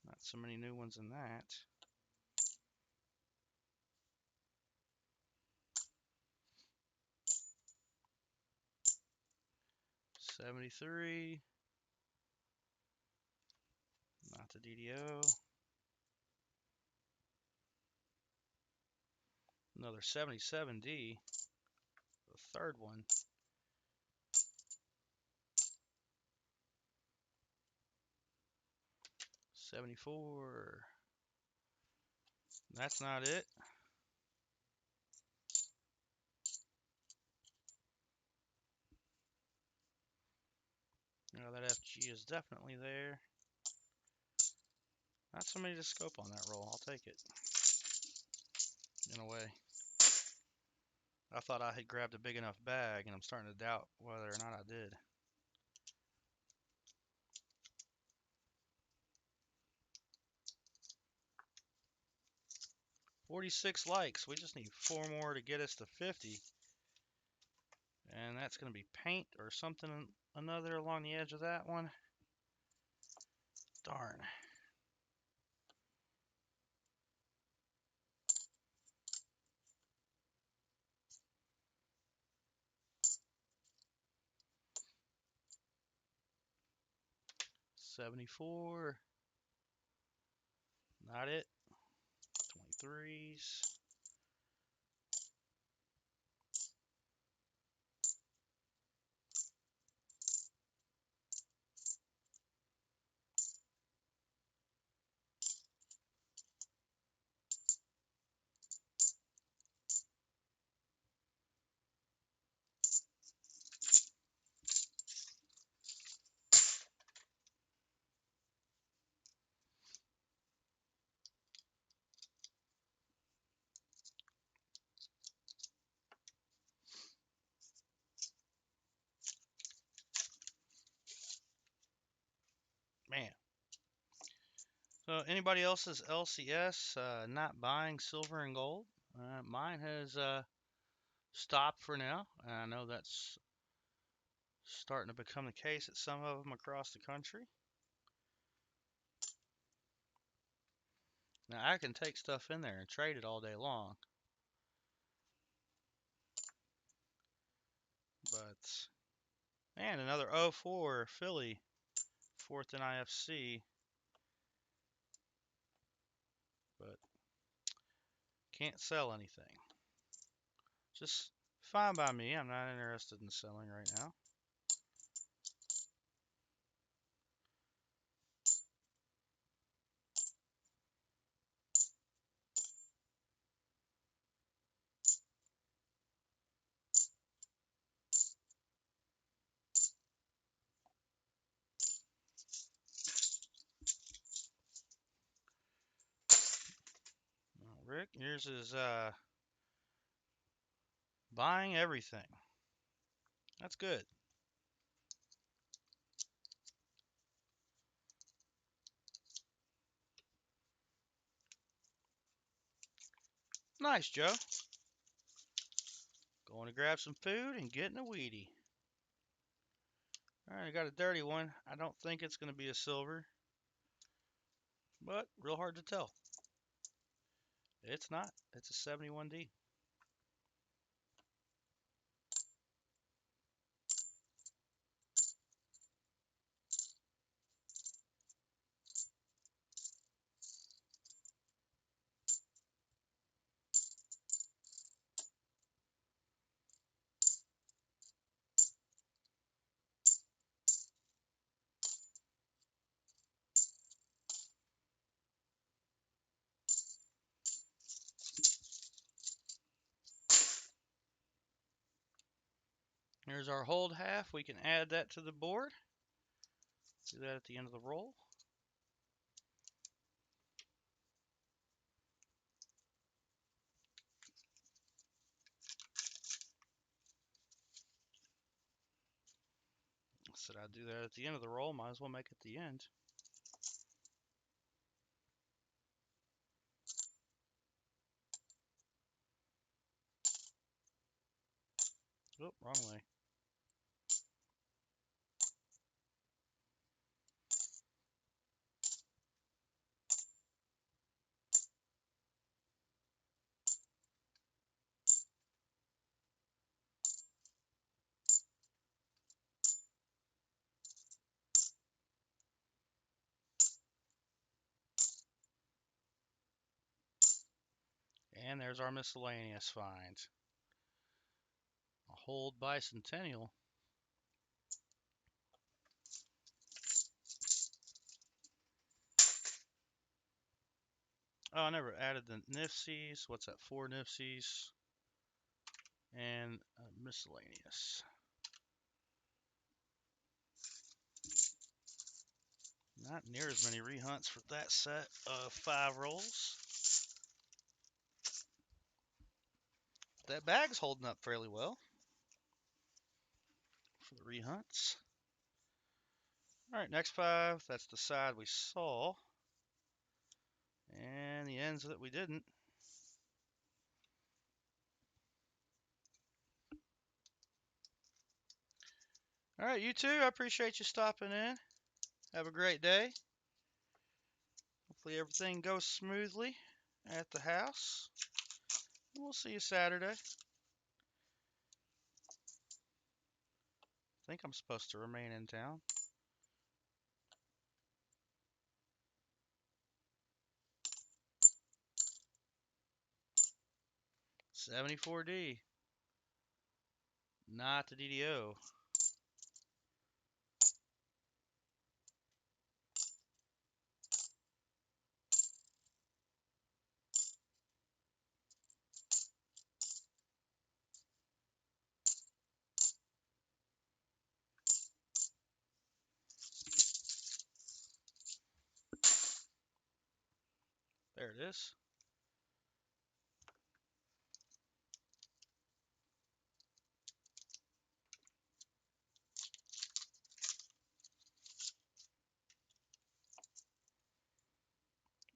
Not so many new ones in that. $73. Not the DDO. Another 77D. The third one. $74. That's not it. That FG is definitely there. Not so many to scope on that roll. I'll take it. In a way. I thought I had grabbed a big enough bag, and I'm starting to doubt whether or not I did. 46 likes. We just need 4 more to get us to 50. And that's going to be paint or something another along the edge of that one. Darn. $74. Not it. 23s. Man. So anybody else's LCS not buying silver and gold? Mine has stopped for now. I know that's starting to become the case at some of them across the country. Now I can take stuff in there and trade it all day long. But man, another 0-4 Philly, 4th in IFC. But can't sell anything. Just fine by me. I'm not interested in selling right now. Rick. Yours is buying everything. That's good. Nice, Joe. Going to grab some food and getting a Wheatie. All right, I got a dirty one. I don't think it's going to be a silver, but real hard to tell. It's not. It's a 71D. Here's our hold half. We can add that to the board. Do that at the end of the roll. Said I'd do that at the end of the roll. Might as well make it the end. Oh, wrong way. And there's our miscellaneous find. A hold bicentennial. Oh, I never added the Nifsies. What's that? 4 Nifsies. And miscellaneous. Not near as many rehunts for that set of 5 rolls. That bag's holding up fairly well for the rehunts. All right, next 5. That's the side we saw. And the ends that we didn't. All right, you too. I appreciate you stopping in. Have a great day. Hopefully everything goes smoothly at the house. We'll see you Saturday. I think I'm supposed to remain in town. 74D. Not the DDO. There it is.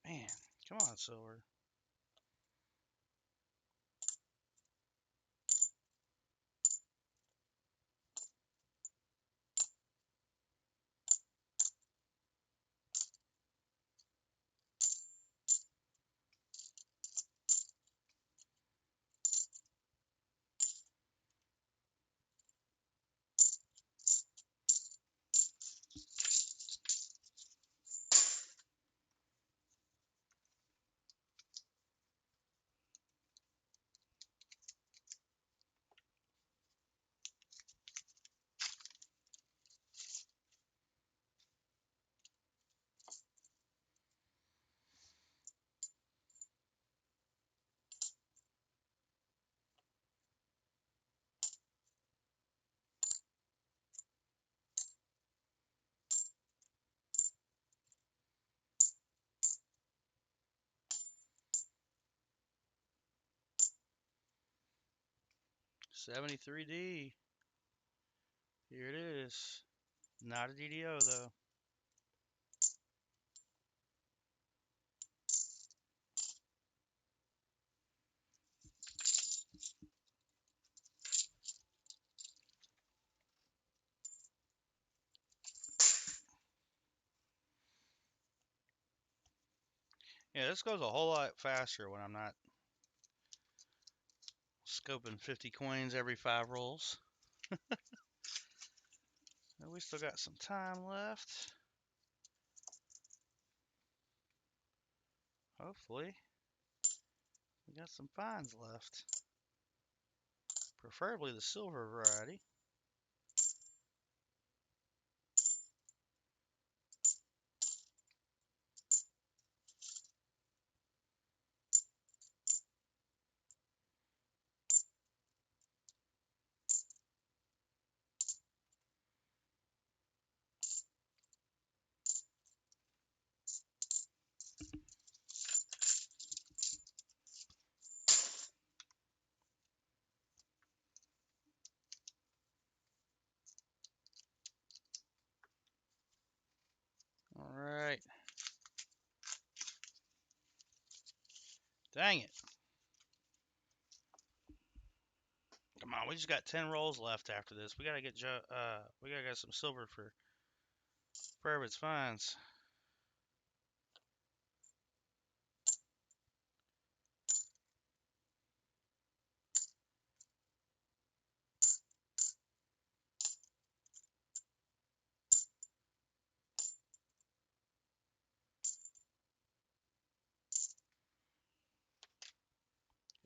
Man, come on, silver. 73D. Here it is. Not a DDO though. Yeah, this goes a whole lot faster when I'm not scoping 50 coins every 5 rolls. We still got some time left. Hopefully, we got some finds left. Preferably the silver variety. All right. Dang it. Come on, we just got 10 rolls left after this. We gotta get some silver for Herbert's finds.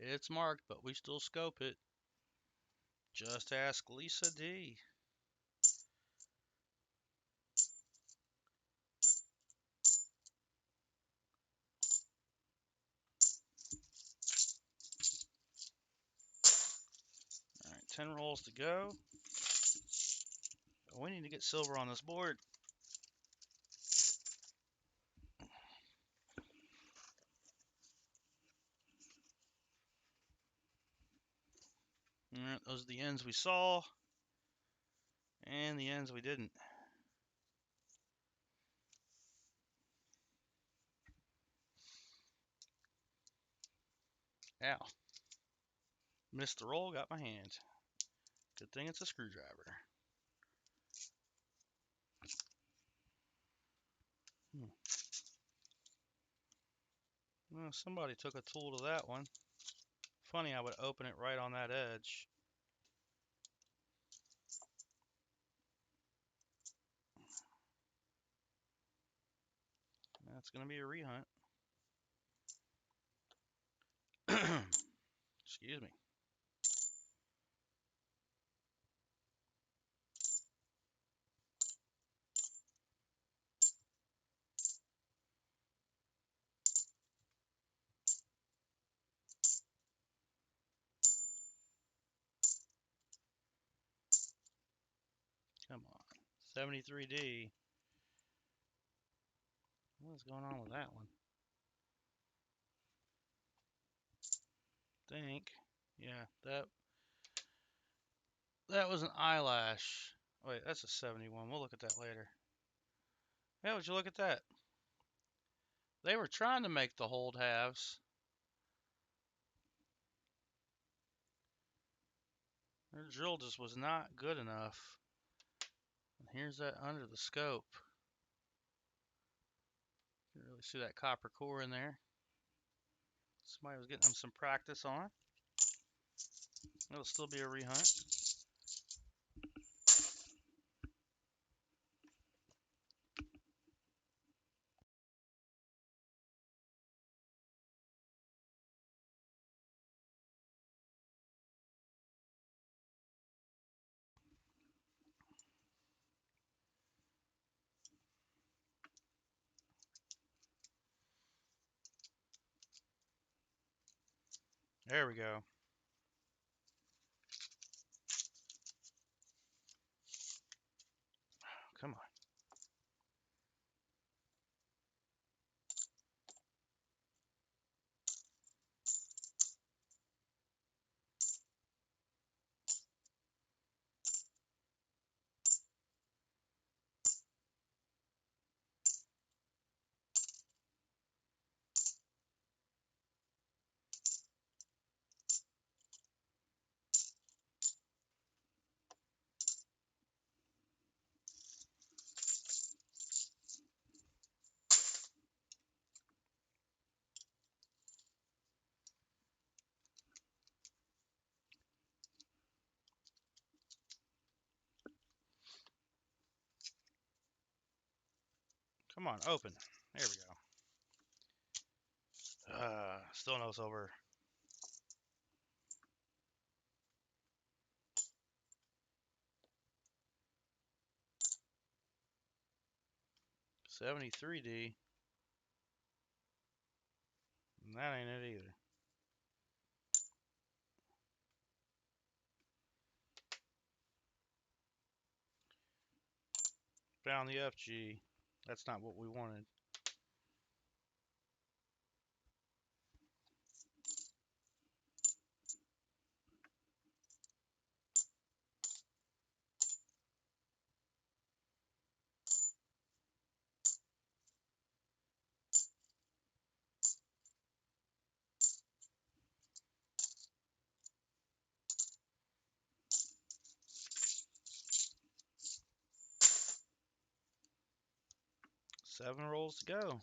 It's marked, but we still scope it. Just ask Lisa D. All right, 10 rolls to go. We need to get silver on this board. All right, those are the ends we saw and the ends we didn't. Ow. Missed the roll, got my hand. Good thing it's a screwdriver. Well, somebody took a tool to that one. Funny, I would open it right on that edge. That's going to be a rehunt. Excuse me. Come on. 73D. What's going on with that one? Think. Yeah, that was an eyelash. Wait, that's a 71. We'll look at that later. Yeah, would you look at that? They were trying to make the hold halves. Their drill just was not good enough. And here's that under the scope. You can really see that copper core in there. Somebody was getting them some practice on. It'll still be a rehunt. There we go. Come on. Come on, open. There we go. Still no silver. $73D. That ain't it either. Found the FG. That's not what we wanted. Seven rolls to go.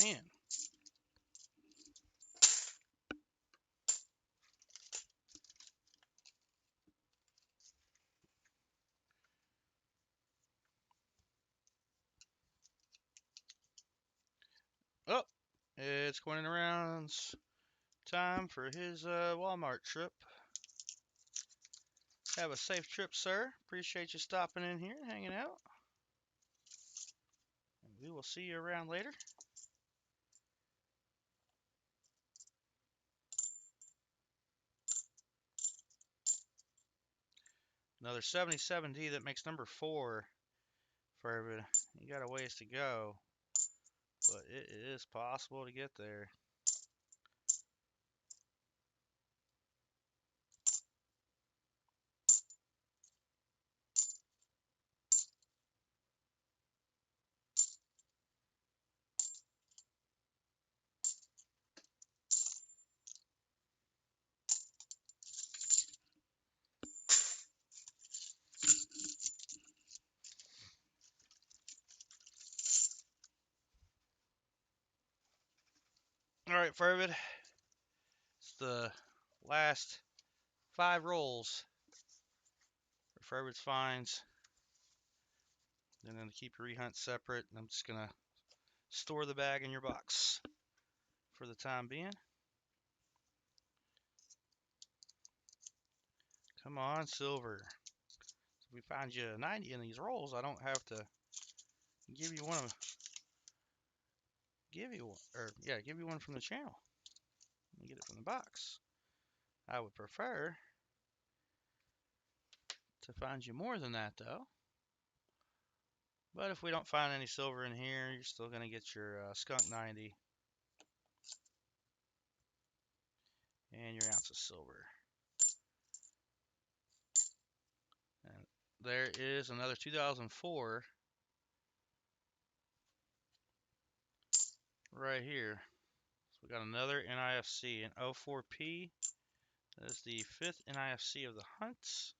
Man. Oh, it's Quentin around's time for his Walmart trip. Have a safe trip, sir. Appreciate you stopping in here, hanging out. And we will see you around later. Another 77D that makes number 4 for everybody. You got a ways to go, but it is possible to get there. All right, Fervid. It's the last 5 rolls for Fervid's finds. And then to keep your rehunt separate, I'm just going to store the bag in your box for the time being. Come on, silver. If we find you a 90 in these rolls, I don't have to give you one give you one from the channel. Let me get it from the box. I would prefer to find you more than that, though. But if we don't find any silver in here, you're still going to get your skunk 90 and your ounce of silver. And there is another 2004 right here. So we got another NIFC, an 04P. That is the 5th NIFC of the hunts.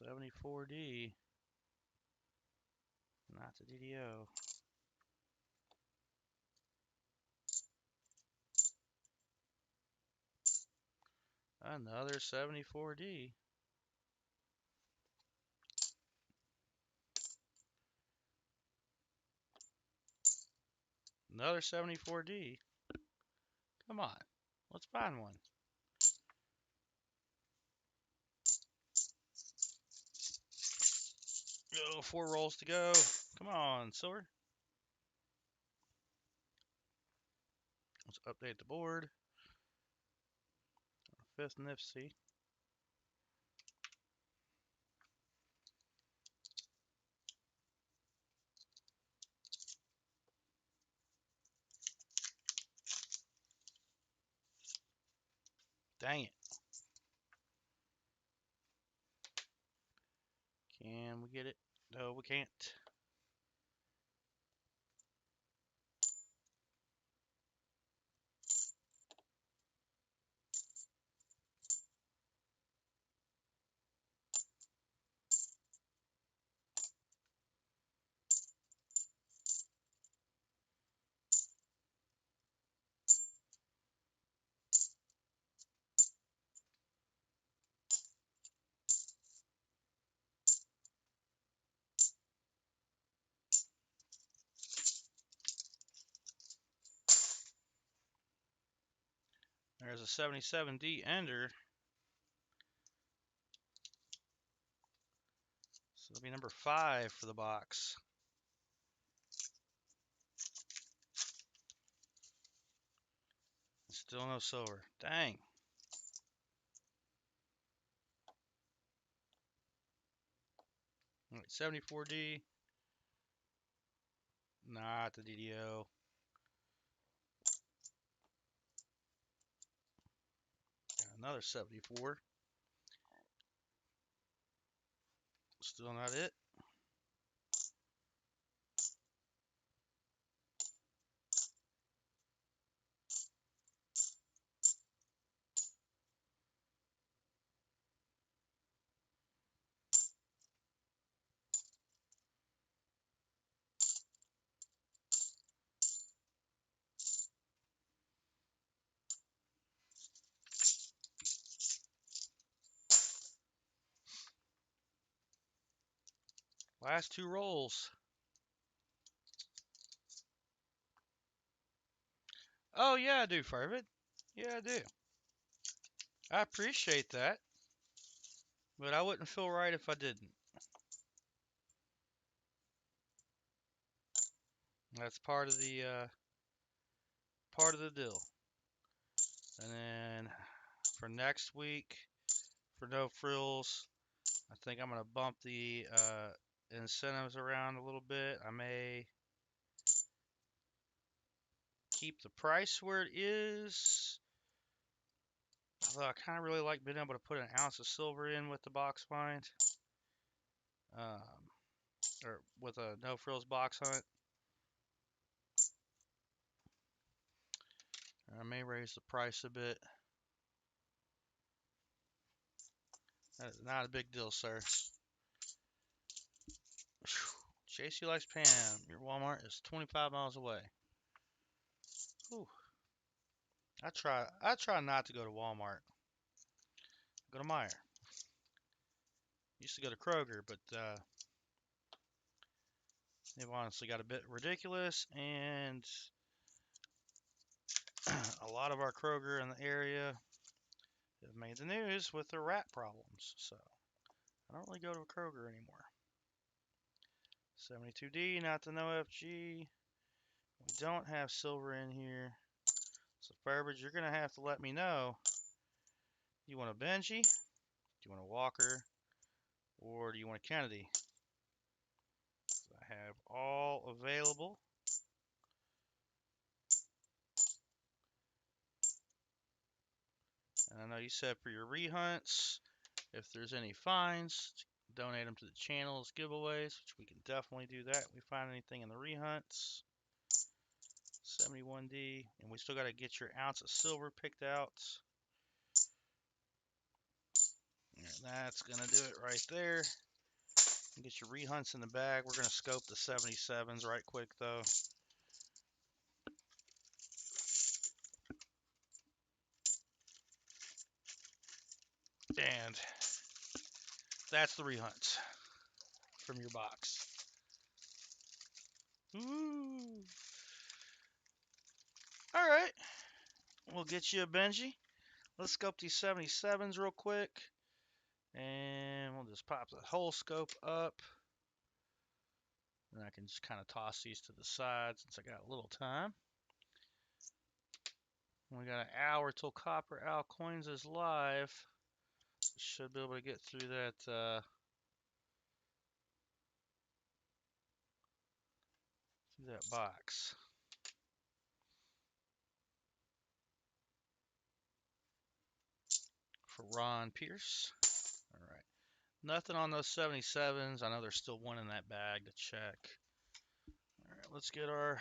74D. Not the DDO. Another 74D. Another 74D. Come on. Let's find one. Go, 4 rolls to go. Come on, silver. Let's update the board. 5th NIFC. Dang it. Can we get it? No, we can't. There's a 77D ender. So it'll be number 5 for the box. Still no silver. Dang. All right, 74D. Not the DDO. Got another 74. Still not it. Last 2 rolls. Oh, yeah, I do, Fervid. Yeah, I do. I appreciate that. But I wouldn't feel right if I didn't. That's part of the deal. And then for next week, for no frills, I think I'm gonna bump the incentives around a little bit. I may keep the price where it is. Although I kind of really like being able to put an ounce of silver in with the box find, or with a no frills box hunt. I may raise the price a bit. That is not a big deal, sir. JC likes Pam. Your Walmart is 25 miles away. Whew. I try not to go to Walmart. Go to Meijer. Used to go to Kroger, but they've honestly got a bit ridiculous, and a lot of our Kroger in the area have made the news with their rat problems. So I don't really go to a Kroger anymore. 72D, not the no FG. We don't have silver in here. So Burbage, you're gonna have to let me know. You want a Benji? Do you want a Walker? Or do you want a Kennedy? So I have all available. And I know you said for your rehunts, if there's any finds, donate them to the channel's giveaways, which we can definitely do that. If we find anything in the rehunts. 71D, and we still got to get your ounce of silver picked out. And that's going to do it right there. Get your rehunts in the bag. We're going to scope the 77s right quick, though. And that's the rehunts from your box. Ooh. All right. We'll get you a Benji. Let's scope these 77s real quick. And we'll just pop the whole scope up. And I can just kind of toss these to the side since I got a little time. We got an hour till Copper Al Coins is live. Should be able to get through that box. for Ron Pierce. All right. Nothing on those 77s. I know there's still one in that bag to check. All right, let's get our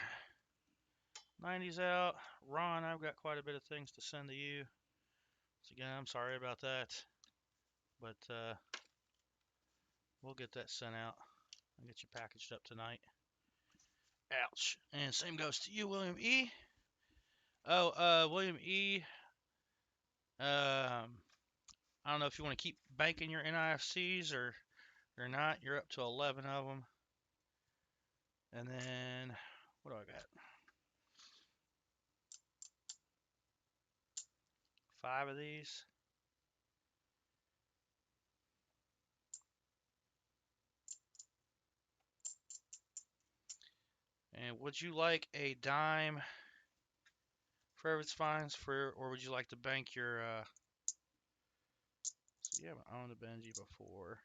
90s out. Ron, I've got quite a bit of things to send to you. So again, I'm sorry about that. But we'll get that sent out. I'll get you packaged up tonight. Ouch. And same goes to you, William E. Oh, William E. I don't know if you want to keep banking your NIFCs or not. You're up to 11 of them. And then, what do I got? 5 of these. And would you like a dime for Everett's Finds or would you like to bank your, so you haven't owned a Benji before.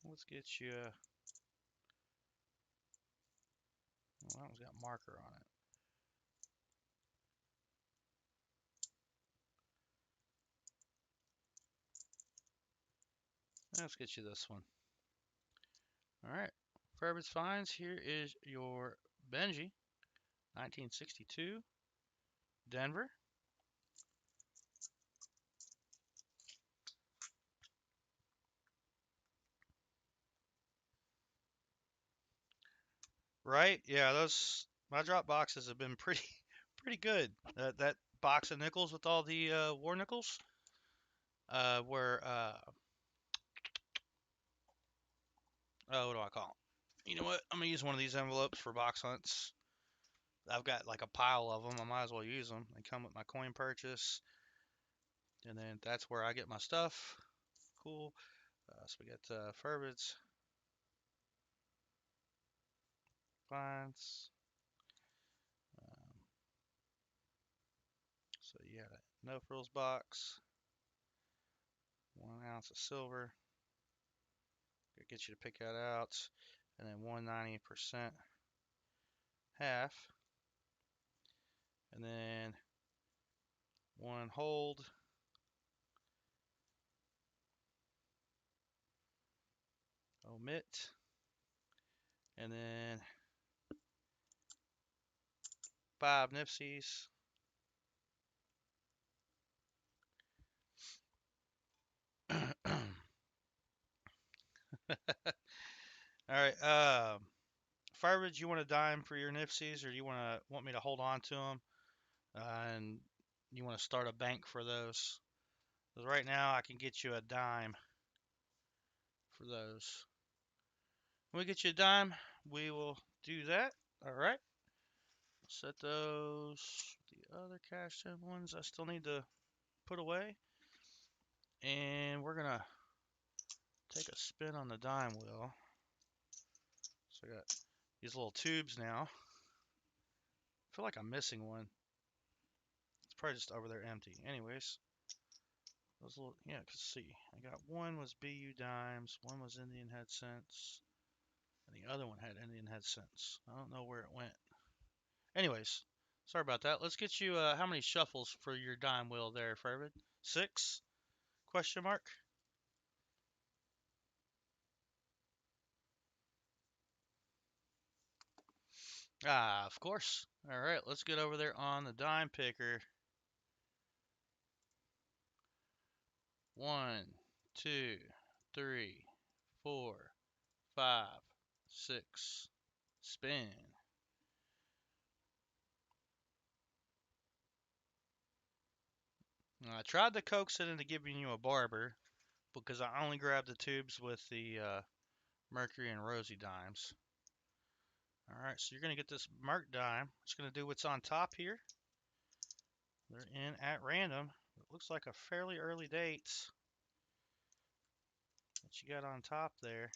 Let's get you, well, that one's got marker on it. Let's get you this one. All right. For Everett's Finds, here is your Benji, 1962, Denver. Right? Yeah, those my drop boxes have been pretty pretty good. That box of nickels with all the war nickels were what do I call them? You know what? I'm gonna use one of these envelopes for box hunts. I've got like a pile of them. I might as well use them. They come with my coin purchase, and then that's where I get my stuff. Cool. So we got Furbids, Finds. So you got a no frills box, 1 ounce of silver. Get you to pick that out, and then 1/90% half, and then one hold, omit, and then 5 Nipsies. All right. Firebirds, you want a dime for your Nipsies, or do you want me to hold on to them? And you want to start a bank for those? Because right now I can get you a dime for those. When we get you a dime, we will do that. All right. Set those. The other cash in ones I still need to put away. And we're going to take a spin on the dime wheel. So I got these little tubes now. I feel like I'm missing one. It's probably just over there empty. Anyways, those little, yeah, cause see, I got one was BU dimes, one was Indian head cents, and the other one had Indian head cents. I don't know where it went. Anyways, sorry about that. Let's get you, how many shuffles for your dime wheel there, Fervid? 6? Question mark? Ah, of course. All right, let's get over there on the dime picker. 1, 2, 3, 4, 5, 6. Spin. I tried to coax it into giving you a barber because I only grabbed the tubes with the Mercury and Rosie dimes. All right, so you're going to get this Merc dime. It's going to do what's on top here. They're in at random. It looks like a fairly early date that you got on top there.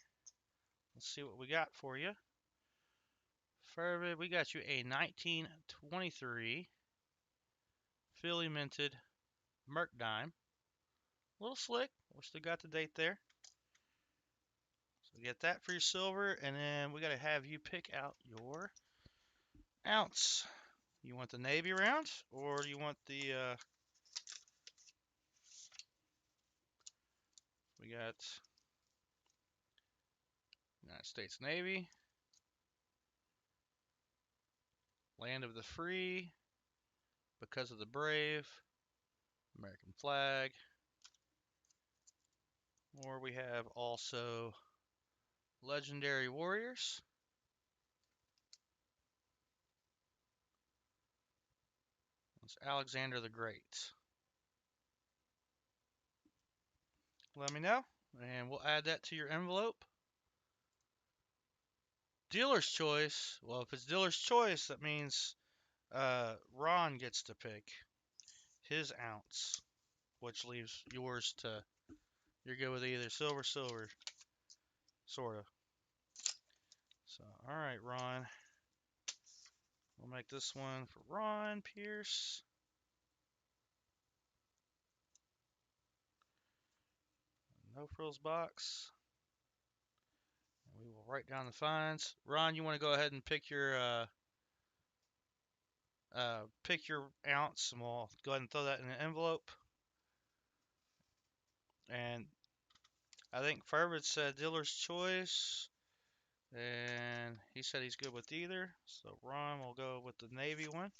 Let's see what we got for you. Fervid, we got you a 1923 Philly minted Merc dime. A little slick. We still got the date there. So get that for your silver, and then we got to have you pick out your ounce. You want the Navy round, or do you want the, we got United States Navy, Land of the Free, Because of the Brave, American flag, or we have also Legendary Warriors. It's Alexander the Great. Let me know, and we'll add that to your envelope. Dealer's choice. Well, if it's dealer's choice, that means Ron gets to pick his ounce, which leaves yours to. You're good with either silver, sorta. So, all right, Ron. We'll make this one for Ron Pierce. No frills box. And we will write down the fines. Ron, you want to go ahead and pick your ounce, and we'll go ahead and throw that in an envelope. And I think Fervid said dealer's choice, and he said he's good with either. So Ron will go with the Navy one.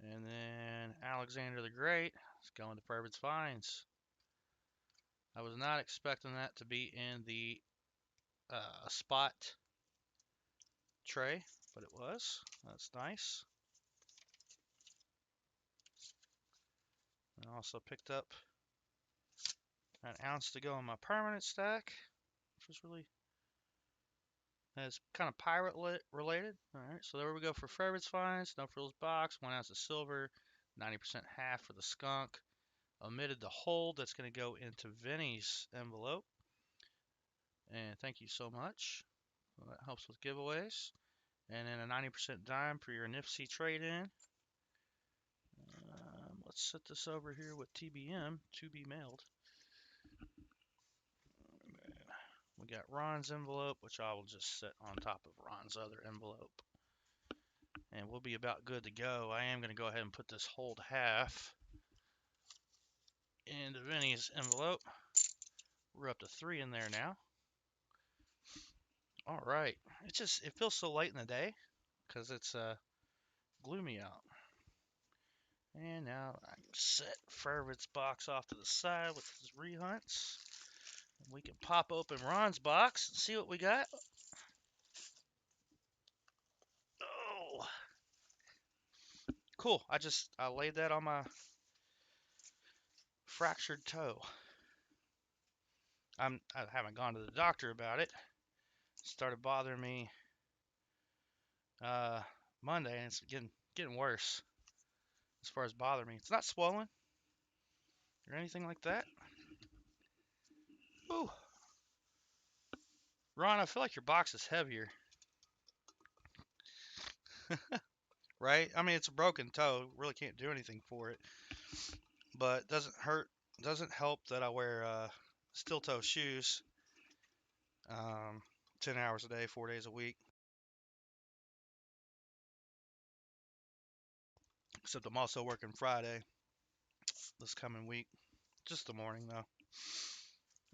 And then Alexander the Great is going to Fervid's fines. I was not expecting that to be in the spot tray, but it was. That's nice. And I also picked up an ounce to go in my permanent stack, which was really It's kind of pirate related. All right, so there we go for Ferret's finds. No frills box, 1 ounce of silver, 90% half for the skunk. Omitted the hold. That's going to go into Vinny's envelope. And thank you so much. Well, that helps with giveaways. And then a 90% dime for your Nifty trade-in. Let's set this over here with TBM to be mailed. We got Ron's envelope, which I will just set on top of Ron's other envelope. And we'll be about good to go. I am going to go ahead and put this hold half into Vinny's envelope. We're up to 3 in there now. All right. It feels so late in the day because it's gloomy out. And now I can set Fervid's box off to the side with his rehunts. We can pop open Ron's box and see what we got. Oh, cool. I laid that on my fractured toe. I haven't gone to the doctor about it. It started bothering me Monday, and it's getting worse as far as bothering me. It's not swollen or anything like that. Ooh. Ron, I feel like your box is heavier. Right? I mean, it's a broken toe. Really can't do anything for it. But it doesn't hurt. It doesn't help that I wear steel toe shoes 10 hours a day, 4 days a week. Except I'm also working Friday this coming week. Just the morning, though.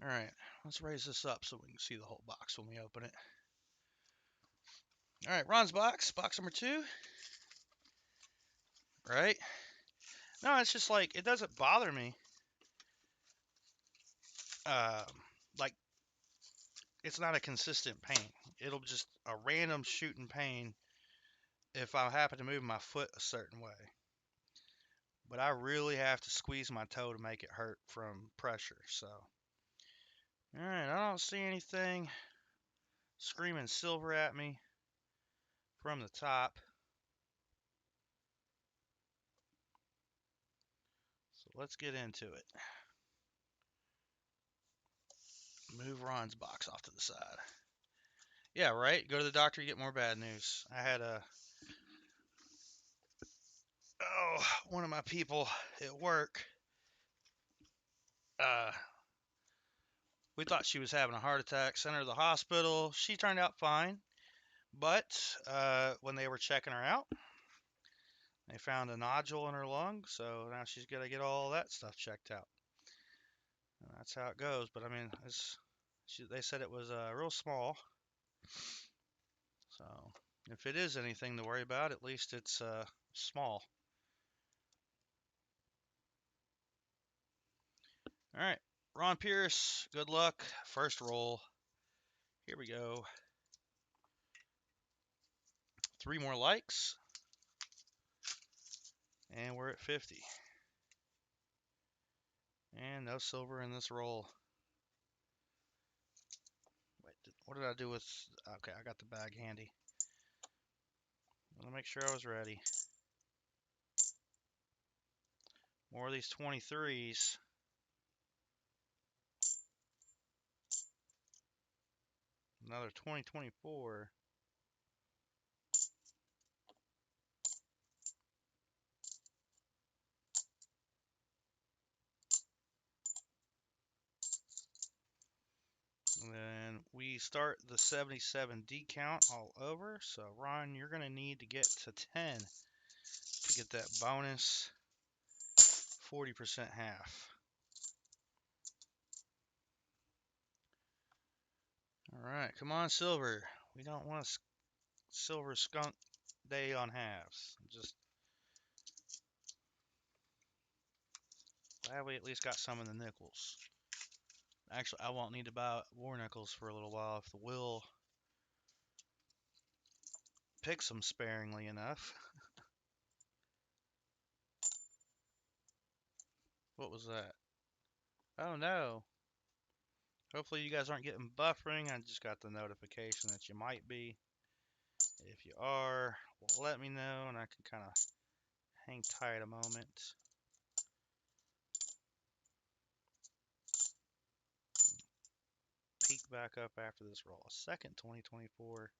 All right. Let's raise this up so we can see the whole box when we open it. All right. Ron's box. Box number 2. Right? No, it's just like, it doesn't bother me. Like, it's not a consistent pain. It'll just a random shooting pain if I happen to move my foot a certain way. But I really have to squeeze my toe to make it hurt from pressure. So, all right, I don't see anything screaming silver at me from the top. So let's get into it. Move Ron's box off to the side. Yeah, right. Go to the doctor, you get more bad news. I had one of my people at work. We thought she was having a heart attack. Sent her to the hospital. She turned out fine, but when they were checking her out, They found a nodule in her lung, so now she's got to get all that stuff checked out. And that's how it goes. But I mean, they said it was real small. So if it is anything to worry about, at least it's small. All right, Ron Pierce, good luck. First roll. Here we go. 3 more likes. And we're at 50. And no silver in this roll. Wait, what did I do with... Okay, I got the bag handy. I want to make sure I was ready. More of these 23s. Another 2024. And then we start the 77 decount all over. So, Ron, you're going to need to get to 10 to get that bonus 40% half. All right, come on, silver. We don't want a silver skunk day on halves. Just glad we at least got some in the nickels. Actually, I won't need to buy war nickels for a little while if the will picks them sparingly enough. What was that? Oh no. Hopefully you guys aren't getting buffering. I just got the notification that you might be. If you are, let me know and I can kind of hang tight a moment. Peek back up after this roll. Second 2024.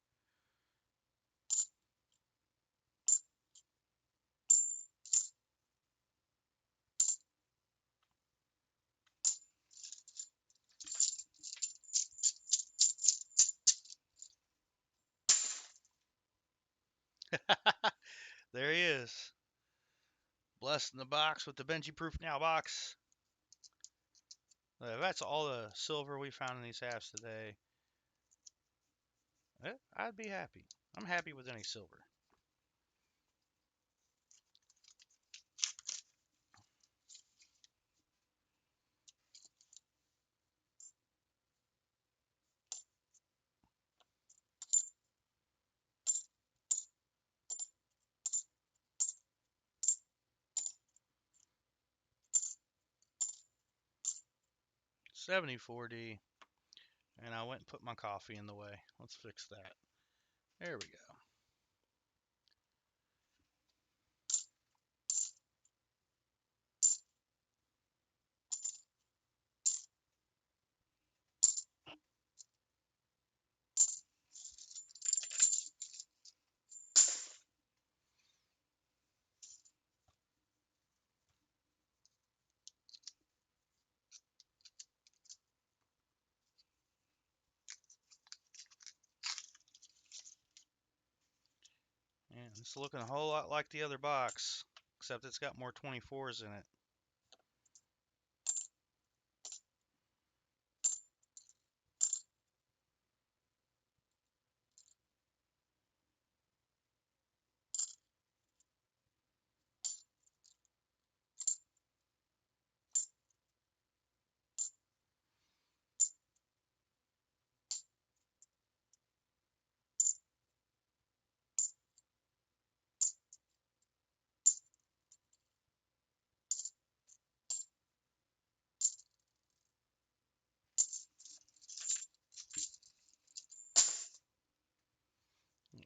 There he is. Blessed in the box with the Benji Proof Now box. That's all the silver we found in these halves today. I'd be happy. I'm happy with any silver. $74D. And I went and put my coffee in the way. Let's fix that. There we go. And it's looking a whole lot like the other box, except it's got more 24s in it.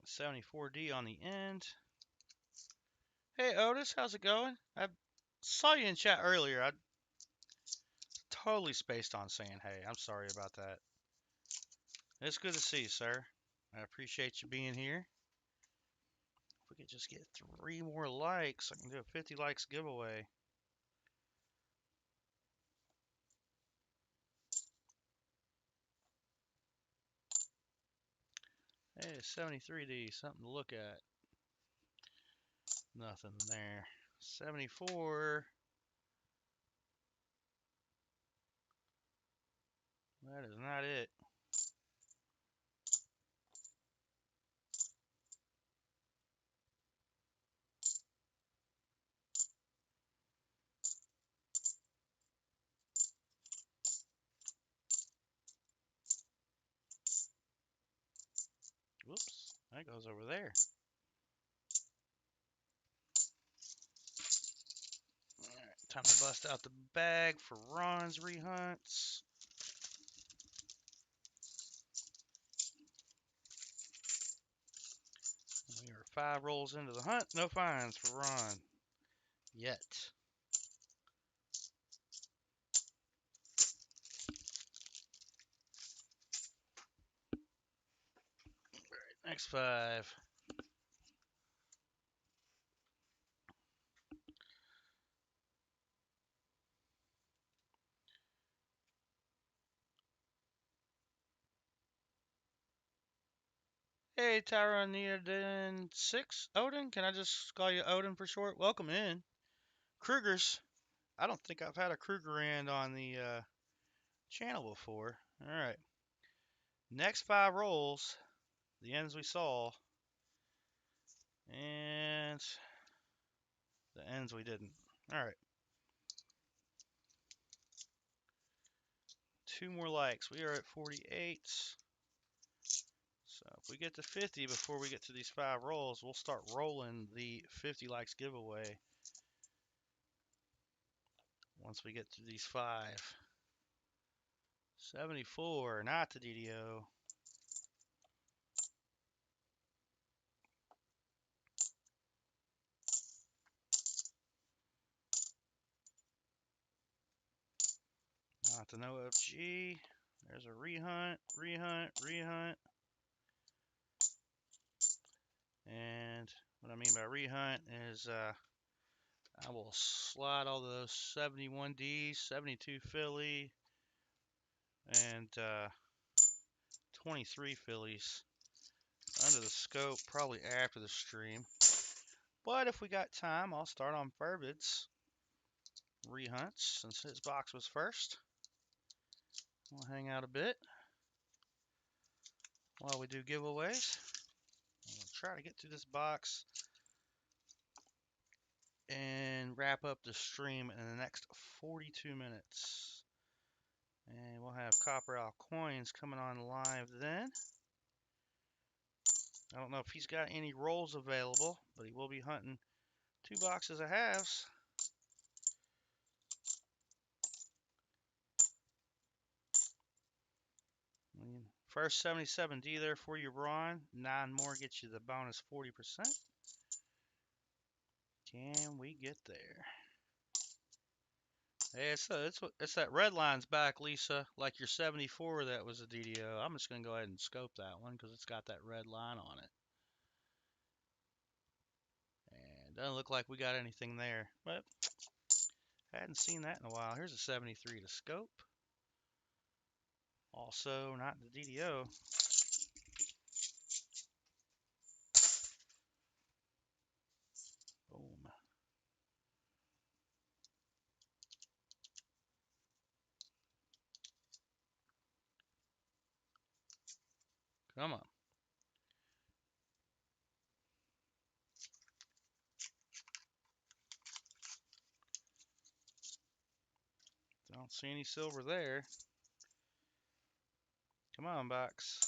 $74D on the end. Hey Otis, how's it going? I saw you in chat earlier. I totally spaced on saying hey. I'm sorry about that. It's good to see you, sir. I appreciate you being here. If we could just get 3 more likes, I can do a 50 likes giveaway. Hey, 73D, something to look at. Nothing there. 74. That is not it. Whoops. That goes over there. Alright, time to bust out the bag for Ron's rehunts. We are 5 rolls into the hunt. No finds for Ron. Yet. Next 5. Hey, Tyranidan 6. Odin? Can I just call you Odin for short? Welcome in. Krugers. I don't think I've had a Kruger end on the channel before. Alright. Next 5 rolls. The ends we saw. And the ends we didn't. Alright. 2 more likes. We are at 48. So if we get to 50 before we get to these 5 rolls, we'll start rolling the 50 likes giveaway once we get to these 5. 74, not the DDO. Not the no FG. There's a rehunt, rehunt, rehunt. And what I mean by rehunt is I will slide all those 71 Ds, 72 Philly, and 23 Phillies under the scope probably after the stream. But if we got time, I'll start on Furbid's rehunts since his box was first. We'll hang out a bit while we do giveaways. We'll try to get through this box and wrap up the stream in the next 42 minutes. And we'll have Copper Owl Coins coming on live then. I don't know if he's got any rolls available, but he will be hunting 2 boxes of halves. First 77D there for you, Ron. 9 more gets you the bonus 40%. Can we get there? Hey, it's that red line's back, Lisa. Like your 74 that was a DDO. I'm just going to go ahead and scope that one because it's got that red line on it. And doesn't look like we got anything there. But hadn't seen that in a while. Here's a 73 to scope. Also not the DDO. Boom. Come on. Don't see any silver there. Come on, box.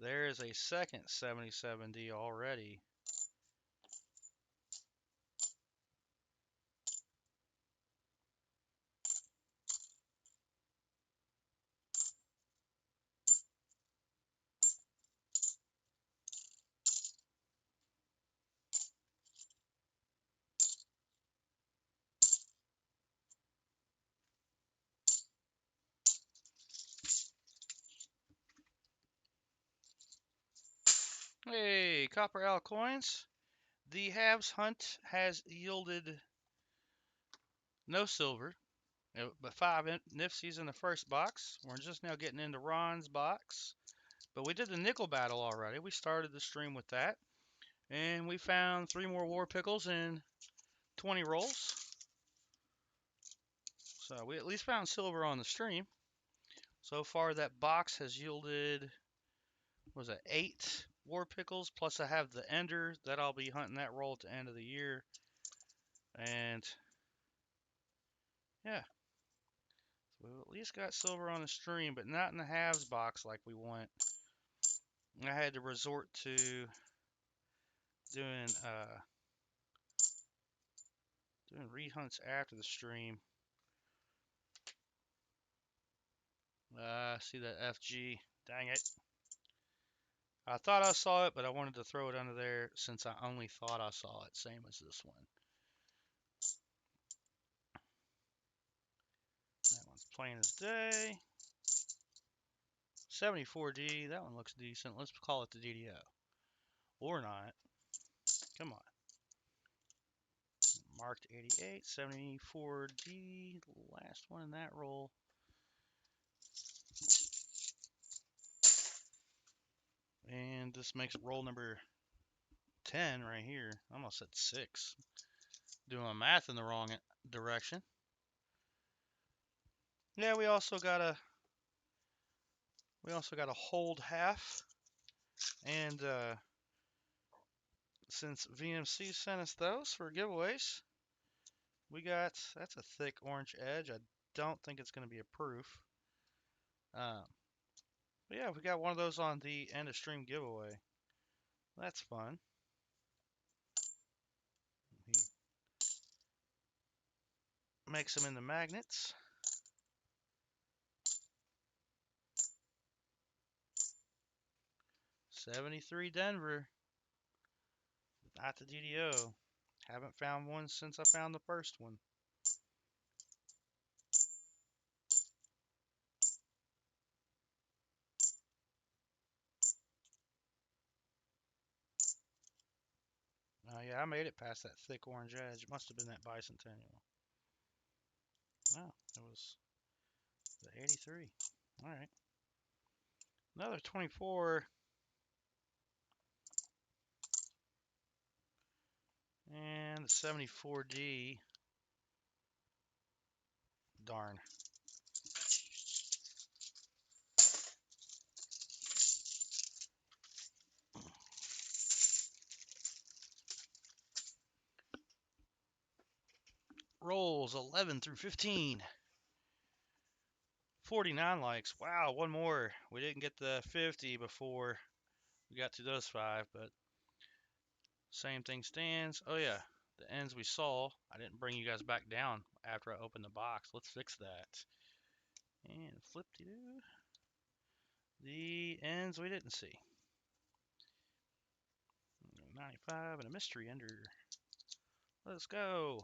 There is a second 77D already. Hey, Copper Owl Coins. The halves hunt has yielded no silver, but 5 nifsies in the first box. We're just now getting into Ron's box. But we did the nickel battle already. We started the stream with that. And we found 3 more War Pickles in 20 rolls. So we at least found silver on the stream. So far that box has yielded, what was it, 8 War Pickles, plus I have the Ender that I'll be hunting that roll at the end of the year. And yeah, so we at least got silver on the stream, but not in the halves box like we want. I had to resort to doing doing rehunts after the stream. See that FG? Dang it. I thought I saw it, but I wanted to throw it under there since I only thought I saw it, same as this one. That one's plain as day. 74D, that one looks decent. Let's call it the DDO. Or not. Come on. Marked 88, 74D, last one in that roll. And this makes roll number 10 right here. I almost said 6. Doing my math in the wrong direction. Yeah, we also got a hold half. And since VMC sent us those for giveaways, we got, that's a thick orange edge. I don't think it's going to be a proof. But yeah, we got one of those on the end of stream giveaway. That's fun. He makes them into magnets. '73 Denver. Not the DDO. Haven't found one since I found the first one. Oh yeah, I made it past that thick orange edge. It must have been that bicentennial. No, it was the 83. All right. Another 24. And the 74D. Darn. Rolls 11 through 15. 49 likes. Wow, one more. We didn't get the 50 before we got to those 5, but same thing stands. Oh yeah, the ends we saw. I didn't bring you guys back down after I opened the box. Let's fix that. And flip-de-doo. The ends we didn't see. 95 and a mystery ender. Let's go.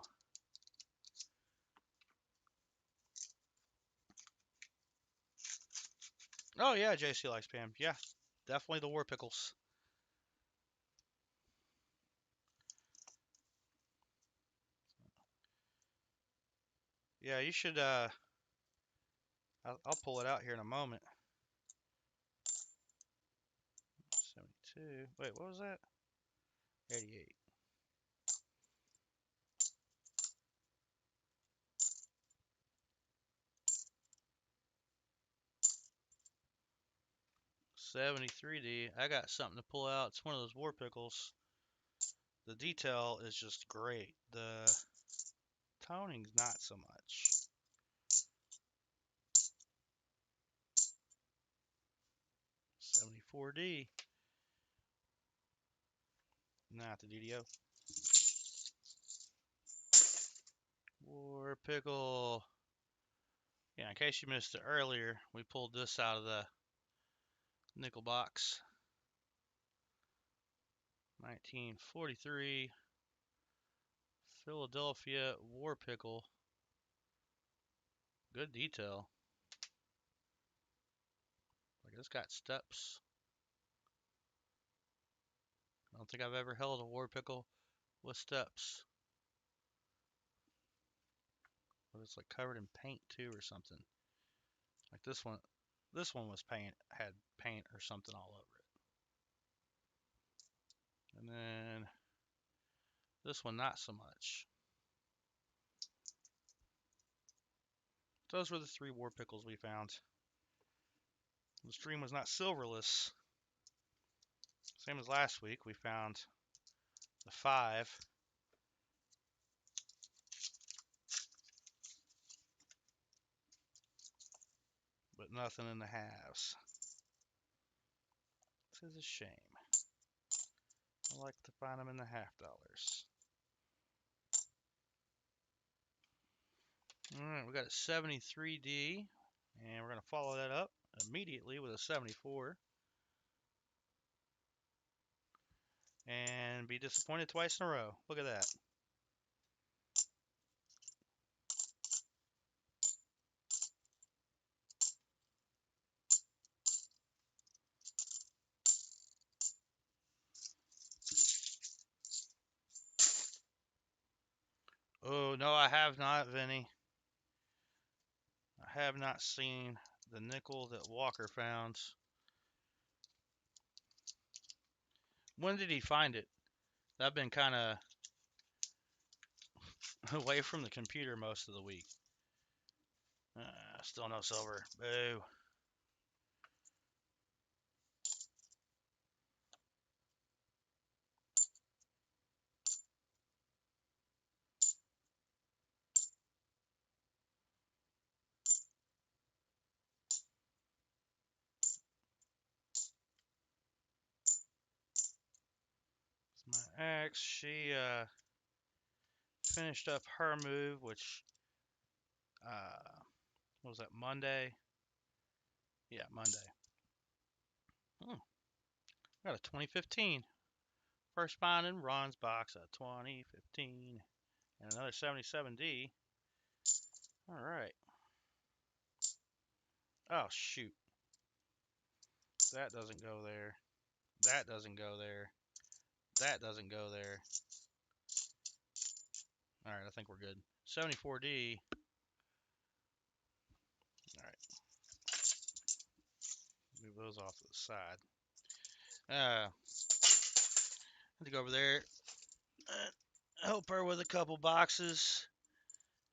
Oh yeah, JC likes Pam. Yeah, definitely the War Pickles. Yeah, you should. I'll pull it out here in a moment. 72. Wait, what was that? 88. '73D. I got something to pull out. It's one of those War Pickles. The detail is just great. The toning's not so much. 74D. Not the DDO. War Pickle. Yeah, in case you missed it earlier, we pulled this out of the nickel box. 1943 Philadelphia War Pickle. Good detail. Like, it's got steps. I don't think I've ever held a War Pickle with steps. But it's like covered in paint too or something. Like this one, This one was had paint or something all over it. And then this one, not so much. Those were the 3 War Pickles we found. The stream was not silverless. Same as last week, we found the 5. But nothing in the halves. This is a shame. I like to find them in the half dollars. Alright, we got a 73D, and we're going to follow that up immediately with a 74. And be disappointed twice in a row. Look at that. Oh, no, I have not, Vinny. I have not seen the nickel that Walker found. When did he find it? I've been kind of away from the computer most of the week. Still no silver. Boo. My ex, she finished up her move, which what was that, Monday? Yeah, Monday. Got a 2015. First find in Ron's box, a 2015. And another 77D. All right. Oh, shoot. That doesn't go there. That doesn't go there. That doesn't go there. All right, I think we're good. 74D. All right. Move those off to the side. I had to go over there, help her with a couple boxes,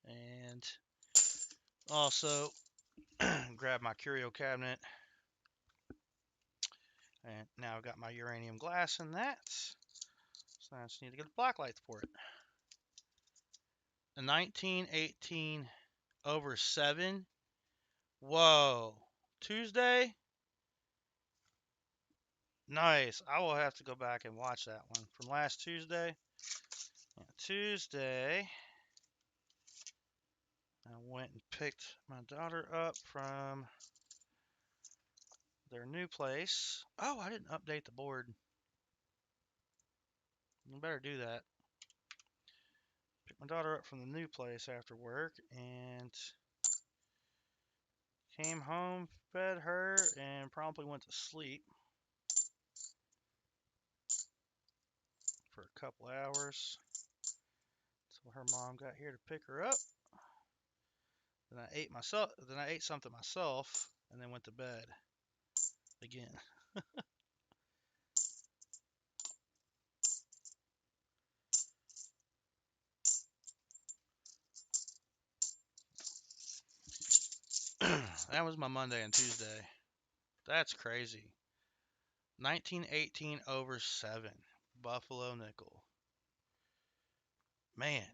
and also grab my curio cabinet. And now I've got my uranium glass in that. So I just need to get the black lights for it. A 1918 over 7. Whoa. Tuesday? Nice. I will have to go back and watch that one from last Tuesday. Yeah, Tuesday, I went and picked my daughter up from their new place. Oh, I didn't update the board. You better do that. Picked my daughter up from the new place after work and came home, fed her, and promptly went to sleep for a couple hours until her mom got here to pick her up. Then I ate something myself, and then went to bed again. That was my Monday and Tuesday. That's crazy. 1918 over 7. Buffalo nickel. Man.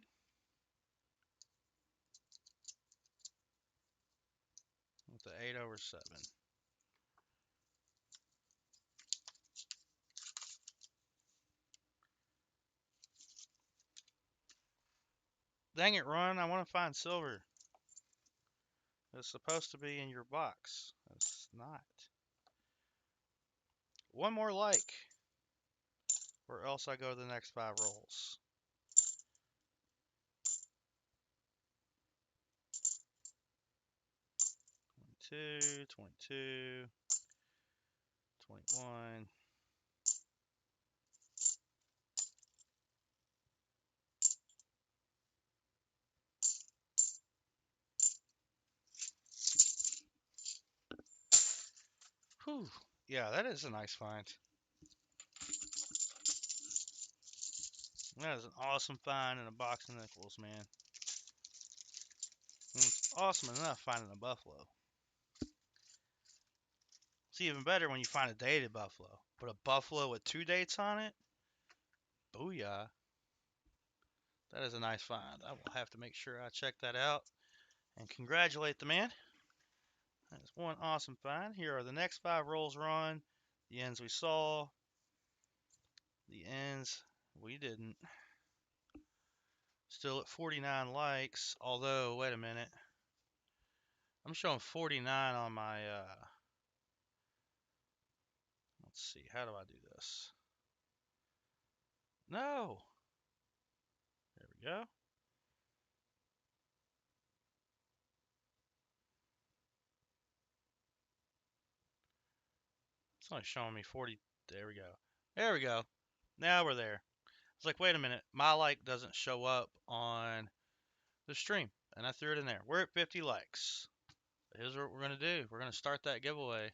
With the 8 over 7. Dang it, Ron. I want to find silver. It's supposed to be in your box. It's not. One more like, or else I go to the next 5 rolls. 22, 22, 21. Yeah, that is a nice find. That is an awesome find in a box of nickels, man. And it's awesome enough finding a buffalo. It's even better when you find a dated buffalo. But a buffalo with 2 dates on it? Booyah. That is a nice find. I will have to make sure I check that out and congratulate the man. That is one awesome find. Here are the next 5 rolls run. The ends we saw. The ends we didn't. Still at 49 likes. Although, wait a minute. I'm showing 49 on my, let's see. How do I do this? No. There we go. It's only showing me 40. There we go. There we go. Now we're there. It's like, wait a minute. My like doesn't show up on the stream. And I threw it in there. We're at 50 likes. Here's what we're going to do. We're going to start that giveaway.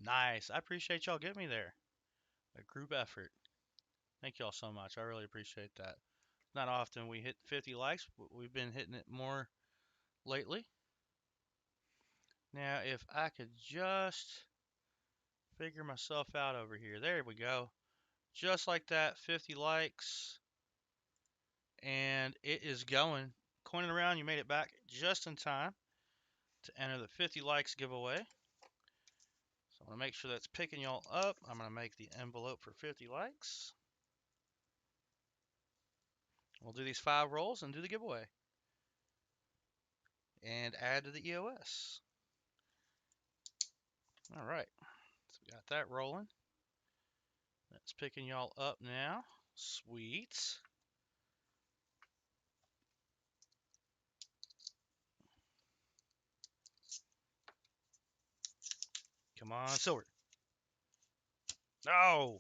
Nice. I appreciate y'all getting me there. A group effort. Thank y'all so much. I really appreciate that. Not often we hit 50 likes, but we've been hitting it more lately. Now, if I could just figure myself out over here. There we go. Just like that, 50 likes. And it is going. Coining around, you made it back just in time to enter the 50 likes giveaway. So I'm going to make sure that's picking y'all up. I'm going to make the envelope for 50 likes. We'll do these 5 rolls and do the giveaway. And add to the EOS. All right. So we got that rolling. That's picking y'all up now. Sweet. Come on, silver. No!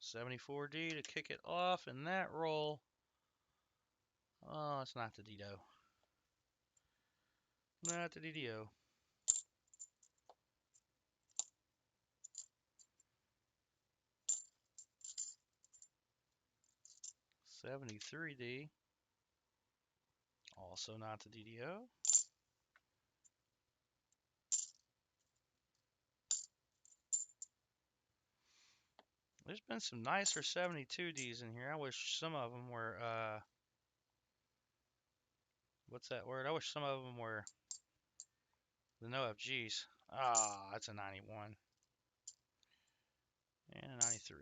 74D to kick it off, and that roll. Oh, it's not the Dido. Not the DDO. 73D. Also not the DDO. There's been some nicer 72Ds in here. I wish some of them were, what's that word? I wish some of them were the no FGs. Ah, that's a 91. And a 93.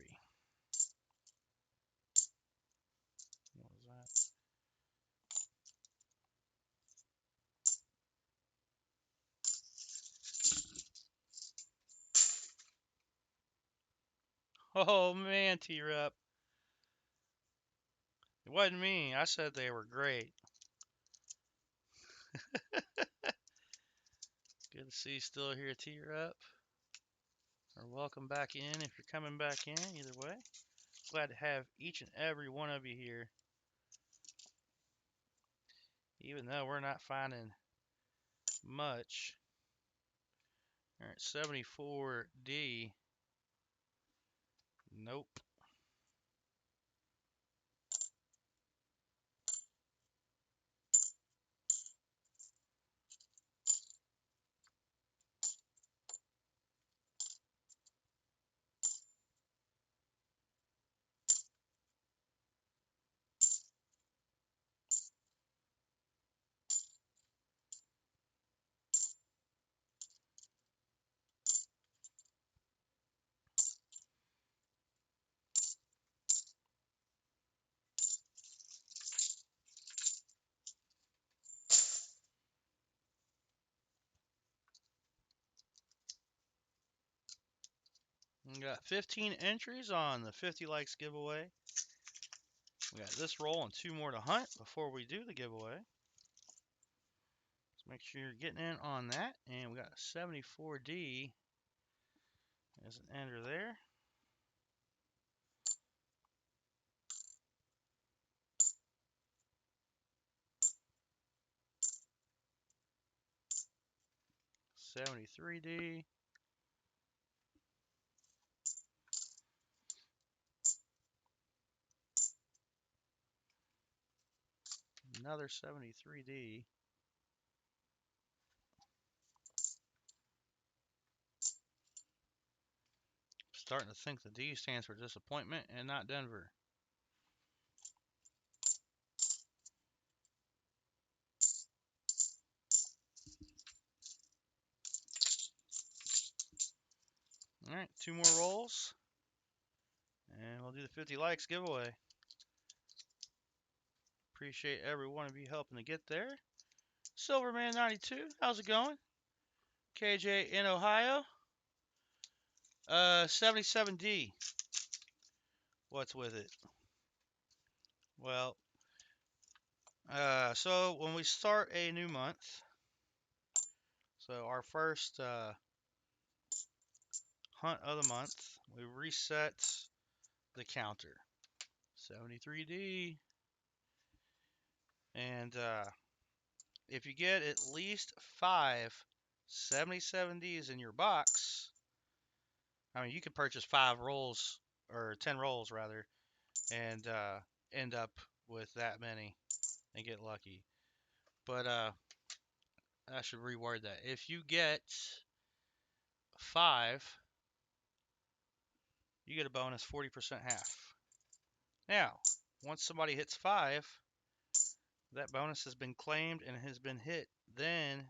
What was that? Oh man, T-Rep. It wasn't me. I said they were great. Good to see you still here, T-Rep. Or welcome back in if you're coming back in. Either way, glad to have each and every one of you here. Even though we're not finding much. All right, 74D. Nope. We got 15 entries on the 50 likes giveaway. We got this roll and 2 more to hunt before we do the giveaway. Let's make sure you're getting in on that. And we got 74D as an ender there. 73D. Another 73D. Starting to think the D stands for disappointment and not Denver. All right, 2 more rolls. And we'll do the 50 likes giveaway. Appreciate every one of you helping to get there. Silverman92, how's it going? KJ in Ohio. 77D. What's with it? Well, so when we start a new month, so our first hunt of the month, we reset the counter. 73D. And if you get at least 5 77Ds in your box, I mean, you could purchase 5 rolls, or 10 rolls rather, and end up with that many and get lucky. But I should reword that. If you get 5, you get a bonus 40% half. Now, once somebody hits 5, that bonus has been claimed and has been hit. Then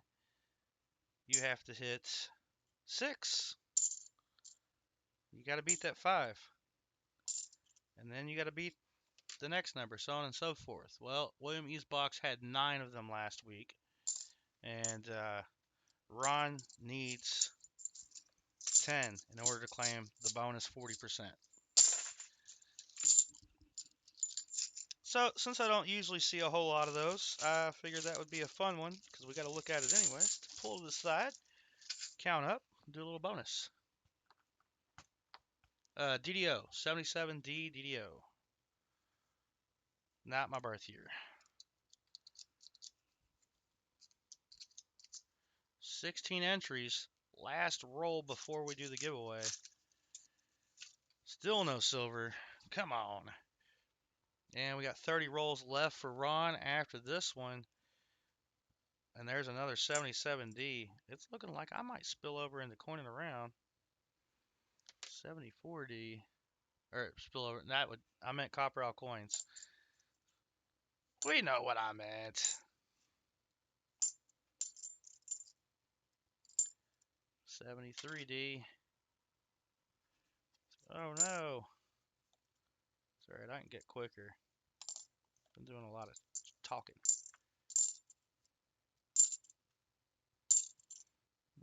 you have to hit 6. You got to beat that 5. And then you got to beat the next number, so on and so forth. Well, William Eastbox had 9 of them last week. And Ron needs 10 in order to claim the bonus 40%. So, since I don't usually see a whole lot of those, I figured that would be a fun one, because we got to look at it anyway. Pull to the side, count up, do a little bonus. DDO, 77D DDO. Not my birth year. 16 entries. Last roll before we do the giveaway. Still no silver. Come on. And we got 30 rolls left for Ron after this one. And there's another 77D. It's looking like I might spill over into coining around. 74D. Or spill over. That would. I meant copper out coins. We know what I meant. 73D. Oh no. It's alright, I can get quicker. Been doing a lot of talking.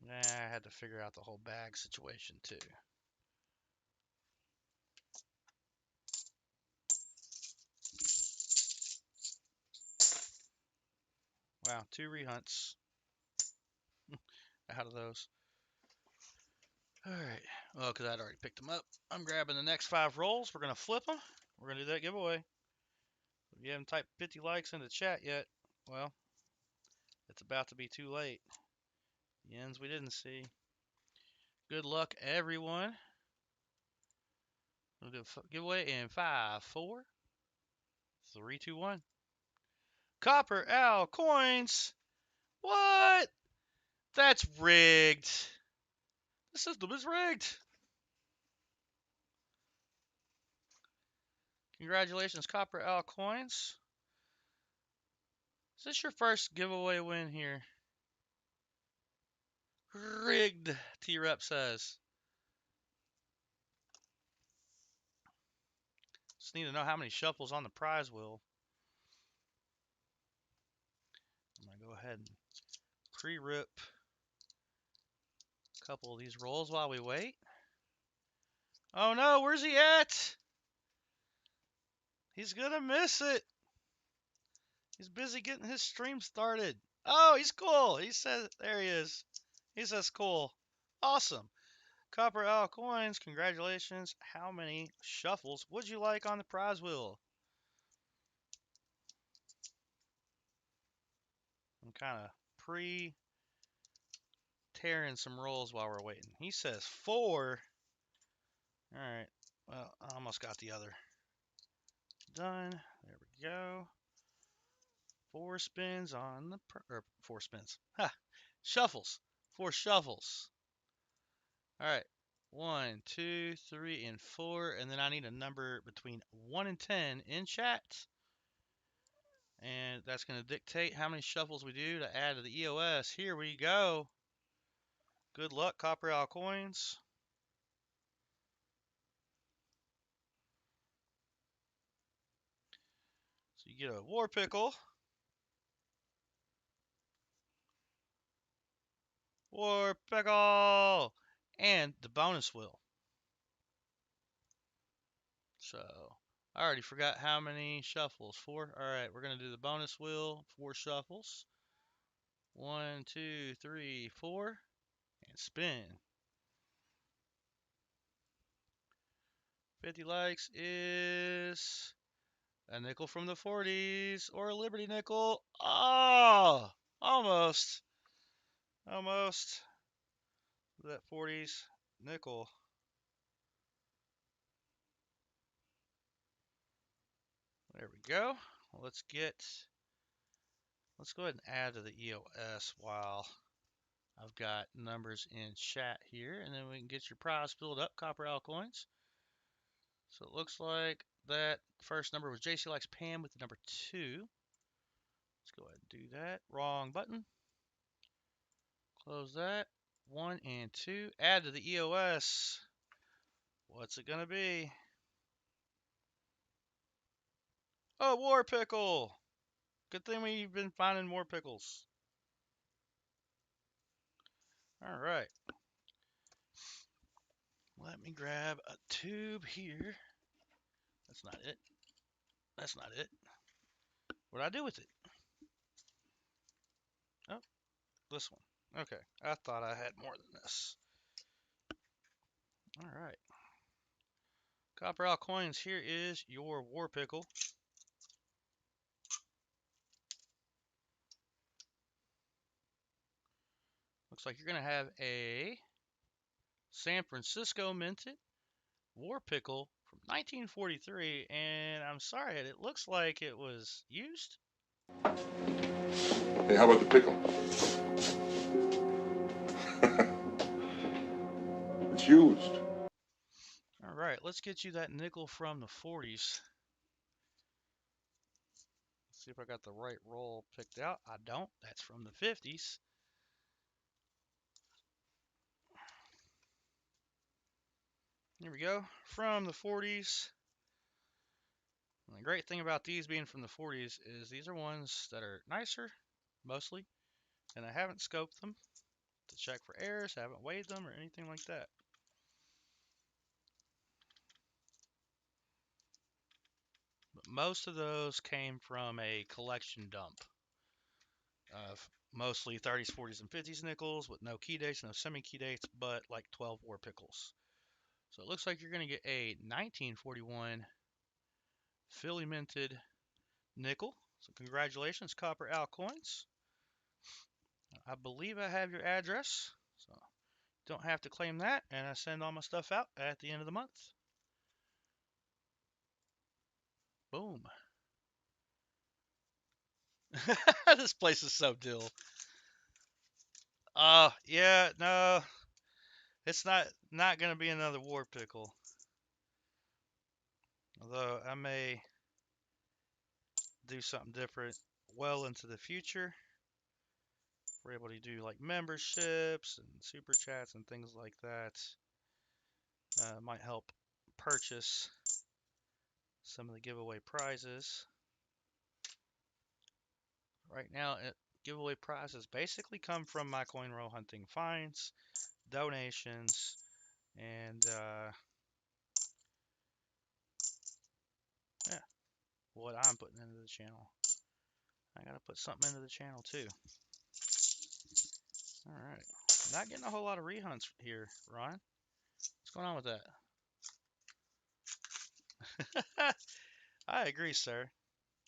I had to figure out the whole bag situation too. Wow, 2 rehunts out of those. Alright, well, because I'd already picked them up. I'm grabbing the next 5 rolls. We're going to flip them. We're going to do that giveaway. If you haven't typed 50 likes in the chat yet, well, it's about to be too late. The ends we didn't see. Good luck, everyone. We'll do a giveaway in 5, 4, 3, 2, 1. Copper Owl coins. What? That's rigged. The system is rigged. Congratulations, Copper Owl coins. Is this your first giveaway win here? Rigged, T-Rep says. Just need to know how many shuffles on the prize wheel. I'm going to go ahead and pre-rip a couple of these rolls while we wait. Oh no, where's he at? He's going to miss it. He's busy getting his stream started. Oh, he's cool. He says, there he is. He says cool. Awesome. Copper Owl coins, congratulations. How many shuffles would you like on the prize wheel? I'm kind of pre-taping tearing some rolls while we're waiting. He says 4. All right. Well, I almost got the other done. There we go. 4 spins on the or 4 spins. Ha! Shuffles. 4 shuffles. All right. 1, 2, 3, and 4, and then I need a number between 1 and 10 in chat, and that's going to dictate how many shuffles we do to add to the EOS. Here we go. Good luck, Copper Owl Coins. So you get a War Pickle, War Pickle, and the bonus wheel. So I already forgot how many shuffles. 4. All right, we're gonna do the bonus wheel. 4 shuffles. 1, 2, 3, 4, and spin. 50 likes is a nickel from the 40s or a Liberty nickel. Oh, almost, almost. That 40s nickel. There we go. Let's go ahead and add to the EOS while I've got numbers in chat here, and then we can get your prize filled up, Copper Owl Coins. So it looks like that first number was JC Likes Pam with the number 2. Let's go ahead and do that. Wrong button. Close that. 1 and 2. Add to the EOS. What's it going to be? Oh, War Pickle. Good thing we've been finding War Pickles. All right. Let me grab a tube here. That's not it. That's not it. What do I do with it? Oh, this one. Okay. I thought I had more than this. All right. Copper Owl Coins, here is your War Pickle. Looks like you're going to have a San Francisco minted War Pickle from 1943, and I'm sorry, it looks like it was used. Hey, how about the pickle? It's used. All right, let's get you that nickel from the 40s. Let's see if I got the right roll picked out. I don't. That's from the 50s. Here we go. From the 40s. And the great thing about these being from the 40s is these are ones that are nicer, mostly, and I haven't scoped them to check for errors, haven't weighed them or anything like that. But most of those came from a collection dump of mostly 30s, 40s, and 50s nickels with no key dates, no semi-key dates, but like 12 War Pickles. So it looks like you're going to get a 1941 Philly minted nickel. So congratulations, Copper Owl Coins. I believe I have your address, so don't have to claim that, and I send all my stuff out at the end of the month. Boom. This place is so dill. Yeah, no, it's not gonna be another War Pickle. Although I may do something different well into the future. We're able to do like memberships and super chats and things like that. Might help purchase some of the giveaway prizes. Right now, giveaway prizes basically come from my coin roll hunting finds, donations, and yeah, what I'm putting into the channel. I gotta put something into the channel too. All right, not getting a whole lot of rehunts here, Ron. What's going on with that? I agree, sir.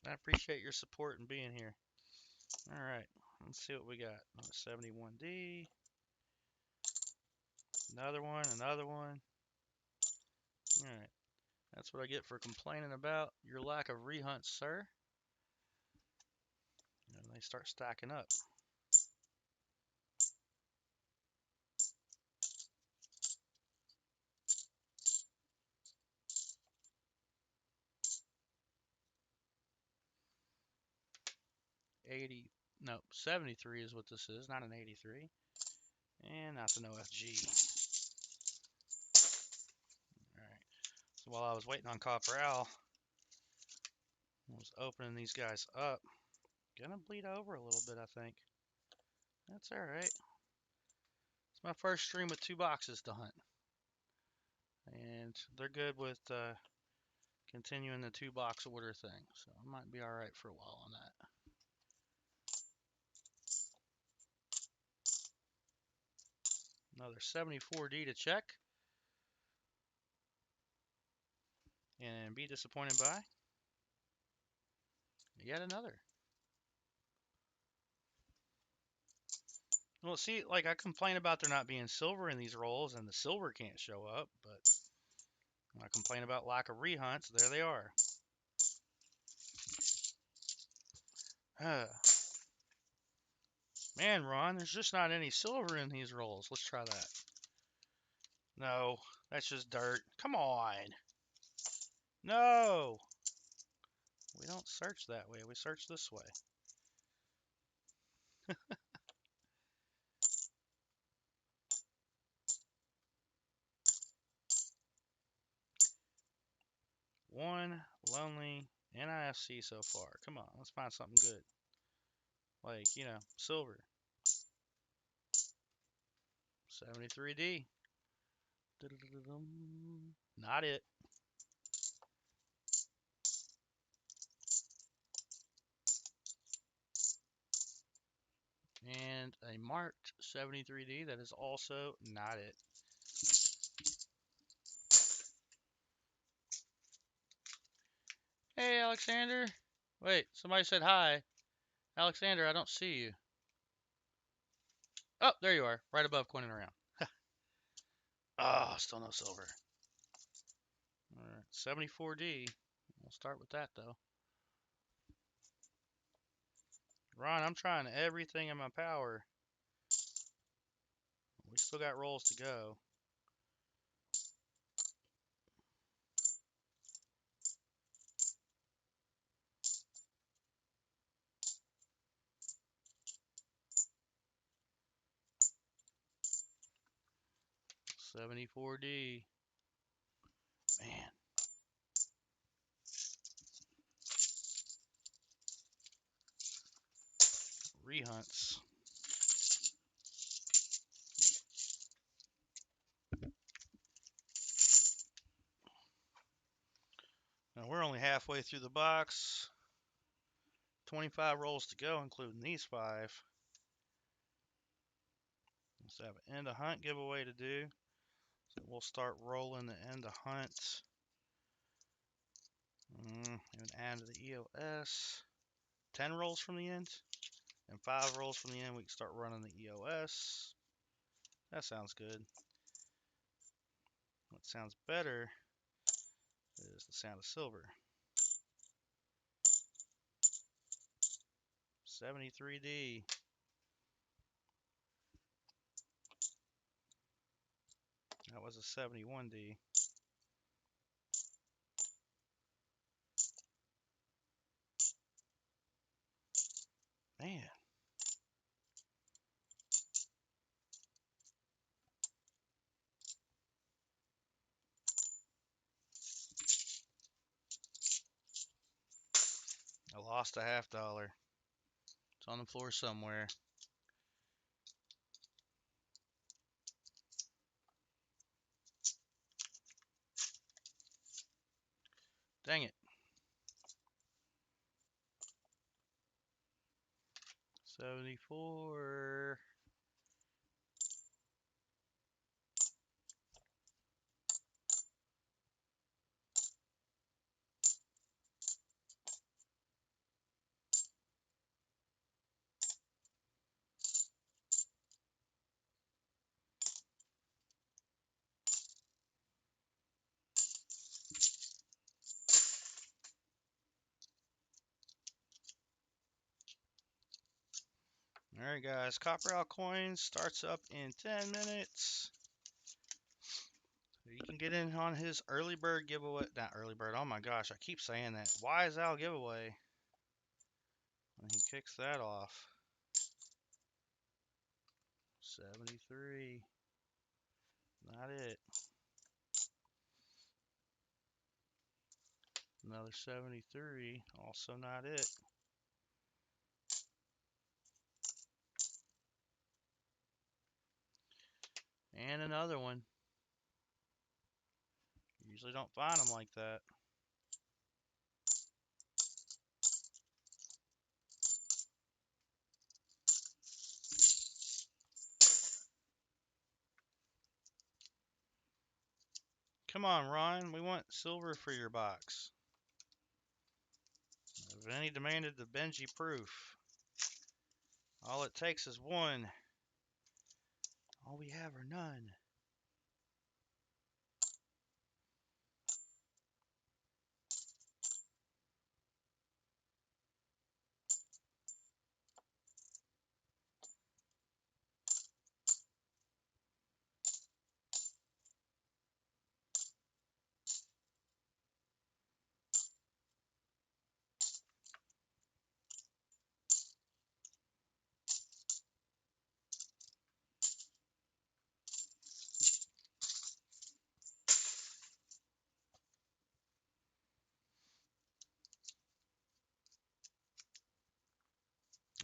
I appreciate your support and being here. All right, let's see what we got. 71D. Another one, another one. Alright. That's what I get for complaining about your lack of rehunts, sir. And they start stacking up. No, 73 is what this is, not an 83. And that's an OFG. Alright. So while I was waiting on Copper Owl, I was opening these guys up. Gonna bleed over a little bit, I think. That's alright. It's my first stream with 2 boxes to hunt. And they're good with continuing the 2-box order thing. So I might be alright for a while on that. Another 74D to check. And be disappointed by. Yet another. Well, see, like I complain about there not being silver in these rolls, and the silver can't show up, but when I complain about lack of rehunts, there they are. Man, Ron, there's just not any silver in these rolls. Let's try that. No, that's just dirt. Come on. No. We don't search that way. We search this way. One lonely NIFC so far. Come on, let's find something good. Like, silver. 73D. Not it. And a marked 73D. That is also not it. Hey, Alexander. Wait, somebody said hi. Alexander, I don't see you. Oh, there you are. Right above, pointing around. Oh, still no silver. All right, 74D. We'll start with that, though. Ron, I'm trying everything in my power. We still got rolls to go. $74D. Man. Rehunts. Now we're only halfway through the box. 25 rolls to go, including these 5. Let's have an end of hunt giveaway to do. So we'll start rolling the end of hunt. And add to the EOS. 10 rolls from the end. And 5 rolls from the end, we can start running the EOS. That sounds good. What sounds better is the sound of silver. 73D. That was a 71D. Man. I lost a $50. It's on the floor somewhere. Dang it. 74. Alright guys, Copper Owl Coins starts up in 10 minutes. You can get in on his early bird giveaway. Not early bird, oh my gosh, I keep saying that. Wise Owl giveaway. And he kicks that off. 73. Not it. Another 73. Also not it. And another one. Usually don't find them like that. Come on, Ron. We want silver for your box. Vinny demanded the Benji proof. All it takes is one. All we have are none.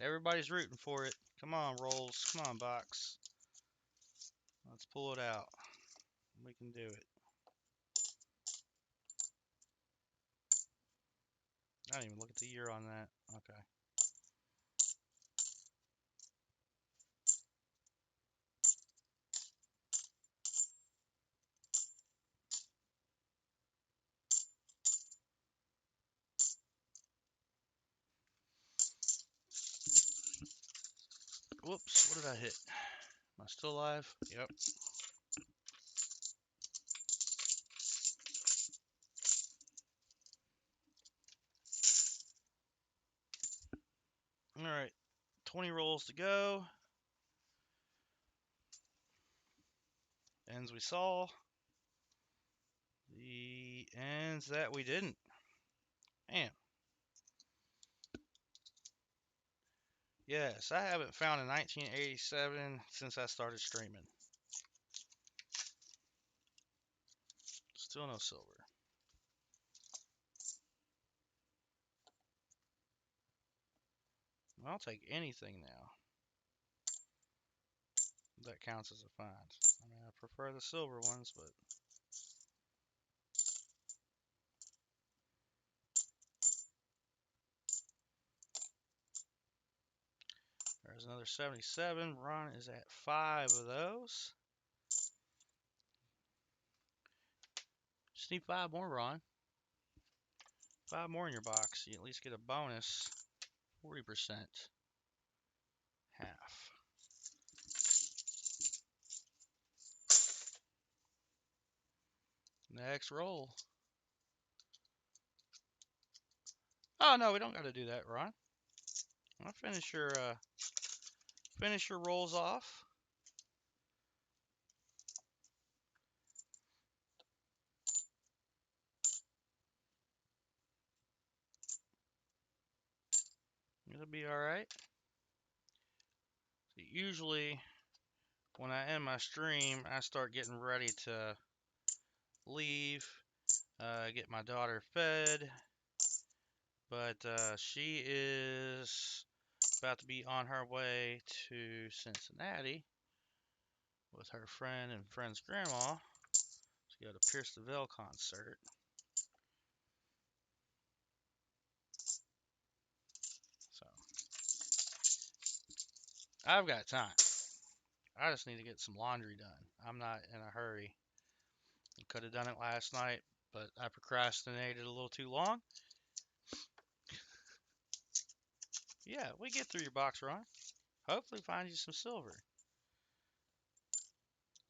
Everybody's rooting for it. Come on, Rolls. Come on, box. Let's pull it out. We can do it. I didn't even look at the year on that. Okay. Whoops. What did I hit? Am I still alive? Yep. All right. 20 rolls to go. Ends we saw. The ends that we didn't. Man. Yes, I haven't found a 1987 since I started streaming. Still no silver. I'll take anything now. That counts as a find. I mean, I prefer the silver ones, but there's another 77. Ron is at 5 of those. Just need 5 more, Ron. 5 more in your box. You at least get a bonus 40%. Half. Next roll. Oh no, we don't got to do that, Ron. I'll finish your rolls off. It'll be all right. Usually, when I end my stream, I start getting ready to leave, get my daughter fed, but she is about to be on her way to Cincinnati with her friend and friend's grandma to go to Pierce the Veil concert. So I've got time. I just need to get some laundry done. I'm not in a hurry. I could have done it last night, but I procrastinated a little too long. Yeah, we get through your box, Ron. Hopefully find you some silver.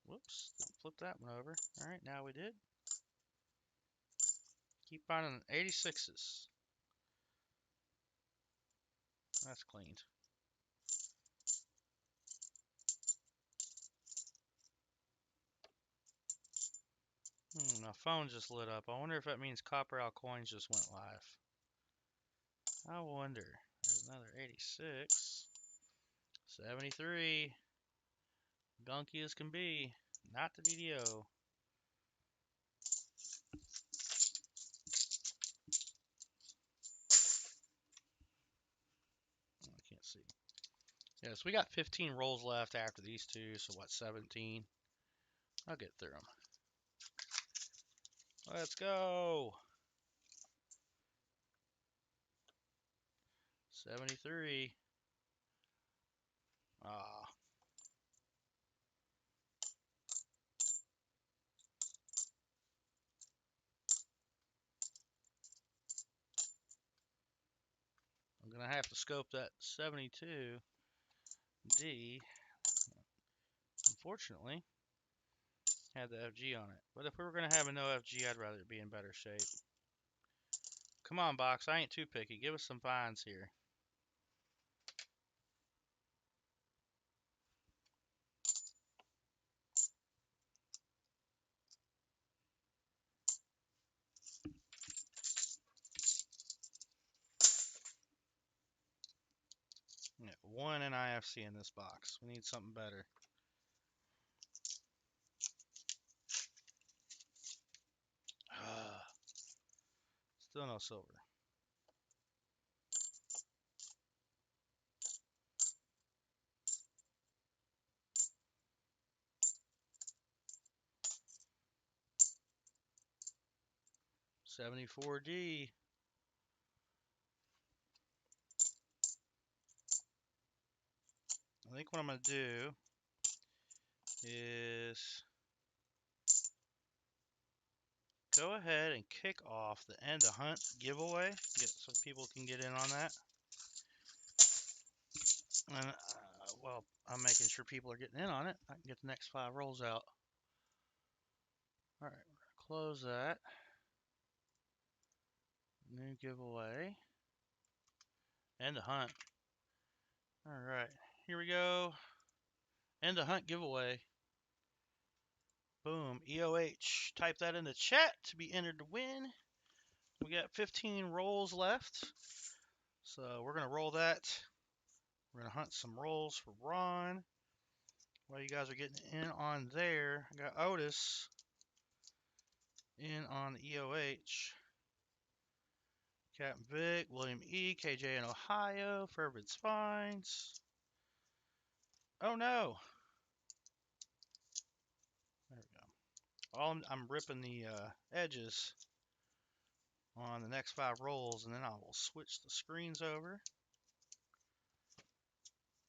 Whoops, didn't flip that one over. Alright, now we did. Keep finding 86s. That's cleaned. My phone just lit up. I wonder if that means Copper Owl Coins just went live. I wonder. There's another 86. 73. Gunky as can be. Not the DDO. I can't see. Yes, we got 15 rolls left after these two, so what, 17? I'll get through them. Let's go. 73. Ah. I'm going to have to scope that 72D. Unfortunately, had the FG on it. But if we were going to have a no FG, I'd rather it be in better shape. Come on, box. I ain't too picky. Give us some finds here. Yeah, one NIFC in this box. We need something better. Still no silver. $74D. I think what I'm going to do is go ahead and kick off the end of hunt giveaway, so people can get in on that. And well, I'm making sure people are getting in on it. I can get the next 5 rolls out. All right, we're gonna close that. New giveaway. End of hunt. All right, here we go. End of hunt giveaway. Boom. EOH. Type that in the chat to be entered to win. We got 15 rolls left. So we're going to roll that. We're going to hunt some rolls for Ron. While you guys are getting in on there, I got Otis in on the EOH. Captain Vic, William E, KJ in Ohio, Fervid Spines. Oh no. There we go. I'm ripping the edges on the next 5 rolls, and then I will switch the screens over,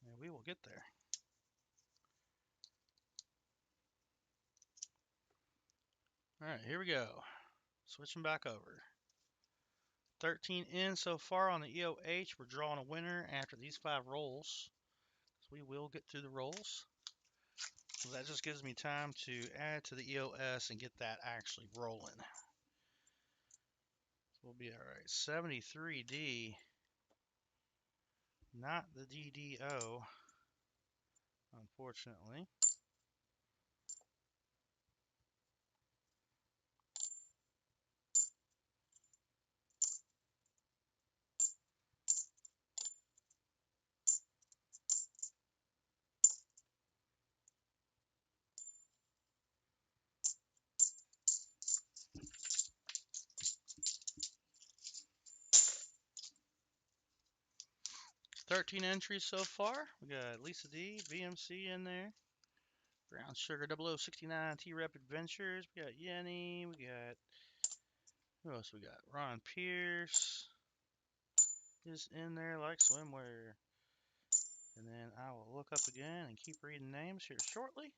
and we will get there. All right, here we go. Switching back over. 13 in so far on the EOH. We're drawing a winner after these 5 rolls. So we will get through the rolls. So that just gives me time to add to the EOS and get that actually rolling. So we'll be all right. 73D. Not the DDO, unfortunately. It's 13 entries so far. We got Lisa D, VMC in there. Brown Sugar 0069, T-Rep Adventures. We got Yenny. We got, who else we got? Ron Pierce is in there like swimwear. And then I will look up again and keep reading names here shortly.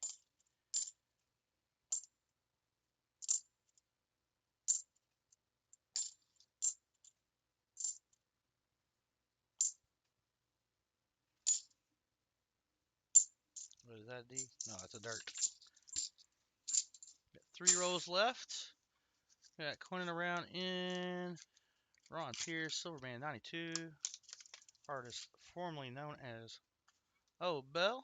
What is that, D? No, that's a dirt. Got 3 rows left. Got coining around in Ron Pierce, Silverman 92. Artist formerly known as Oh Bell.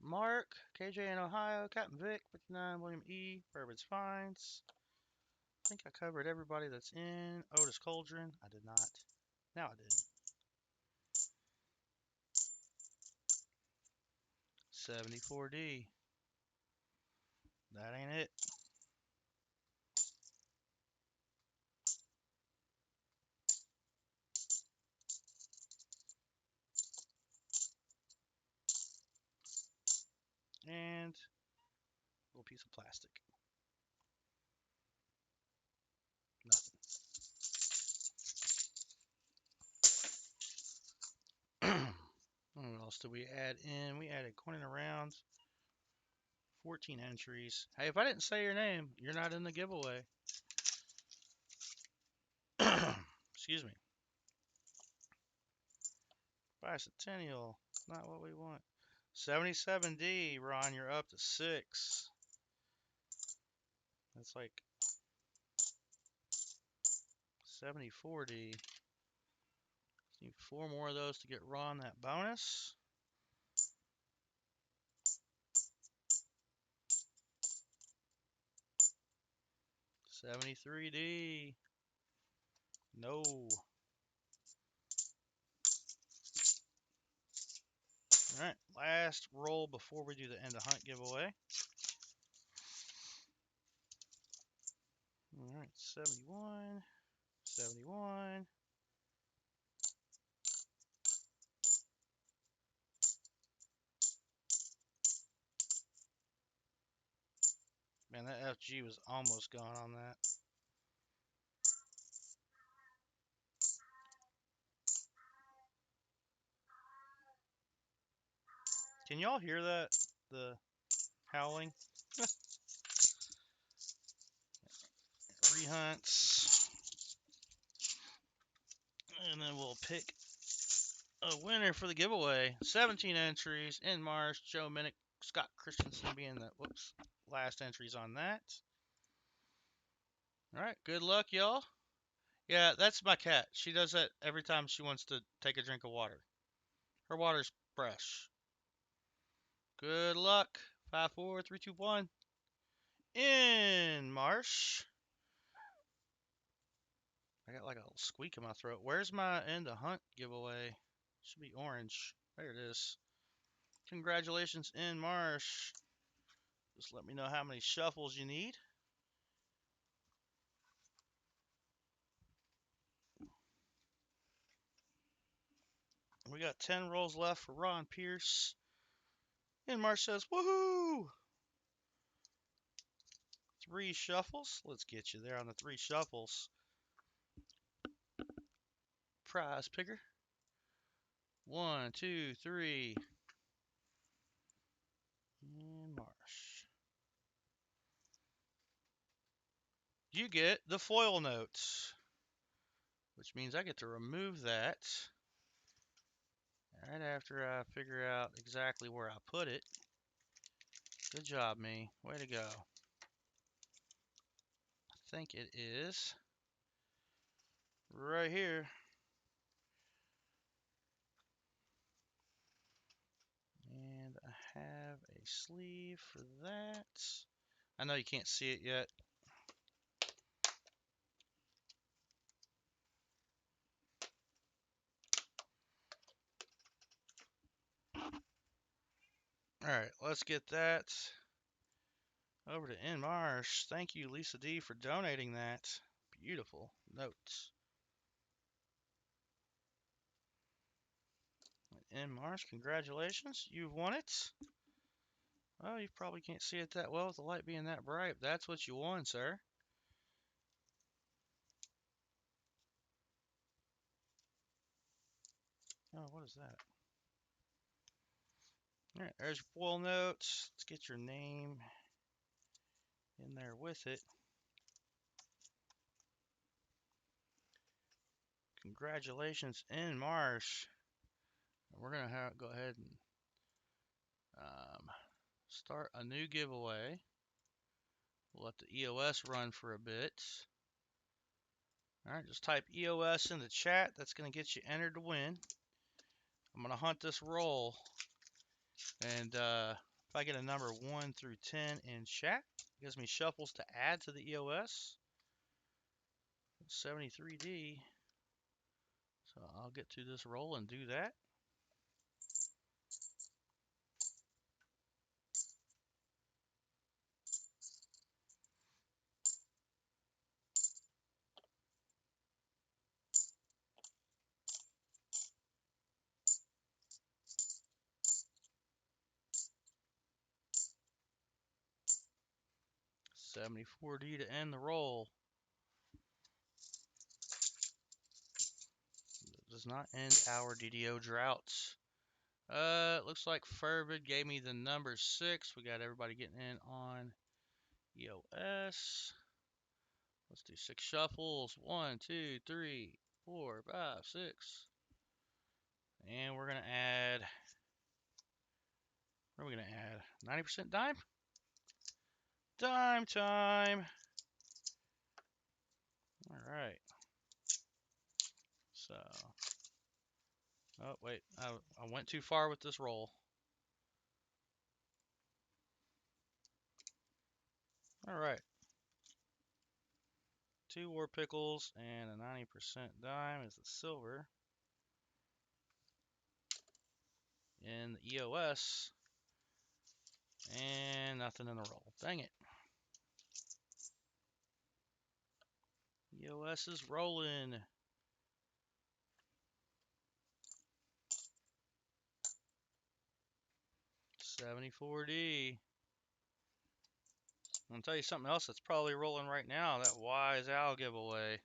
Mark, KJ in Ohio, Captain Vic, 59, William E, Bourbon's Finds. I think I covered everybody that's in. Otis Coldren, I did not. Now I did. 74D. That ain't it. And a little piece of plastic. Nothing. What else did we add in? We added coin around 14 entries. Hey, if I didn't say your name, you're not in the giveaway. Excuse me. Bicentennial. Not what we want. 77D, Ron, you're up to 6. That's like 74D. Need 4 more of those to get Ron that bonus. 73D. No. Alright, last roll before we do the end of hunt giveaway. Alright, 71. 71. Man, that FG was almost gone on that. Can y'all hear that? The howling? Rehunts. And then we'll pick a winner for the giveaway. 17 entries in Marsh, Joe Minnick, Scott Christensen being the last entries on that. All right, good luck, y'all. Yeah, that's my cat. She does that every time she wants to take a drink of water. Her water's fresh. Good luck. 5, 4, 3, 2, 1. In Marsh. I got like a little squeak in my throat. Where's my end of hunt giveaway? Should be orange. There it is. Congratulations in Marsh. Just let me know how many shuffles you need. We got 10 rolls left for Ron Pierce. And Marsh says, woohoo! 3 shuffles. Let's get you there on the 3 shuffles. Prize picker. 1, 2, 3. And Marsh. You get the foil notes, which means I get to remove that right after I figure out exactly where I put it. Good job, me. Way to go. I think it is right here. And I have a sleeve for that. I know you can't see it yet. All right, let's get that over to In Marsh. Thank you, Lisa D, for donating that. Beautiful notes. In Marsh, congratulations. You've won it. Oh, you probably can't see it that well with the light being that bright. That's what you won, sir. Oh, what is that? All right, there's your foil notes. Let's get your name in there with it. Congratulations in Marsh. We're going to go ahead and start a new giveaway. We'll let the EOS run for a bit. All right, just type EOS in the chat. That's going to get you entered to win. I'm going to hunt this roll. And If I get a number 1 through 10 in chat, it gives me shuffles to add to the EOS. 73D. So I'll get to this roll and do that. $74D to end the roll. Does not end our DDO droughts. It looks like Fervid gave me the number 6. We got everybody getting in on EOS. Let's do 6 shuffles. 1, 2, 3, 4, 5, 6. And we're going to add. What are we going to add? 90% dime? Dime time. All right. So. Oh, wait. I went too far with this roll. All right. 2 War Pickles and a 90% dime is the silver. In the EOS. And nothing in the roll. Dang it. EOS is rolling. $74D. I'm gonna tell you something else that's probably rolling right now. That Wise Owl giveaway.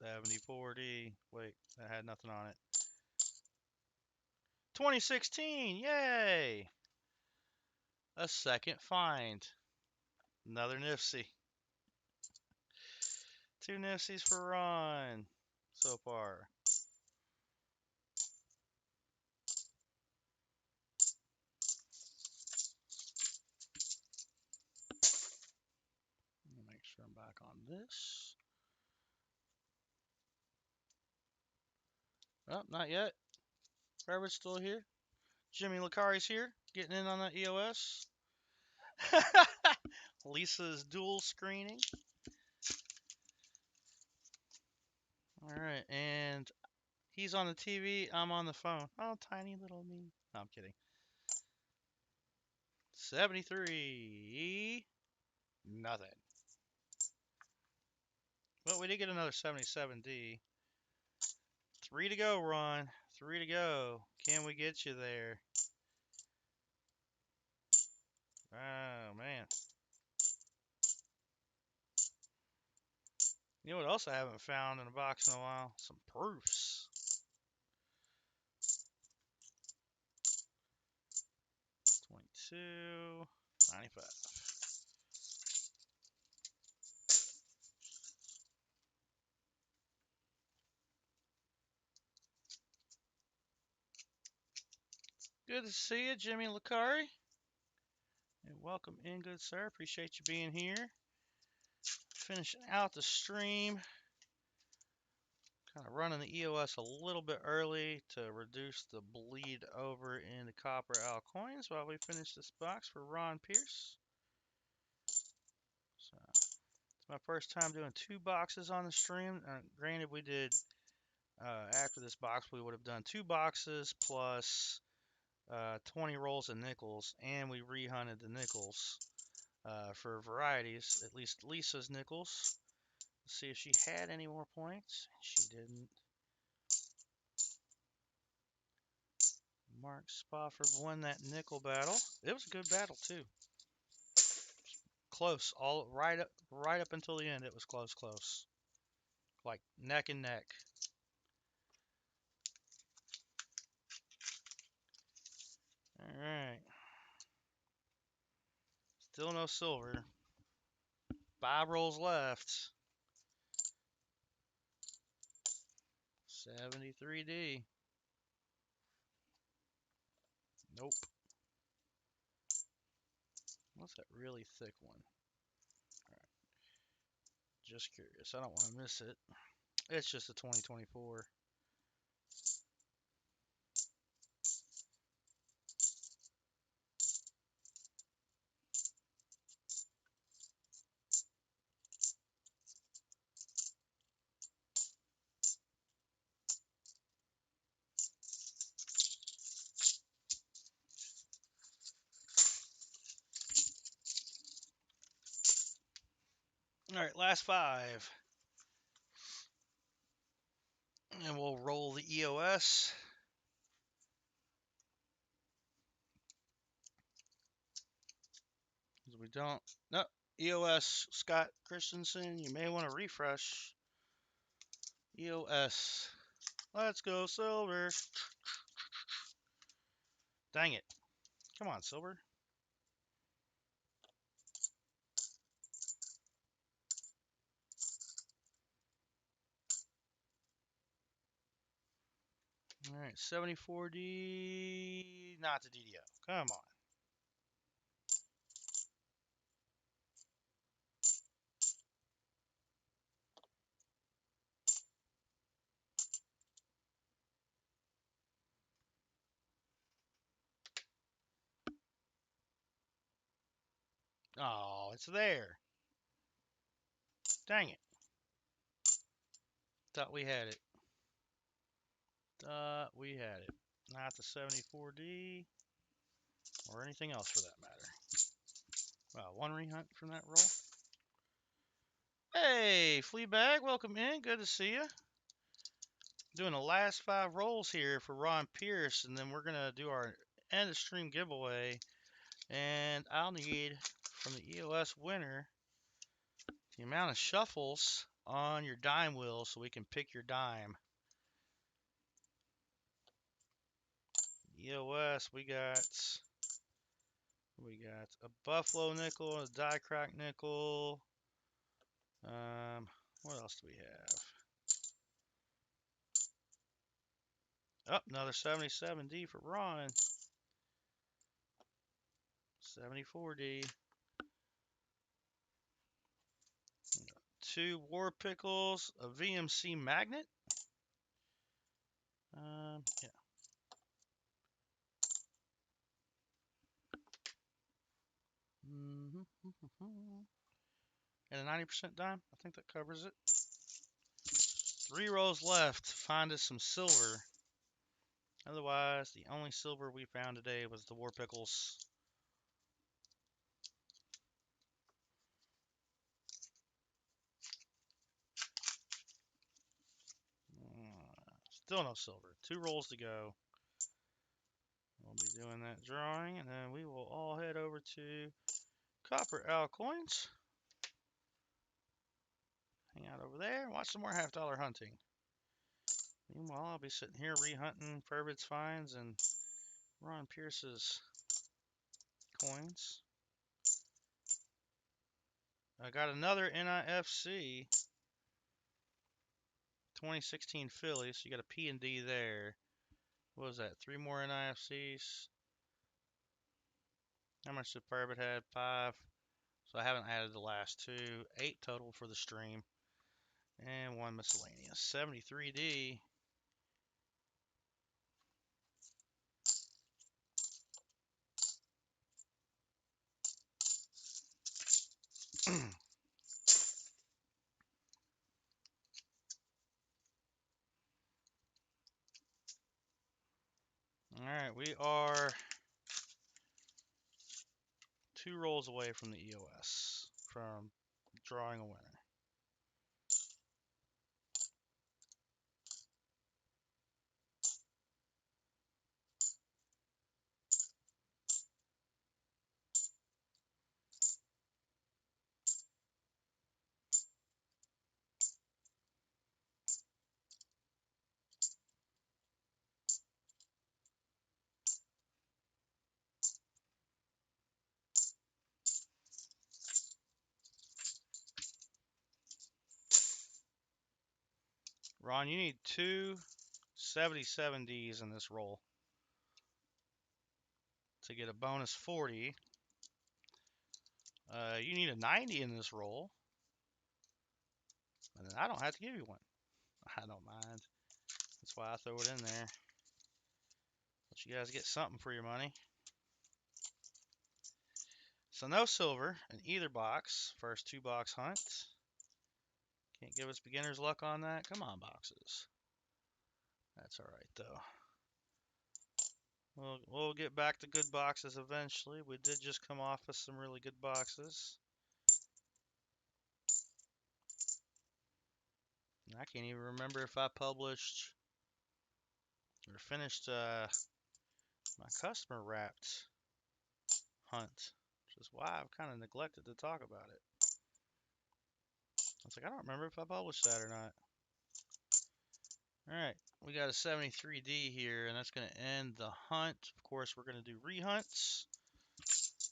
$74D. Wait, that had nothing on it. 2016. Yay! A second find. Another Nifty. 2 Nifties for Ron so far. Let me make sure I'm back on this. Oh, not yet. Trevor's still here. Jimmy Licari's here, getting in on that EOS. Lisa's dual screening. All right, and he's on the TV. I'm on the phone. Oh, tiny little me. No, I'm kidding. 73. Nothing. Well, we did get another 77D. 3 to go, Ron. 3 to go. Can we get you there? Oh, man. You know what else I haven't found in a box in a while? Some proofs. 22. 95. Good to see you, Jimmy Licari. And welcome in, good sir. Appreciate you being here. Finishing out the stream. Kind of running the EOS a little bit early to reduce the bleed over into copper Al coins while we finish this box for Ron Pierce. So, it's my first time doing 2 boxes on the stream. Granted, we did, after this box, we would have done 2 boxes plus 20 rolls of nickels, and we rehunted the nickels for varieties, at least Lisa's nickels. Let's see if she had any more points. She didn't. Mark Spofford won that nickel battle. It was a good battle too. Close, all right up until the end. It was close, like neck and neck. All right, still no silver. 5 rolls left. 73D. Nope. What's that really thick one? All right. Just curious. I don't want to miss it. It's just a 2024. All right, last 5. And we'll roll the EOS. We don't. No, EOS Scott Christensen. You may want to refresh. EOS. Let's go, silver. Dang it. Come on, silver. All right, 7040. Not the DDO. Come on. Oh, it's there. Dang it. Thought we had it. Thought we had it. Not the 74D or anything else for that matter. Wow, 1 rehunt from that roll. Hey, Fleabag, welcome in. Good to see you. Doing the last 5 rolls here for Ron Pierce, and then we're going to do our end of stream giveaway. And I'll need from the EOS winner the amount of shuffles on your dime wheel so we can pick your dime. EOS, we got a buffalo nickel, a die crack nickel. What else do we have? Oh, another 77D for Ron. 74D. 2 War Pickles, a VMC magnet. Yeah. And a 90% dime. I think that covers it. 3 rolls left. Find us some silver. Otherwise, the only silver we found today was the War Pickles. Still no silver. 2 rolls to go. We'll be doing that drawing, and then we will all head over to Copper Owl Coins. Hang out over there and watch some more half-dollar hunting. Meanwhile, I'll be sitting here re-hunting Furbid's finds and Ron Pierce's coins. I got another NIFC 2016 Philly, so you got a P and D there. What was that? 3 more NIFCs. How much did Furbid had? 5. So I haven't added the last 2. 8 total for the stream. And 1 miscellaneous. 73D. Alright, we are 2 rolls away from the EOS. From drawing a winner. Ron, you need 2 77Ds in this roll to get a bonus 40. You need a 90 in this roll, and then I don't have to give you one. I don't mind. That's why I throw it in there. Let you guys get something for your money. So no silver in either box. First 2 box hunt. Can't give us beginner's luck on that. Come on, boxes. That's all right though. We'll get back to good boxes eventually. We did just come off of some really good boxes. I can't even remember if I published or finished my customer wrapped hunt, which is why I've kind of neglected to talk about it. I was like, I don't remember if I published that or not. All right, we got a 73D here, and that's going to end the hunt. Of course, we're going to do rehunts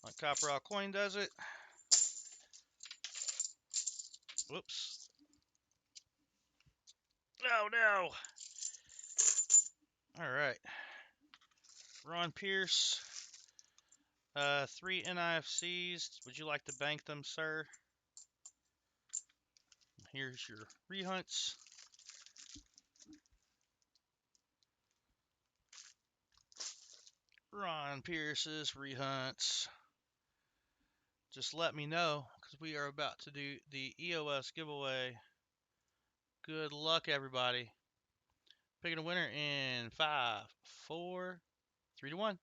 like Copper All Coin does it. Whoops. Oh, no. All right. Ron Pierce, 3 NIFCs. Would you like to bank them, sir? Here's your rehunts. Ron Pierce's rehunts. Just let me know because we are about to do the EOS giveaway. Good luck, everybody. Picking a winner in 5, 4, 3, 2, 1.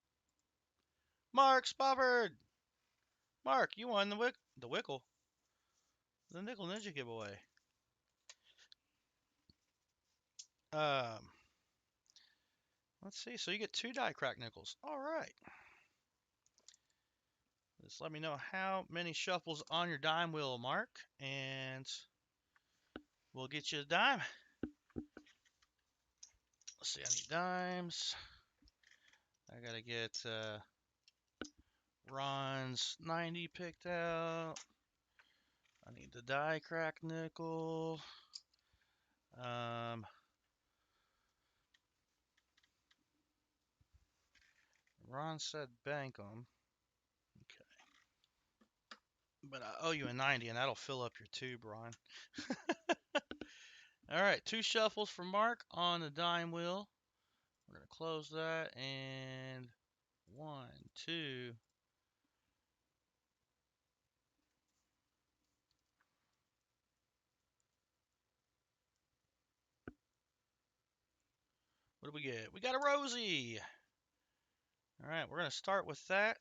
Mark Spofford. Mark, you won the Wickle, the Nickel Ninja giveaway. Um, let's see. So you get 2 die crack nickels. All right. Just let me know how many shuffles on your dime wheel, Mark, and we'll get you a dime. Let's see. I need dimes. I gotta get Ron's 90 picked out. I need the die crack nickel. Ron said bank them. Okay. But I owe you a 90, and that'll fill up your tube, Ron. All right, 2 shuffles for Mark on the dime wheel. We're going to close that, and 1, 2. What do we get? We got a Rosie. All right, we're going to start with that.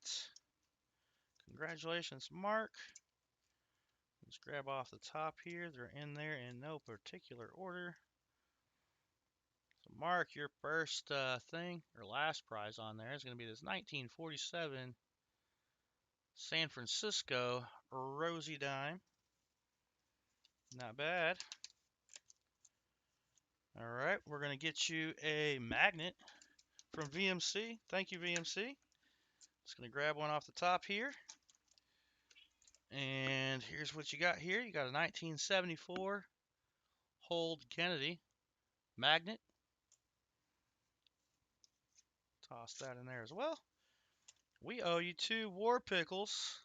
Congratulations, Mark. Let's grab off the top here. They're in there in no particular order. So, Mark, your first thing, or last prize on there is going to be this 1947 San Francisco Rosie dime. Not bad. All right, we're going to get you a magnet from VMC. Thank you, VMC. Just going to grab one off the top here. And here's what you got here. You got a 1974 Hold Kennedy magnet. Toss that in there as well. We owe you 2 War Pickles.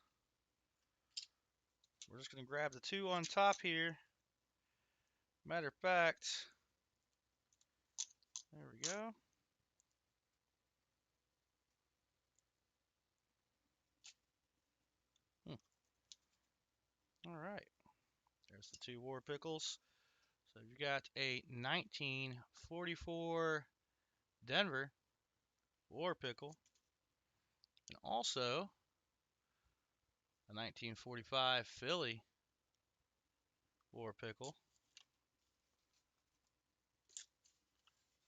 We're just going to grab the 2 on top here. Matter of fact, there we go. All right. There's the 2 War Pickles. So you got a 1944 Denver War Pickle, and also a 1945 Philly War Pickle.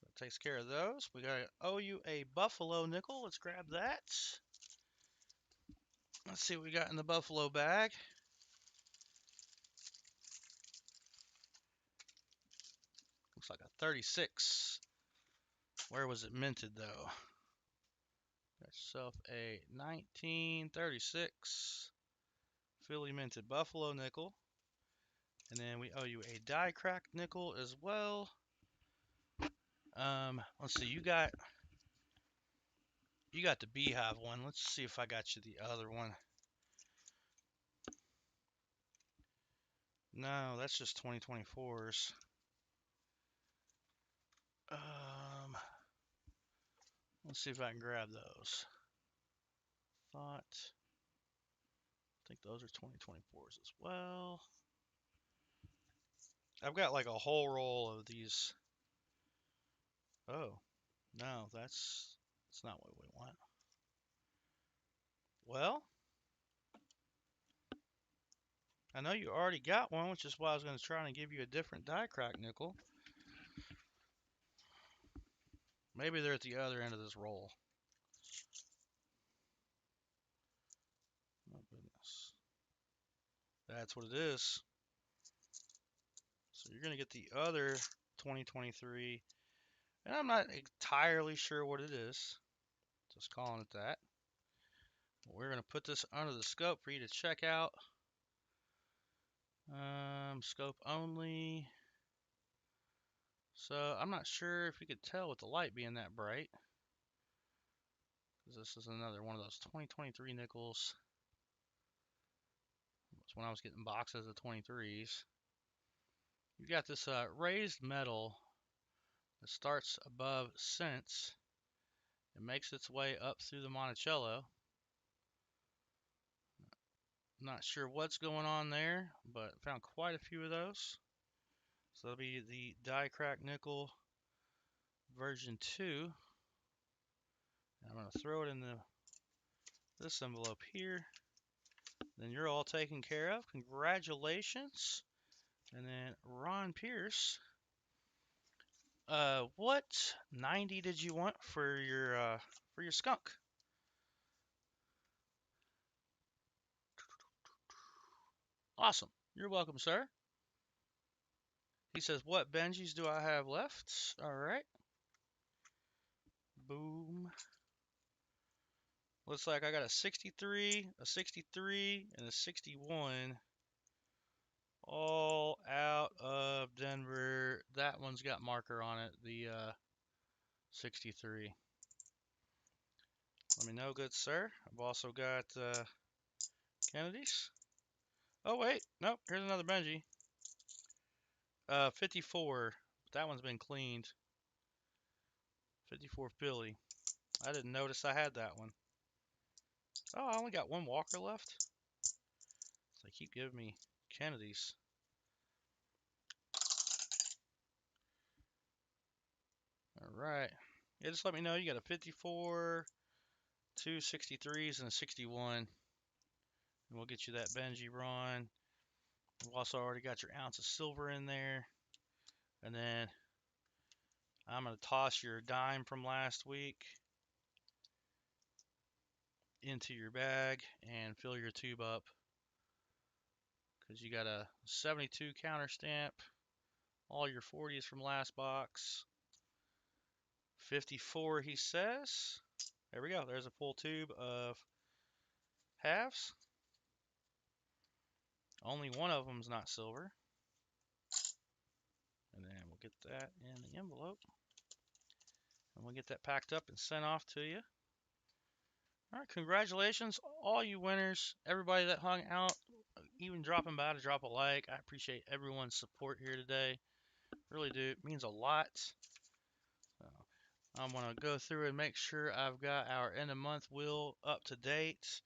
That takes care of those. We got to owe you a Buffalo nickel. Let's grab that. Let's see what we got in the Buffalo bag. Looks like a 36. Where was it minted though? Got yourself a 1936 Philly minted Buffalo nickel. And then we owe you a die cracked nickel as well. Let's see, you got the Beehive one. Let's see if I got you the other one. No, that's just 2024s. Let's see if I can grab those. I think those are 2024s as well. I've got like a whole roll of these. Oh, no, that's not what we want. Well, I know you already got one, which is why I was going to try and give you a different die crack nickel. Maybe they're at the other end of this roll. Oh, goodness. That's what it is. So you're going to get the other 2023, and I'm not entirely sure what it is. Just calling it that. We're going to put this under the scope for you to check out. Scope only. So I'm not sure if you could tell with the light being that bright, because this is another one of those 2023 nickels. It's when I was getting boxes of 23s. You got this raised metal that starts above cents and makes its way up through the Monticello. Not sure what's going on there, but found quite a few of those. So that'll be the die crack nickel version 2. And I'm going to throw it in this envelope here. Then you're all taken care of. Congratulations. And then Ron Pierce. What 90 did you want for your skunk? Awesome. You're welcome, sir. He says, what Benjis do I have left? All right. Boom. Looks like I got a 63, a 63, and a 61. All out of Denver. That one's got marker on it, the 63. Let me know, good sir. I've also got Kennedy's. Oh, wait. Nope. Here's another Benji. 54. That one's been cleaned. 54 Philly. I didn't notice I had that one. Oh, I only got one Walker left. So they keep giving me Kennedy's. All right. Yeah, just let me know. You got a 54, two 63s, and a 61. And we'll get you that Benji Ron. We've also already got your ounce of silver in there. And then I'm going to toss your dime from last week into your bag and fill your tube up. Because you got a 72 counter stamp. All your 40s from last box. 54, he says. There we go. There's a full tube of halves. Only one of them's not silver. And then we'll get that in the envelope. And we'll get that packed up and sent off to you. All right, congratulations, all you winners. Everybody that hung out, even dropping by to drop a like. I appreciate everyone's support here today. Really do. It means a lot. So I'm going to go through and make sure I've got our end of month wheel up to date.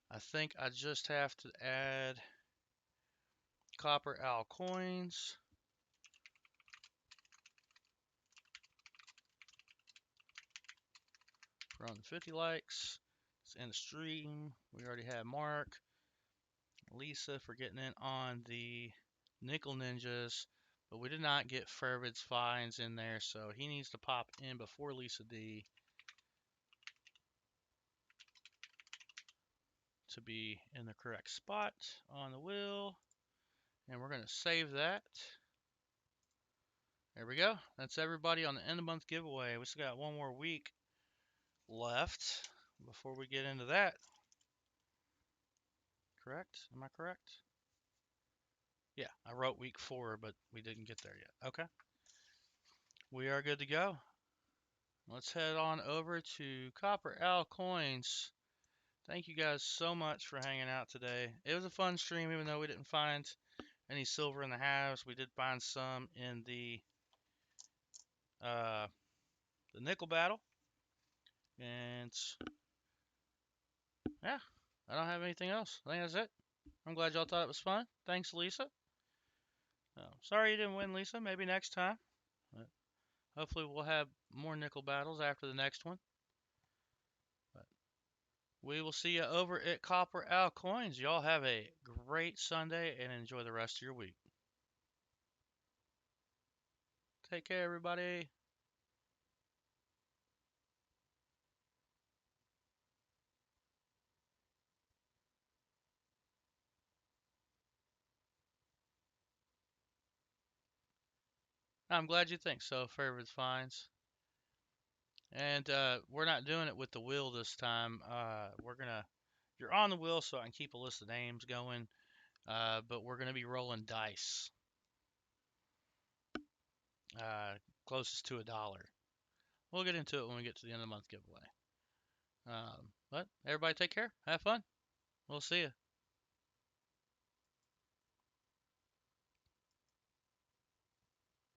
I think I just have to add copper owl coins. We're on the 50 likes. It's in the stream. We already have Mark, Lisa for getting in on the Nickel Ninjas, but we did not get Fervid's finds in there, so he needs to pop in before Lisa D to be in the correct spot on the wheel. And we're going to save that. There we go. That's everybody on the end of month giveaway. We still got one more week left before we get into that. Correct? Am I correct? Yeah, I wrote week 4, but we didn't get there yet. Okay. We are good to go. Let's head on over to Copper Owl Coins. Thank you guys so much for hanging out today. It was a fun stream, even though we didn't find any silver in the halves. We did find some in uh, the nickel battle. And yeah, I don't have anything else. I think that's it. I'm glad y'all thought it was fun. Thanks, Lisa. Sorry you didn't win, Lisa. Maybe next time. But hopefully we'll have more nickel battles after the next one. But We will see you over at Copper Owl Coins. Y'all have a great Sunday and enjoy the rest of your week. Take care, everybody. I'm glad you think so, favorites finds. And we're not doing it with the wheel this time. You're on the wheel so I can keep a list of names going. But we're gonna be rolling dice, uh, closest to $1. We'll get into it when we get to the end of the month giveaway. But everybody take care. Have fun. We'll see you.